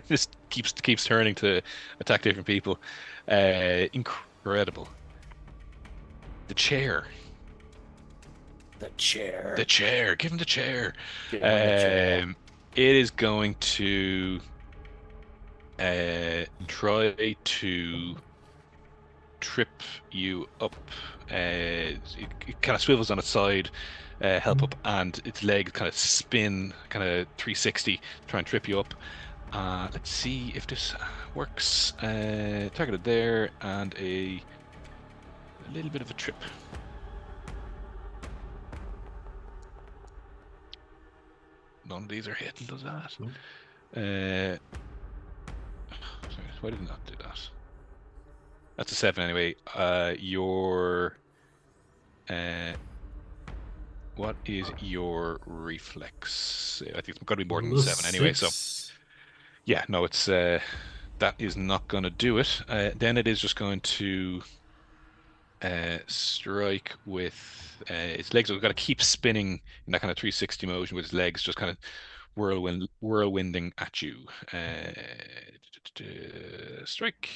just keeps turning to attack different people. Incredible. The chair. The chair. The chair. Give him the chair. Give him the chair. It is going to try to trip you up. It kind of swivels on its side, help up, and its legs kind of spin, kind of 360, try and trip you up. Let's see if this works. Targeted there, and a little bit of a trip. None of these are hitting, does that? Sorry, why did it not do that? That's a 7 anyway. What is your reflex? I think it's got to be more than 7 anyway. So, yeah, no, it's that is not going to do it. Then it is just going to strike with its legs. We've got to keep spinning in that kind of 360 motion with its legs, just kind of whirlwinding at you. Strike.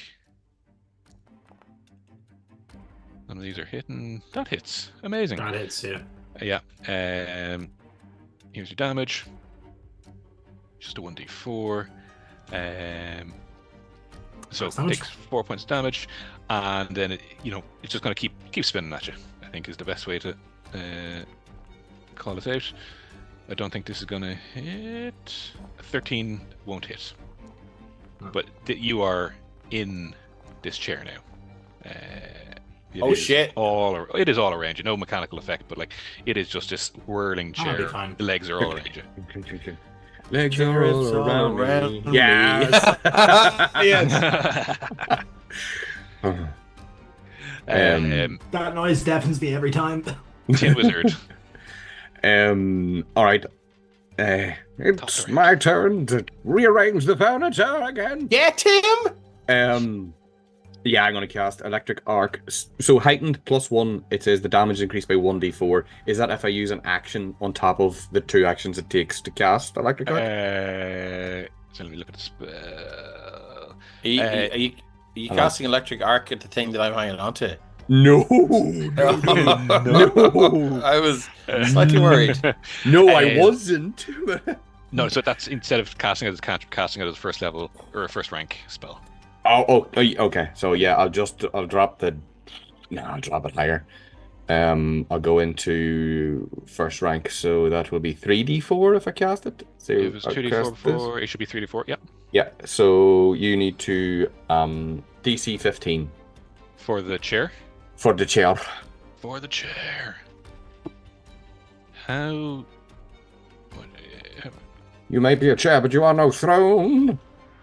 None of these are hitting. That hits. Amazing. That hits, yeah. Yeah. Here's your damage. Just a 1d4. So it takes 4 points of damage, and then it's just going to keep spinning at you, I think is the best way to call it out. I don't think this is going to hit. 13 won't hit. But you are in this chair now. Shit! It is all around you. No mechanical effect, but it is just this whirling chair. Fine. The legs are all around you. Legs are all around me. Yes. Yes. That noise deafens me every time. Tin Wizard. All right. It's my turn to rearrange the furniture again. Get him! Yeah, I'm going to cast Electric Arc. So heightened +1, it says the damage is increased by 1d4. Is that if I use an action on top of the 2 actions it takes to cast Electric Arc? So let me look at the spell. Are you casting Electric Arc at the thing that I'm hanging on to? No. I was slightly worried. No, I wasn't. No, so that's instead of casting it as a cantrip, casting it as a first level or a first rank spell. Oh, okay. So yeah, I'll drop it higher. I'll go into first rank, so that will be 3d4 if I cast it. So If it was 2d4 before, it should be 3d4. Yep. Yeah. So you need to DC 15 For the chair. for the chair. For the chair. How? You may be a chair, but you are no throne.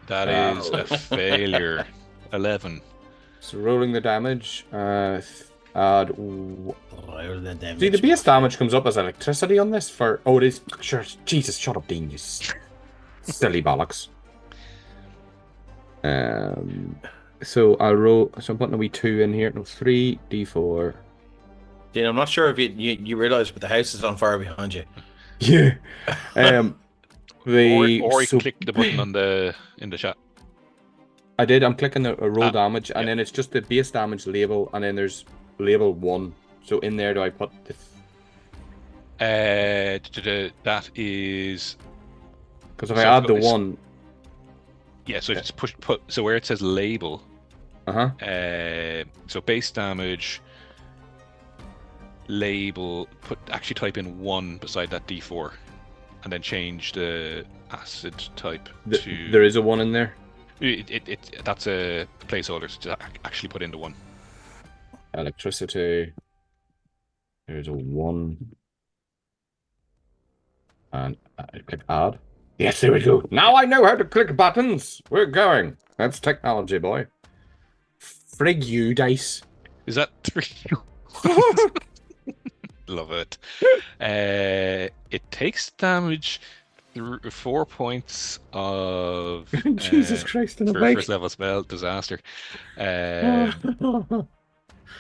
That is a failure. 11. So rolling the damage. Add. Roll the damage. See, the base damage comes up as electricity on this for. Oh, it is. Sure. Jesus, shut up, Dean. You silly bollocks. So I'll roll. So I'm putting a wee 2 in here. No, 3d4. Dean, I'm not sure if you realize, but the house is on fire behind you. Yeah. Or you can click the button in the chat. I did. I'm clicking a roll damage, and then it's just the base damage label, and then there's label 1. So in there, do I put the? That is. Because if I add the 1. Yeah. So just put. So where it says label. So base damage. Label. Actually type in 1 beside that D4. And then change the acid type to. There is a 1 in there. That's a placeholder. So just actually put in the 1. Electricity. There's a 1. And I click add. Yes, there we go. Now I know how to click buttons. We're going. That's technology, boy. Frig you, dice. Is that 3? Love it. It takes damage through 4 points of Jesus Christ in a for bike. first level spell disaster.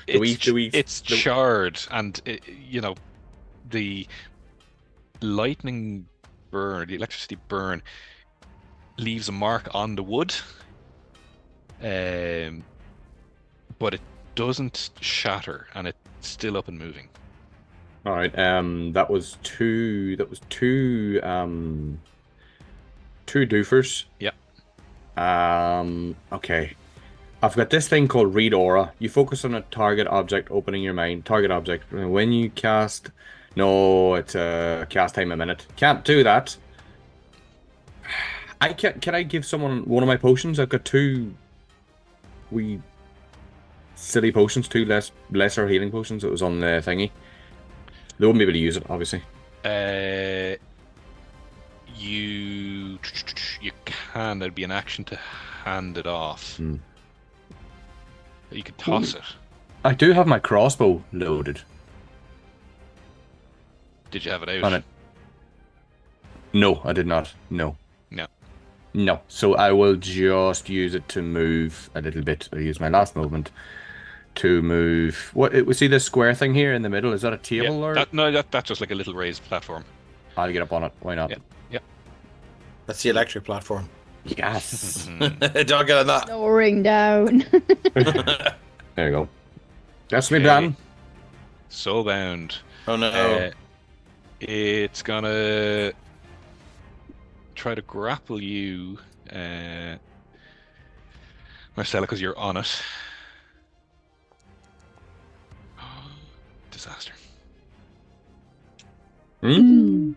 It's charred, and the lightning burn, the electricity burn, leaves a mark on the wood, but it doesn't shatter, and it's still up and moving. All right. That was two doofers. Yep. Okay. I've got this thing called Read Aura. You focus on a target object, opening your mind. Target object. When you cast... No, it's a cast time a minute. Can't do that. Can I give someone one of my potions? I've got 2 wee silly potions, 2 lesser healing potions that was on the thingy. They wouldn't be able to use it, obviously. You can. There'd be an action to hand it off. You could toss it. I do have my crossbow loaded. Did you have it out? On it. No, I did not. No. No. So I will just use it to move a little bit. I'll use my last movement to move. What? See this square thing here in the middle? Is that a table or? That's just like a little raised platform. I'll get up on it. Why not? Yeah. That's the electric platform. Yes. Don't get on that. Lowering down. There you go. That's me done. Soulbound. Oh no. It's gonna try to grapple you, Marcella, because you're on it. Disaster. It's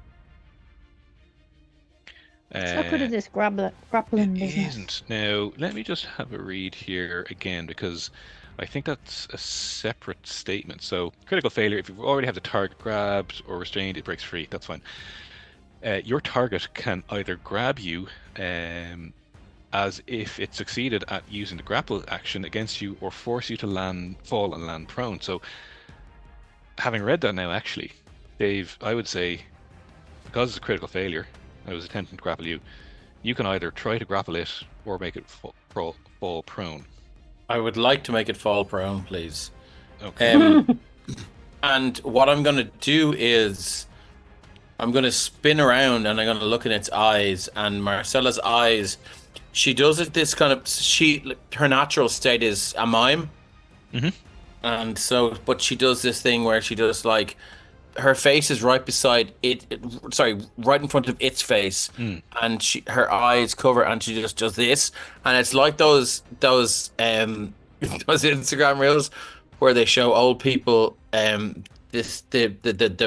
not good at this grappling It business. isn't. Now, let me just have a read here again, because I think that's a separate statement. So, critical failure, if you already have the target grabbed or restrained, it breaks free. That's fine. Your target can either grab you as if it succeeded at using the grapple action against you, or force you to fall and land prone. So, having read that now, actually, Dave, I would say, because it's a critical failure, I was attempting to grapple you, you can either try to grapple it or make it fall prone. I would like to make it fall prone, please. Okay. And what I'm going to do is I'm going to spin around and I'm going to look in its eyes. And Marcella's eyes, she does it this kind of... her natural state is a mime. Mm-hmm. And so, but she does this thing where she does like her face is right beside sorry, right in front of its face, and her eyes cover, and she just does this, and it's like those those Instagram reels where they show old people the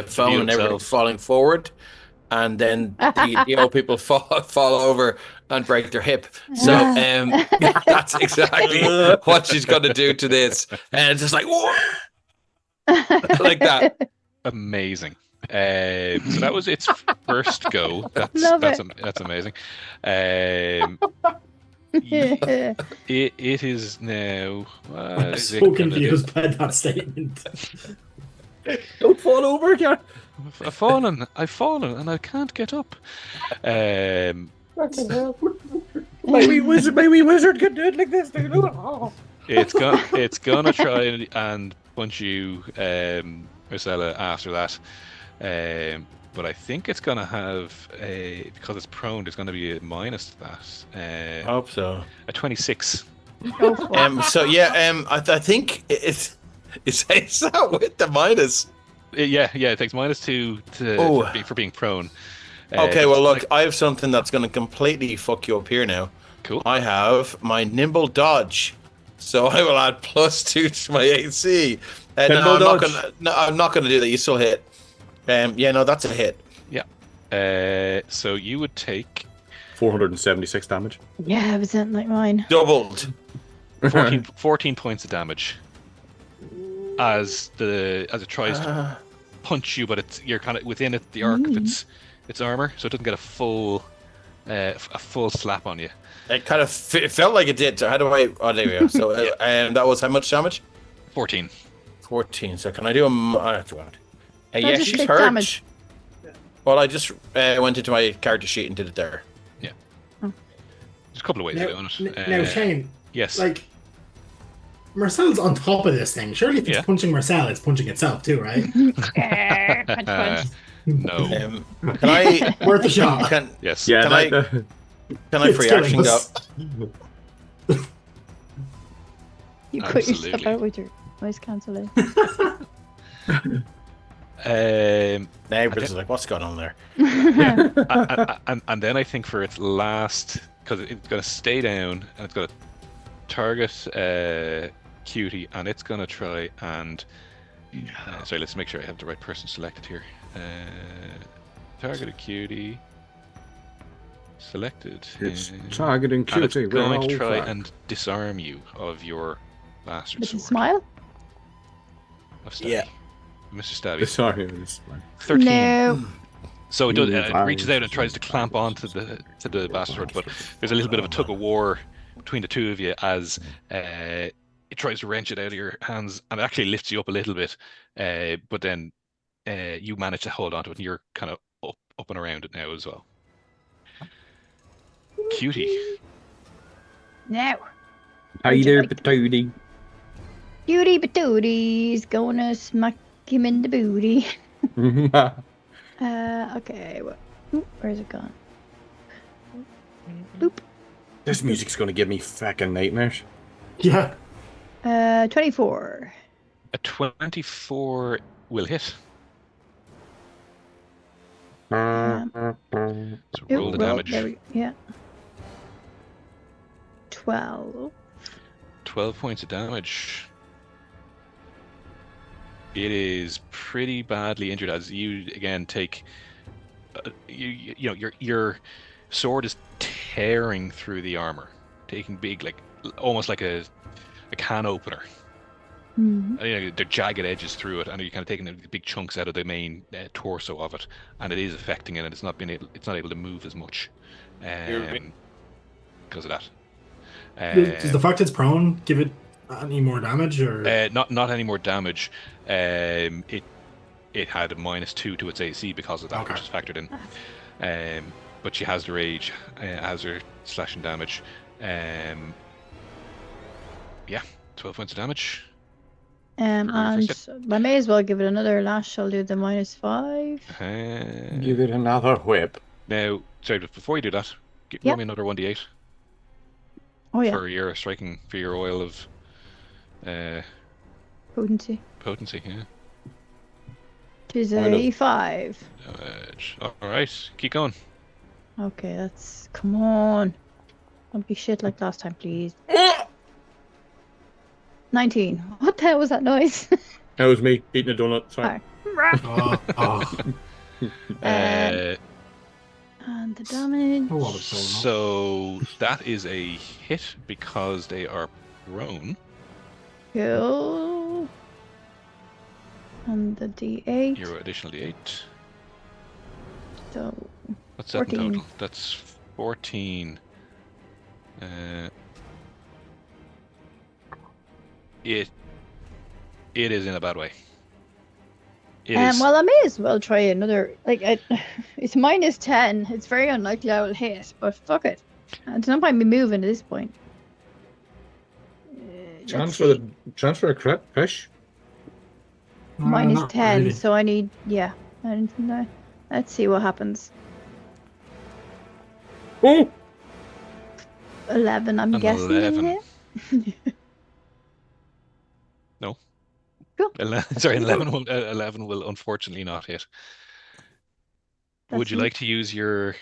phone and everything falling forward, and then the old people fall over and break their hip. So that's exactly what she's gonna do to this, and it's just like whoa, like that. Amazing. So that was its first go. That's amazing. It is now. I'm so confused by that statement. Don't fall over again. I've fallen, and I can't get up. My wee wizard can do it like this. It's gonna try and punch you, Marcella, after that. But I think it's gonna have because it's prone. There's gonna be a minus to that. I hope so. A 26. So yeah, I think it's that with the minus. Yeah, it takes -2 for being prone. Okay, well look, I have something that's going to completely fuck you up here now. Cool. I have my nimble dodge, so I will add +2 to my AC. No, I'm not going to do that. You still hit. Yeah, no, that's a hit. Yeah. So you would take 476 damage. Yeah, it was like mine. Doubled. 14 points of damage as it tries to punch you, but you're kind of within the arc of its armor, so it doesn't get a full slap on you. It kind of felt like it did. So how do I? Oh, there we go. So that was how much damage? 14. 14. So can I do a? Yeah, she's hurt. Damage. Well, I just went into my character sheet and did it there. Yeah. There's a couple of ways of doing it. Now, Shane. Yes. Like, Marcel's on top of this thing. Surely if it's punching Marcel, it's punching itself too, right? No. Can I worth a shot? Yes. Yeah. Can I free action go? You put yourself out with your noise cancelling. Neighbors are like, what's going on there? And then I think for its last, because it's going to stay down and it's going to target Cutie, and it's going to try and sorry, let's make sure I have the right person selected here. Targeted Cutie. Selected. It's targeting Cutie. And it's going to try and disarm you of your bastard With a sword. smile? Of Stabby. Yeah. Mr. Stabby. Sorry. 13. No. So it does. It reaches out and tries to clamp onto the bastard, but there's a little bit of a tug of war between the two of you as it tries to wrench it out of your hands, and it actually lifts you up a little bit. But then you manage to hold onto it, and you're kind of up and around it now as well. Cutie. Now. Hi there, Patootie. Cutie Patooty's gonna smack him in the booty. Okay. Where's it gone? Boop. This music's gonna give me fucking nightmares. Yeah. 24. A 24 will hit. So roll the damage. Yeah. 12. 12 points of damage. It is pretty badly injured as you again take. You know your sword is tearing through the armor, taking big, like almost like a can opener. Mm-hmm. You know, the jagged edges through it, and you're kind of taking the big chunks out of the main torso of it, and it is affecting it, and it's not able to move as much because of that. Does the fact it's prone give it any more damage, or not any more damage? It had a -2 to its AC because of that, which is factored in. But she has the rage, has her slashing damage. Yeah, 12 points of damage. And I may as well give it another lash. I'll do the -5. Give it another whip. Now, sorry, before you do that, roll me another 1d8. Oh yeah. For your striking, for your oil of Potency. Potency, yeah. 'Tis I know. a 5. All right, keep going. Okay, that's... Come on. Don't be shit like last time, please. 19. What the hell was that noise? That was me eating a donut. Sorry. Oh. Uh, And the damage. Oh, what was going on? so that is a hit because they are prone. Cool. And the D8. Your additional D8. So, What's that in 14. total? That's 14. It is in a bad way. It is. well, I may as well try another. It's minus 10. It's very unlikely I will hit, but fuck it. It's not point me moving at this point. Chance let's for a crit, fish. minus Not 10, really. so I need, yeah. And let's see what happens. Oh! 11, I'm An guessing. 11. No. Cool. 11 will, 11 will unfortunately not hit. Would That's you neat. like to use your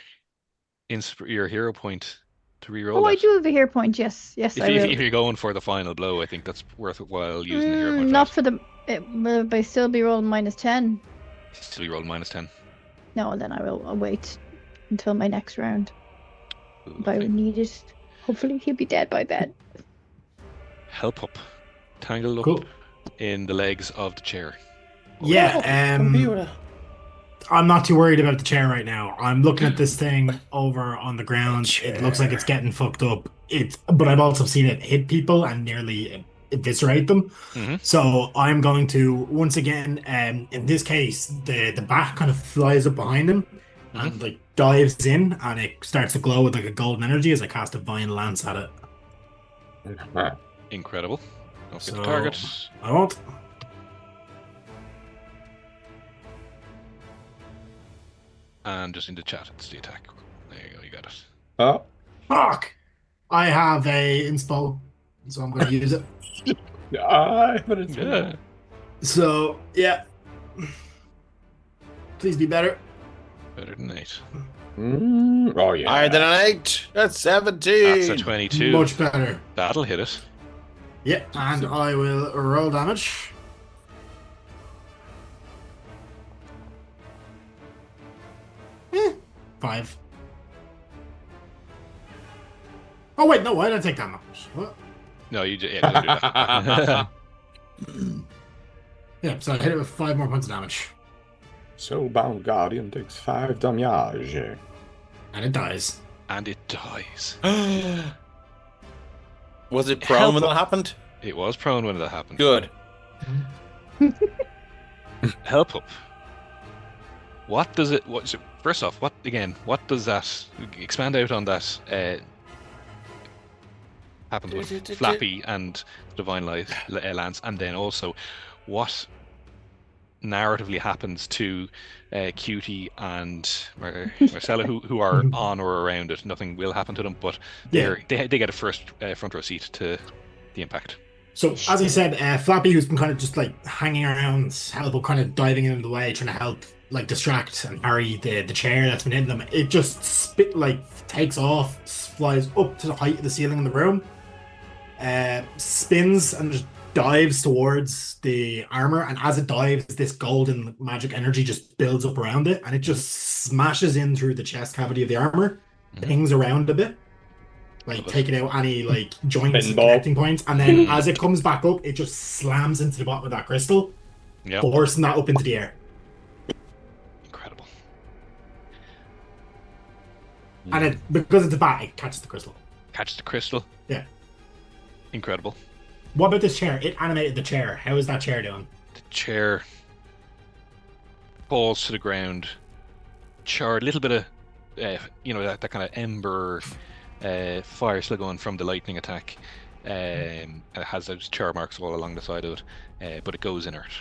hero point to reroll Oh, I that? do have a hero point, yes. Yes, I will. If you're going for the final blow, I think that's worthwhile using the hero point. Not for for the... Will I still be rolling minus 10? that. Still you roll minus 10. No, then I'll wait until my next round. If I Lovely. would need it. Hopefully he'll be dead by then. Help up. Tangle up Cool. in the legs of the chair. Yeah, Computer. I'm not too worried about the chair right now. I'm looking at this thing over on the ground. It looks like it's getting fucked up. But I've also seen it hit people and nearly eviscerate them. Mhm. So I'm going to once again, in this case, the bat kind of flies up behind him and like dives in, and it starts to glow with like a golden energy as I cast a Divine Lance at it. Incredible. Don't forget So- the target. I won't. And just in the chat, it's the attack. There you go, you got it. Oh. Fuck! I have a inspo, so I'm going to use it. But it's Yeah. So yeah, please be better. Better than 8. Oh, yeah. Higher than an 8. That's 17. That's a 22. Much better. That'll hit it. Yep, and I will roll damage. Eh, 5. Oh wait, no, why did I take that much? What? No, you just don't do that. Yeah, so I hit it with 5 more points of damage, Soulbound Guardian takes 5 damage. and it dies. And it dies. Was it prone when Help. that happened? It was prone when that happened. Good. Help up. What does it? First off, what does that? Expand out on that. Happens with Flappy and Divine Lance, and then also what narratively happens to Cutie and Marcella, who are on or around it. Nothing will happen to them, but they get a front row seat to the impact. So, as I said, Flappy, who's been kind of just like hanging around, Help, kind of diving in the way, trying to help, like distract and carry the chair that's been hitting them. It just takes off, flies up to the height of the ceiling in the room, spins and just dives towards the armor. And as it dives, this golden magic energy just builds up around it, and it just smashes in through the chest cavity of the armor, pings around a bit. Like taking out any like joints and Pinball. connecting points, and then as it comes back up, it just slams into the bottom of that crystal, Yep. forcing that up into the air. Incredible. And it, because it's a bat, it catches the crystal. Catch the crystal. Yeah. Incredible. What about this chair? It animated the chair. How is that chair doing? The chair falls to the ground, charred. A little bit of, that kind of ember fire still going from the lightning attack. And it has those char marks all along the side of it, but it goes inert.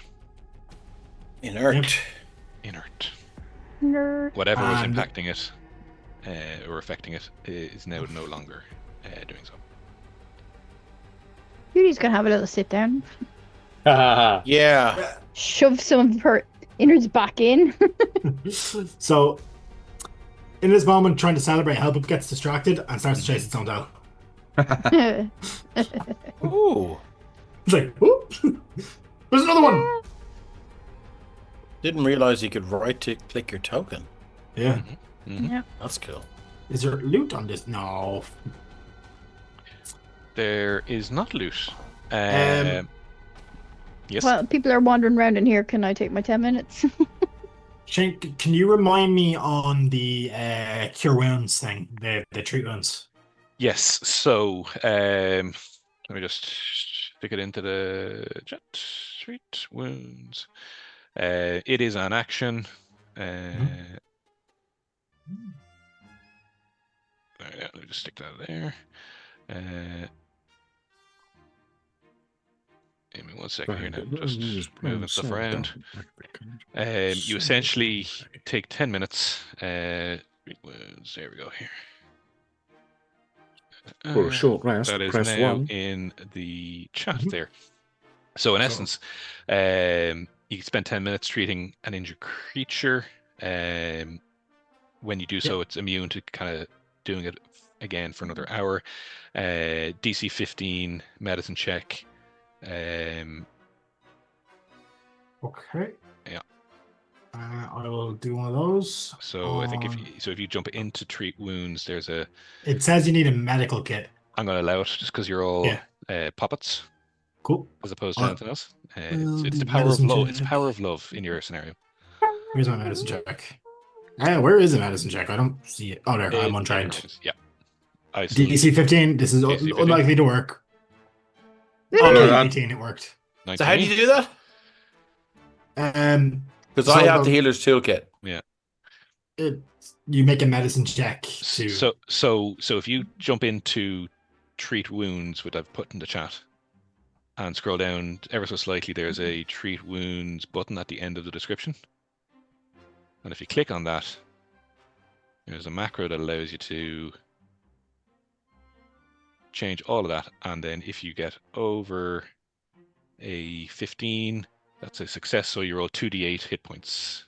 Inert. Inert. Nerd. Whatever was And- impacting it or affecting it is now no longer doing so. Beauty's gonna have a little sit down. Yeah. Shove some of her Innard's back in. So, in this moment, trying to celebrate, Helpup gets distracted and starts to chase its own tail. Ooh. It's like, whoop! There's another one! Didn't realize you could right-click your token. Yeah. Yeah. That's cool. Is there loot on this? No. There is not loot. Yes. Well, people are wandering around in here. Can I take my 10 minutes? Shane, can you remind me on the cure wounds thing, the treat wounds? Yes. So, let me just stick it into the chat. Treat wounds. It is an action. Yeah, let me just stick that there. Give me 1 second here now. Just moving stuff around. You essentially take 10 minutes. There we go here. For a short rest, that is press now 1. in the chat there. So in essence, you spend 10 minutes treating an injured creature. When you do so, it's immune to kind of doing it again for another hour. DC 15 medicine check. Okay. Yeah. I will do one of those. So I think if you jump into treat wounds, there's a. It says you need a medical kit. I'm going to allow it just because you're all Poppets. Cool. As opposed to anything else. We'll It's do the power of medicine love. check. It's power of love in your scenario. Where's my medicine check? Where is the medicine check? I don't see it. Oh, there. I'm untrained. Yeah. DC 15. This is DC 15. unlikely to work. Oh, no, 18. It worked. 19. So how do you do that? Because I have the healer's toolkit. Yeah. You make a medicine check to. So if you jump into treat wounds, which I've put in the chat, and scroll down ever so slightly, there's a treat wounds button at the end of the description. And if you click on that, there's a macro that allows you to change all of that. And then if you get over a 15, that's a success. So you roll 2d8 hit points.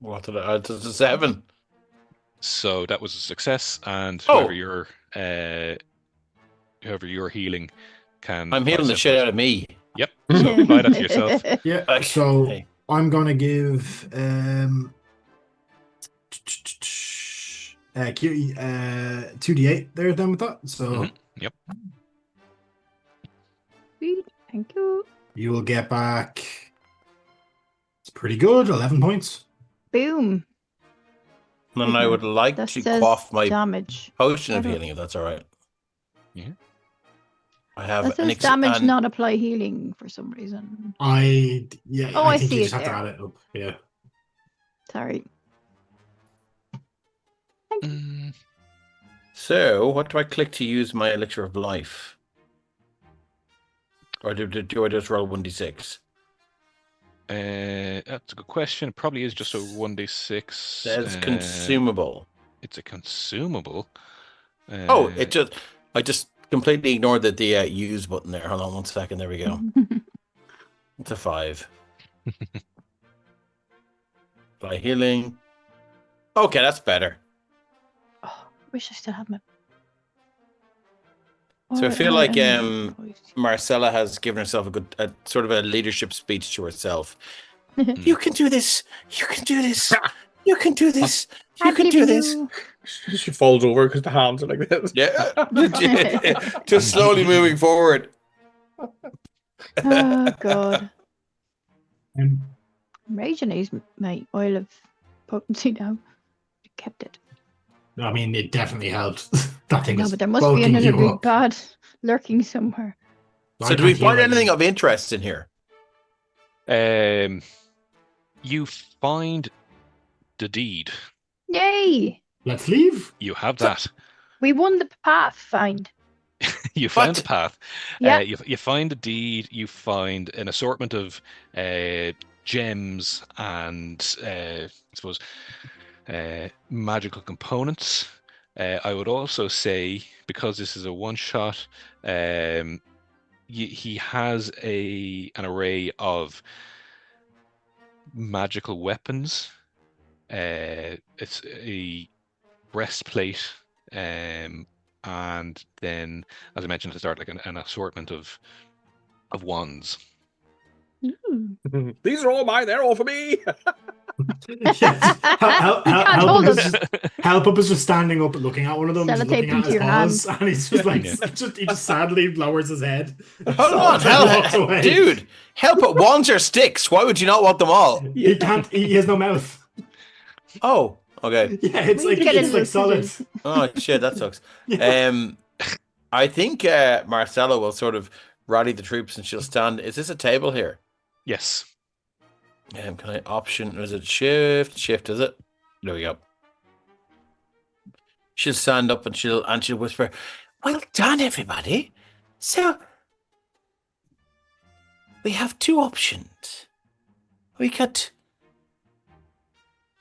What did I? It's a 7. So that was a success, and whoever you're healing can. I'm healing the shit out of me. Yep. So apply that to yourself. Yeah. Okay. So I'm gonna give Cutie 2d8 there then with that. So Yep. Sweet. Thank you. you will get back. It's pretty good. 11 points. Boom. And I would like That to says quaff my damage. potion of I don't- healing, if that's all right. Yeah. I have That says damage not apply healing for some reason. Oh, I think see you it just have to there. add it up. Yeah. Sorry. So, what do I click to use my elixir of life? Or do I just roll 1d6? That's a good question. It probably is just a 1d6. Says consumable. It's a consumable. I just completely ignored the use button there. Hold on 1 second. There we go. It's a 5. By healing. Okay, that's better. Oh, wish I still had my. So I feel like Voice. Marcella has given herself a sort of a leadership speech to herself. You can do this. You can do this. You can do this. You can do this. She falls over because the hands are like this. Yeah. Just slowly moving forward. Oh god. And I'm raging these my oil of potency now. I kept it. I mean, it definitely helped. That thing No, is but there must be bulking another you big up. bad lurking somewhere. So do we find anything of interest in here? You find the deed. Yay! Let's leave. You have that. We won the Pathfinder. You found What? the path. Yeah. You find the deed. You find an assortment of gems and I suppose magical components. I would also say, because this is a one-shot, he has an array of magical weapons. It's a breastplate, and then, as I mentioned at the start, like an assortment of wands. These are all mine. They're all for me. Help is just standing up and looking at one of them, just Sellotape looking them at to his your paws, hand. and he's just like, Yeah. he just sadly lowers his head. Hold on, Walks away. dude. Help it. Wands are sticks. Why would you not want them all? He can't. He has no mouth. Oh, okay. Yeah, it's We like get a it's like solid. scissors. Oh shit, that sucks. Yeah. I think Marcella will sort of rally the troops, and she'll stand. Is this a table here? Yes. Can I option? Is it shift? Shift, is it? There we go. She'll stand up and she'll whisper, "Well done, everybody. So we have two options. We could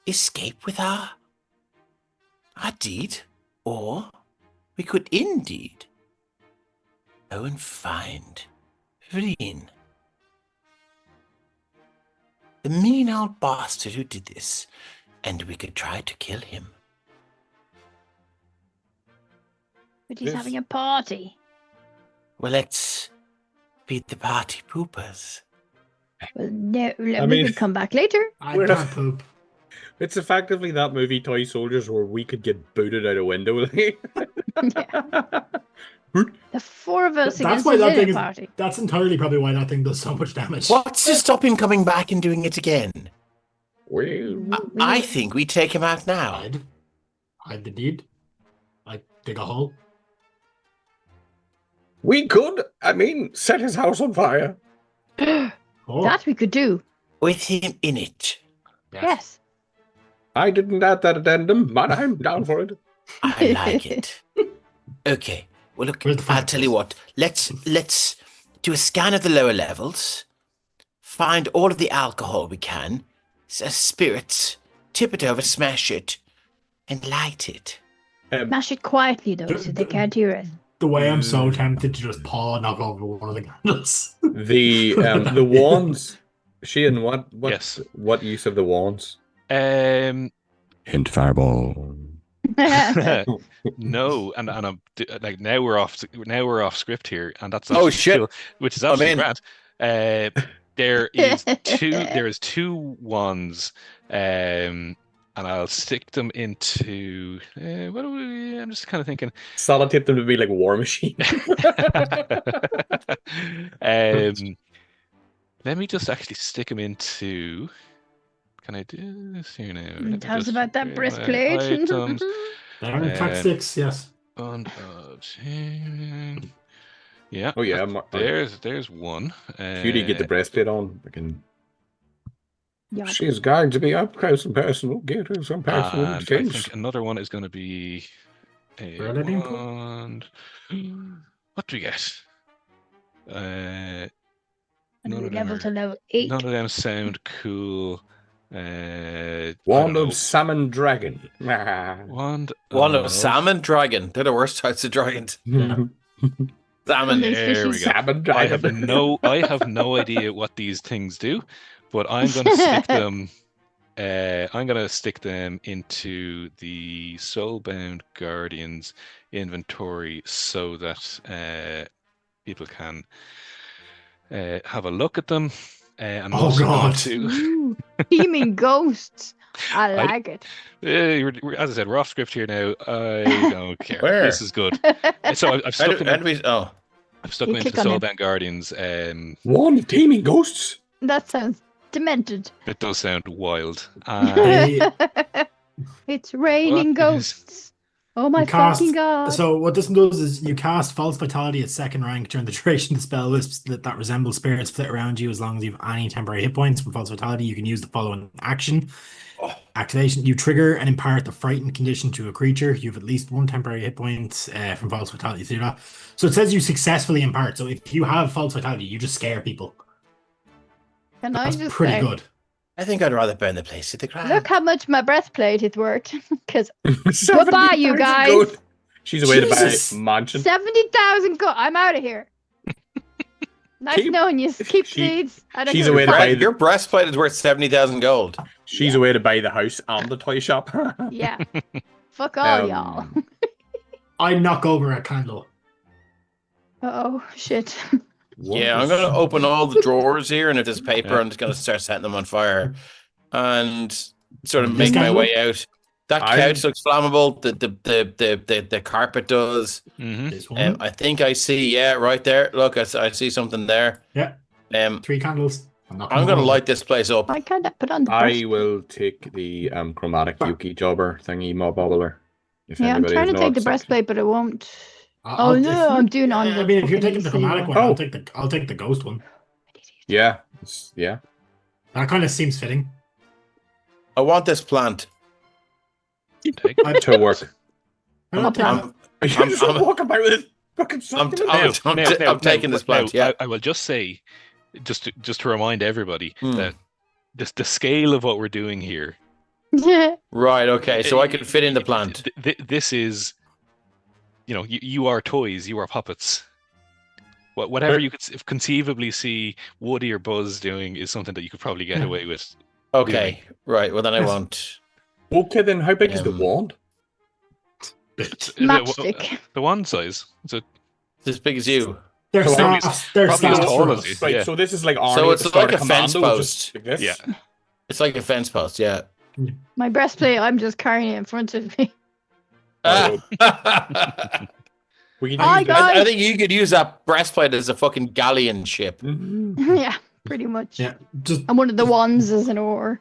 escape with our deed, or we could indeed go and find Vreen, the mean old bastard who did this, and we could try to kill him." But he's Yes. having a party. Well, let's beat the party poopers. Well, no, we mean- can come back later. I We're can't poop. It's effectively that movie Toy Soldiers where we could get booted out a window. Yeah. The four of us That's against why a that thing dinner is. party. That's entirely probably why that thing does so much damage. What's to stop him coming back and doing it again? Well, I think we take him out now. Hide the deed. Like dig a hole. we could, set his house on fire. Oh, That we could do. With him in it. Yes. I didn't add that addendum, but I'm down for it. I like it. Okay. Well, look, Where's the I'll tell you what. Let's do a scan of the lower levels. Find all of the alcohol we can. Spirits. Tip it over, smash it, and light it. Mash it quietly though, so they can't hear us. The way I'm so tempted to just knock over one of the candles. The wands. Sheehan, Yes. what use of the wands? Um, Hint fireball. no, and I'm like now we're off script here, and that's Oh, absolutely shit. cool, which is absolutely in. grand. There is two wands, and I'll stick them into I'm just kind of thinking. Solitape them to be like War Machine. Let me just actually stick them into. Can I do this here now? Let me Tell us just about that grab my breastplate. items. They're tactics, yes. Yeah. Oh yeah, There's one. Cutie, get the breastplate on. Yeah. She's going to be up close and personal. Get her some personal and I things. think another one is going to be a Really wand. What do we get? And None we of them level are- to level 8. None of them sound cool. I Wand don't of know. Salmon Dragon. Nah. Wand One of salmon dragon. They're the worst types of dragons. Salmon. Those There we fishes. go. Salmon I have Dragon. no idea what these things do, but I'm going to stick them. I'm going to stick them into the Soulbound Guardians inventory so that people can have a look at them. And Oh, also going God. to, Ooh, teeming ghosts. I I- like it. as I said, we're off script here now. I don't care. Where? This is good. So I've How stuck do, them. how do we? Oh, I've stuck You them into click the on it. Soulbound Guardians. Wand of Teeming Ghosts. That sounds demented. It does sound wild. They- It's raining What is- ghosts. Oh my You cast- fucking god. So what this does is you cast False Vitality at second rank during the duration of the spell. Wisps that resemble spirits flit around you as long as you have any temporary hit points from False Vitality. You can use the following action. Activation. You trigger and impart the frightened condition to a creature. You have at least one temporary hit point from False Vitality to do that. So it says you successfully impart. So if you have False Vitality, you just scare people. Can I That's just pretty say, good. I think I'd rather burn the place to the ground. look how much my breastplate has worked. Because 70,000 Goodbye, you guys. gold. She's away to buy Jesus. a mansion. 70,000 I'm out of here. Nice knowing you. Keep seeds. She's away to buy Your breastplate is worth 70,000 gold. She's away to buy the house and the toy shop. Yeah. Fuck all y'all. I knock over a candle. Oh shit. Yeah, I'm gonna open all the drawers here, and if there's paper, I'm just gonna start setting them on fire, and sort of make my way out. That couch looks flammable. The carpet does. I think I see. Yeah, right there. Look, I see something there. Yeah. 3 candles. I'm gonna light this place up. I can't put on the I will take the chromatic Yuki jobber thingy mobbler. Yeah, I'm trying to take the breastplate, but it won't. I'm doing on. I mean, if you're taking the chromatic one, I'll take the ghost one. Yeah. That kind of seems fitting. I want this plant. To work. I'm taking this plant. Yeah, I will just say, just to remind everybody that the scale of what we're doing here. Right. Okay. So I can fit in the plant. This is, you are toys. You are puppets. Whatever you could conceivably see Woody or Buzz doing is something that you could probably get away with. Okay. Right. Well, then I won't. Okay. Then how big is the wand? Matchstick. The wand size. It's as big as you. They're probably as tall as you. Right. Yeah. So this is like Arnie so it's like a fence Commando, post. Like this? Yeah. It's like a fence post. Yeah. My breastplate. I'm just carrying it in front of me. We can I think you could use that breastplate as a fucking galleon ship. Yeah, pretty much. Yeah, I'm one of the ones as an oar.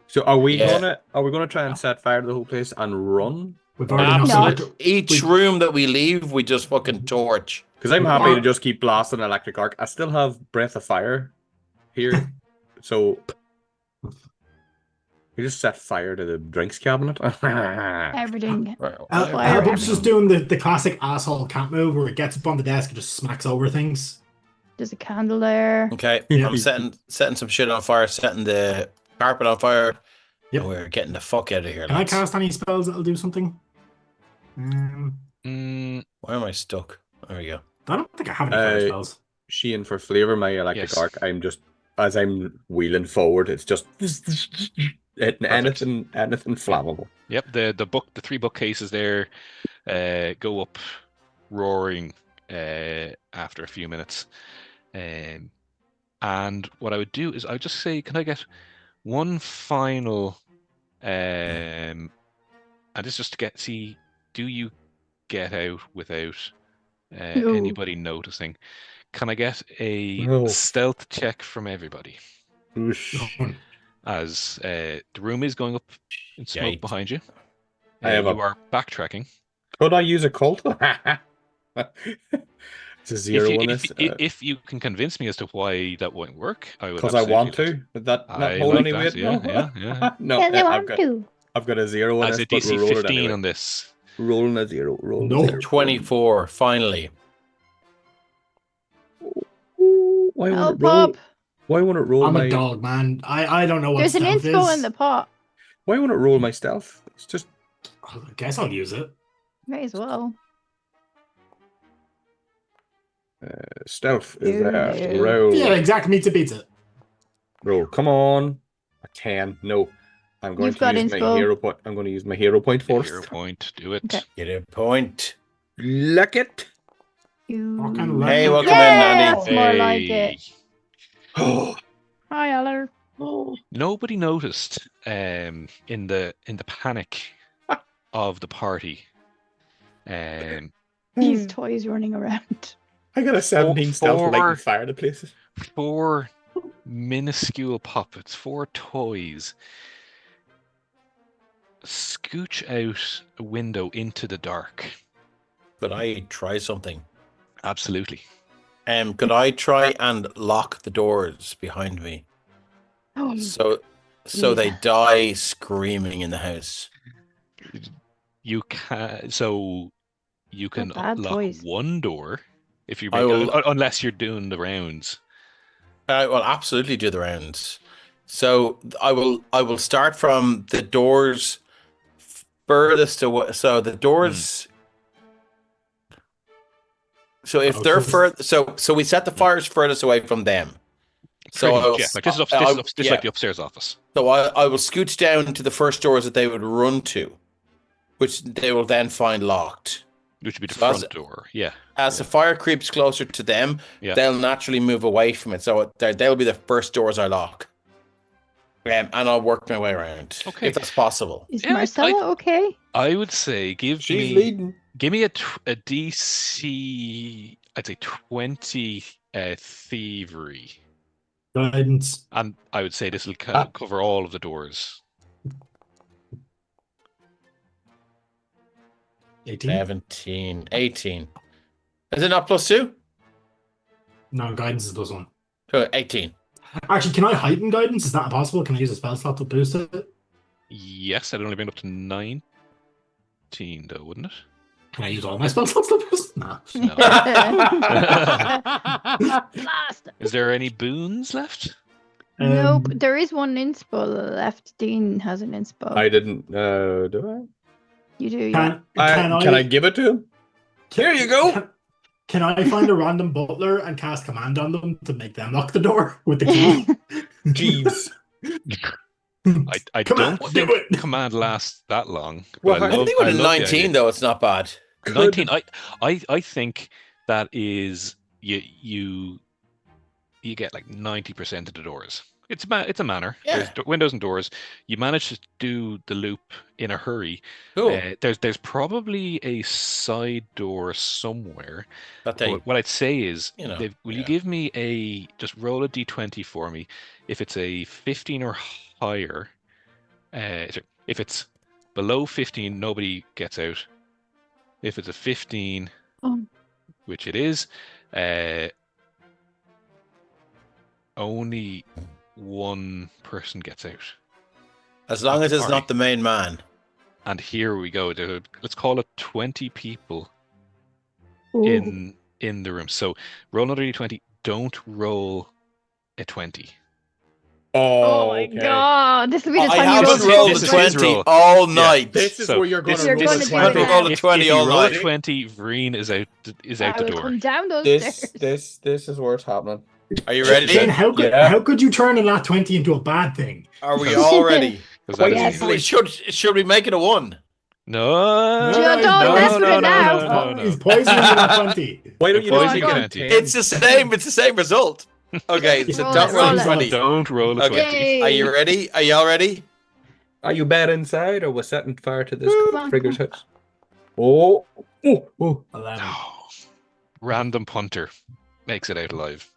So are we gonna try and set fire to the whole place and run? We've already Absolutely. Each room that we leave, we just fucking torch. Because I'm happy to just keep blasting electric arc. I still have breath of fire here, so we just set fire to the drinks cabinet. Everything. Album's just doing the classic asshole camp move where it gets up on the desk and just smacks over things. There's a candle there. Okay, I'm setting some shit on fire, setting the carpet on fire. Yep. We're getting the fuck out of here. Can I cast any spells that'll do something? Why am I stuck? There we go. I don't think I have any fire spells. Sheehan, for flavor my electric arc, I'm just, as I'm wheeling forward, it's just anything flammable. Yep, the 3 bookcases there go up roaring after a few minutes. And what I would do is I would just say, can I get one final and this just to see, do you get out without anybody noticing? Can I get a stealth check from everybody? As the room is going up in smoke behind you. You are backtracking. Could I use occult? It's a 0 on this. If you can convince me as to why that won't work, I would. Because I want to. Would that not hold any weight? Yeah. No, I've got a 0 on this. As a DC 15 on this. Rolling a 0. Rolling no. 24, finally. Why won't it roll? Why won't it roll? I'm a dog, man. I don't know what There's an inspo in the pot. Why won't it roll my stealth? It's just. I guess I'll use it. May as well. Stealth is there. Roll. Yeah, exactly. Meets a pizza. Roll. Come on. A 10. No. I'm going to use my hero point. I'm going to use my hero point first. Hero point. Do it. Okay. Get a point. Look it. Hey, welcome in, That's Andy. more like it. Hi, Eller. Nobody noticed in the panic of the party. These toys running around. I got a 17 stealth for lighting fire to places. 4 minuscule puppets, 4 toys, scooch out a window into the dark. Could I try something? Absolutely. Could I try and lock the doors behind me? So they die screaming in the house. You can. So you can lock one door if you unless you're doing the rounds. I will absolutely do the rounds. So I will start from the doors furthest away. So the doors So if Oh, they're so- so we set the fires furthest away from them. So Pretty I much, will, yeah. Like this is yeah. like the upstairs office. So I will scooch down to the first doors that they would run to, which they will then find locked. Which would be the So front door. Yeah. As the fire creeps closer to them, Yeah. they'll naturally move away from it. So they'll be the first doors I lock. And I'll work my way around. Okay. If that's possible. Is Yeah, Marcella okay? I would say She's me leading. a DC. I'd say 20 thievery, Guidance. and I would say this will Ah. cover all of the doors. 18. 17, 18. Is it not +2? No, guidance is +1. So 18. Actually, can I heighten guidance? Is that possible? Can I use a spell slot to boost it? Yes, I'd only bring it up to 19, though, wouldn't it? Can I use all my spell slots to boost it? No. No. Blast. Is there any boons left? Nope. There is one inspo left. Dean has an inspo. I didn't. Do You do, yeah. Can I give it to him? Here you go. Can I find a random butler and cast command on them to make them lock the door with the key? Jeeves. I Come don't on, think do it. command lasts that long. Well, but I I think with a love the 19, idea. though, it's not bad. 19. I think that is you get like 90% of the doors. It's a manor. Yeah. There's windows and doors. You manage to do the loop in a hurry. Cool. There's probably a side door somewhere. That they, What I'd say is, you know, will you yeah. give me just roll a d20 for me? If it's a 15 or higher, if it's below 15, nobody gets out. If it's a 15, Oh. which it is, only one person gets out. as long as it's Sorry. not the main man. And here we go. Let's call it 20 people Ooh. in the room. So roll another d20. Don't roll a 20. Oh my god. This will be the I time you haven't roll rolled this a is 20 his roll. all Yeah. night. This is So where you're going this- to You're roll gonna a do 20. that. roll a If 20 you all roll a night. 20, Vreen is out I the will door. come down those This stairs. this is where it's happening. Are you ready? Shane, how Yeah. could you turn a nat 20 into a bad thing? Are we all ready? 'Cause that is Yes. easy. We should we make it a 1? No, Don't mess with it now. He's poisoning the nat 20. Why don't you Go just on, make go it on. a 10? It's the same result. Okay, so Roll don't it, roll roll a it. 20. Don't roll a 20. Yay. Are you ready? Are y'all ready? Are you bad inside, or we're setting fire to this Come on, Frigger's house? Oh, oh, oh. 11. Oh, random punter makes it out alive.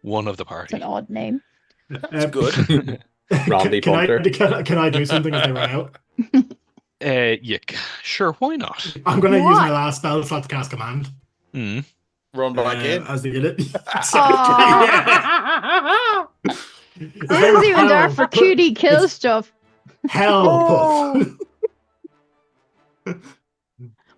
One of the It's party. an odd name. That's good. Randy can I, Punter. can I do something as they run out? Sure, why not? I'm going to use What? my last spell slot to cast command. Mm. Run back in. As they get it. Aw. This isn't even there for cutie kill stuff. Hell.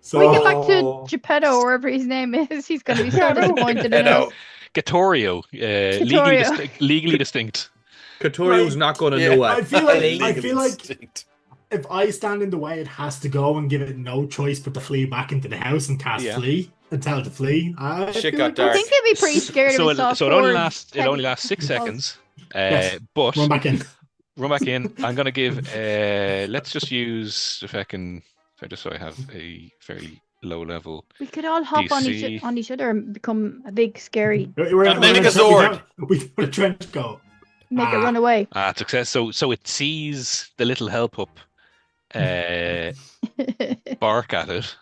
So, When we get back to Geppetto, wherever his name is, he's going to be so disappointed in us. Gettorio, Gettorio. legally distinct. Katorio's not going to know I it. feel like Legally if I stand in the way, it has to go and give it no choice but to flee back into the house and cast Yeah. flee and tell it to flee. I Shit feel got like dark. I think they'd be pretty scared So if we saw it only four lasts 6 heavy- seconds. Yes. But Run back in. run back in. I'm gonna give. Let's just use just so I have a fairly low level. We could all hop DC. on each other and become a big scary, And make a sword. We put a trench coat. make it Ah. run away. Success. So it sees the little help up. Bark at it.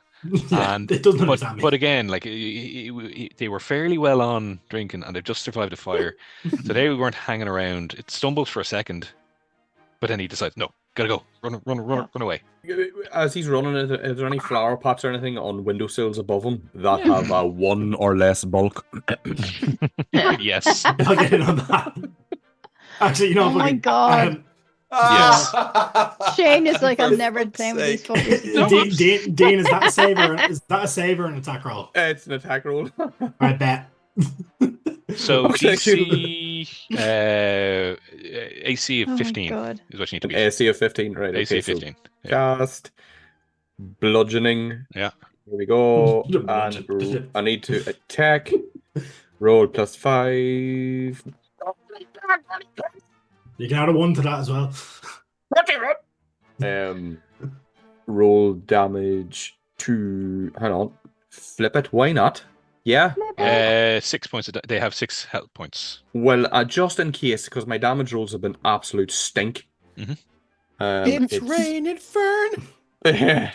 Yeah, And it doesn't understand me. but again, like they were fairly well on drinking, and they've just survived a fire, so they weren't hanging around. It stumbles for a second, but then he decides, no, gotta go, run away. As he's running, is there any flower pots or anything on windowsills above him that have a 1 or less bulk? Yes, If I get in on that. Actually, you know, Oh my fucking- God. Yes. Shane is like, I'm For never fuck's playing with these sake. fuckers. Dean, is that a saver? Is that a saver and attack roll? It's an attack roll. I bet. so Okay. DC AC Oh of my 15 God. is what you need to be. AC of 15, right? AC okay, of so 15. Yeah. Cast bludgeoning. Yeah. Here we go. Don't And mention. I need to attack. Roll +5. You can add a 1 to that as well. Roll damage to. Hang on. Flip it. Why not? Yeah. 6 points. They have 6 health points. Well, just in case, because my damage rolls have been absolute stink. It's raining fern. I'm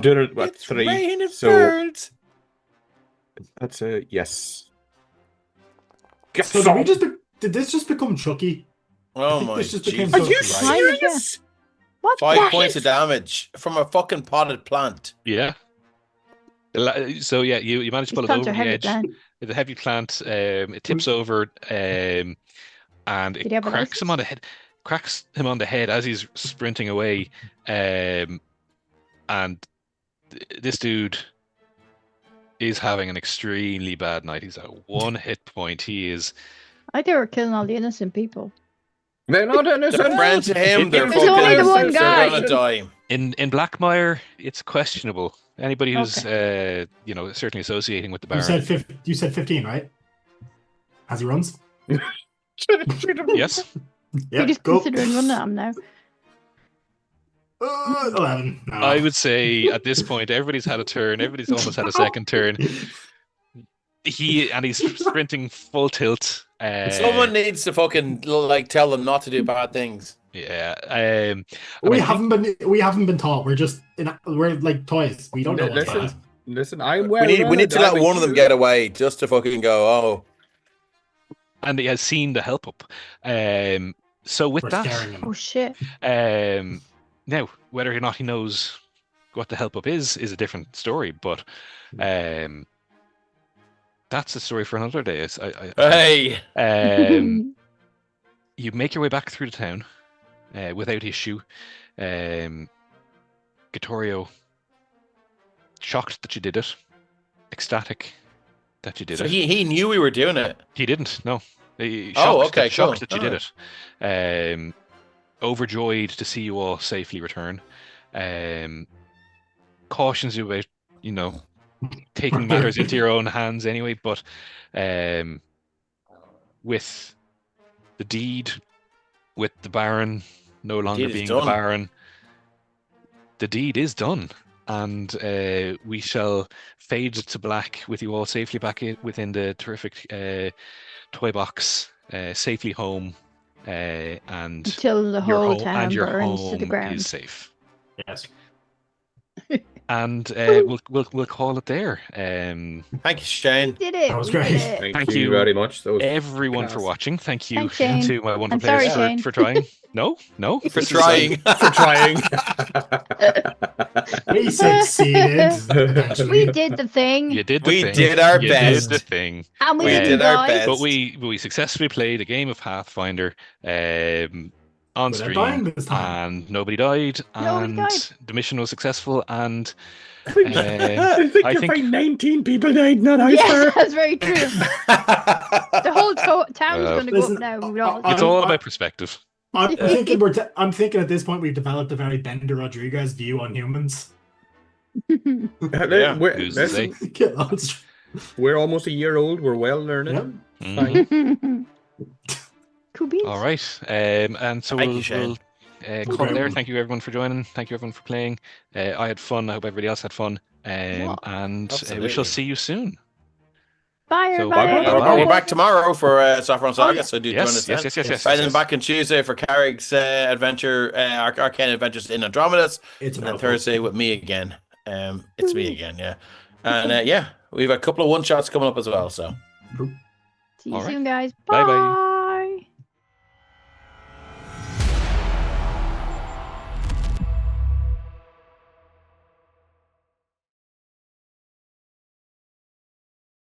doing it at It's 3. raining So ferns. that's a yes. So did this just become Chucky? Oh think my this just became Jesus Are you Christ. serious? What? 5 points of damage from a fucking potted plant. Yeah. So yeah, you manage to pull it These plants over are the heavy edge. plant. It's a heavy plant. It tips over, and Did it he have a cracks him on the head. Cracks him on the head as he's sprinting away. And this dude is having an extremely bad night. He's at 1 hit point. He is. I think we're killing all the innocent people. They're not innocent. They're friends to him. They're There's only the one guy. They're gonna die. In Blackmire, it's questionable. Anybody who's certainly associating with the Baron. You said 15, right? As he runs? Yes. Yeah, We're just go. considering running at him now. 11. No. I would say at this point, everybody's had a turn. Everybody's almost had a second turn. He's sprinting full tilt. Someone needs to fucking tell them not to do bad things. Yeah. We haven't been taught. We're like toys. We don't know what's Listen, bad. listen. I'm We need to let one of them get away just to fucking go. Oh, and he has seen the help up. So with We're that, scaring him. Oh shit. now whether or not he knows what the help up is a different story. But that's a story for another day. hey! You make your way back through the town without issue. Gettorio, shocked that you did it, ecstatic that you did So it. he knew we were doing it. He didn't. No. Shocked Shocked that you did it. Overjoyed to see you all safely return. Cautions you about, taking matters into your own hands anyway. But with the deed, with the Baron no longer being the Baron, the deed is done. And we shall fade to black with you all safely back within the terrific Toybox, safely home, and Until the your whole home town and your burns to the home ground. is safe. Yes. And we'll call it there. Thank you, Shane. We did it. That was we great. did it. Thank Thank you you, very much. That was everyone for class. watching. Thank you Thanks, Shane. to my wonderful I'm sorry, players Shane. for trying. No, For this is trying. for trying. We succeeded. eventually. We did the thing. You did the We thing. did our You best. did the thing. And we We didn't did our die. best. But we successfully played a game of Pathfinder on Without stream, dying this time. and nobody died, Nobody and died. the mission was successful, and I think I you're think- right, 19 people died, not I, Yeah, sir. that's very true. The whole town's going to go up Listen, now. We all- it's all about perspective. I'm thinking at this point we've developed a very Bender Rodriguez view on humans. Yeah. Who's to say? Get lost. We're almost a year old. We're well learning. Yep. Fine. Cool beans. All right, and so Thank we'll you, Shane. call it there. Thank you everyone for joining. Thank you everyone for playing. I had fun. I hope everybody else had fun. Yeah, And we absolutely. shall see you soon. Bye, So, everybody. bye-bye. We're back tomorrow for Saffron Saga, yeah. so do join us then. Yes. Right, then back on Tuesday for Carrick's adventure, Arcane Adventures in Andromedas, It's and then about Thursday with me again. It's me again, yeah. And we've a couple of one-shots coming up as well, so. See you All right. soon, guys. Bye-bye. Bye.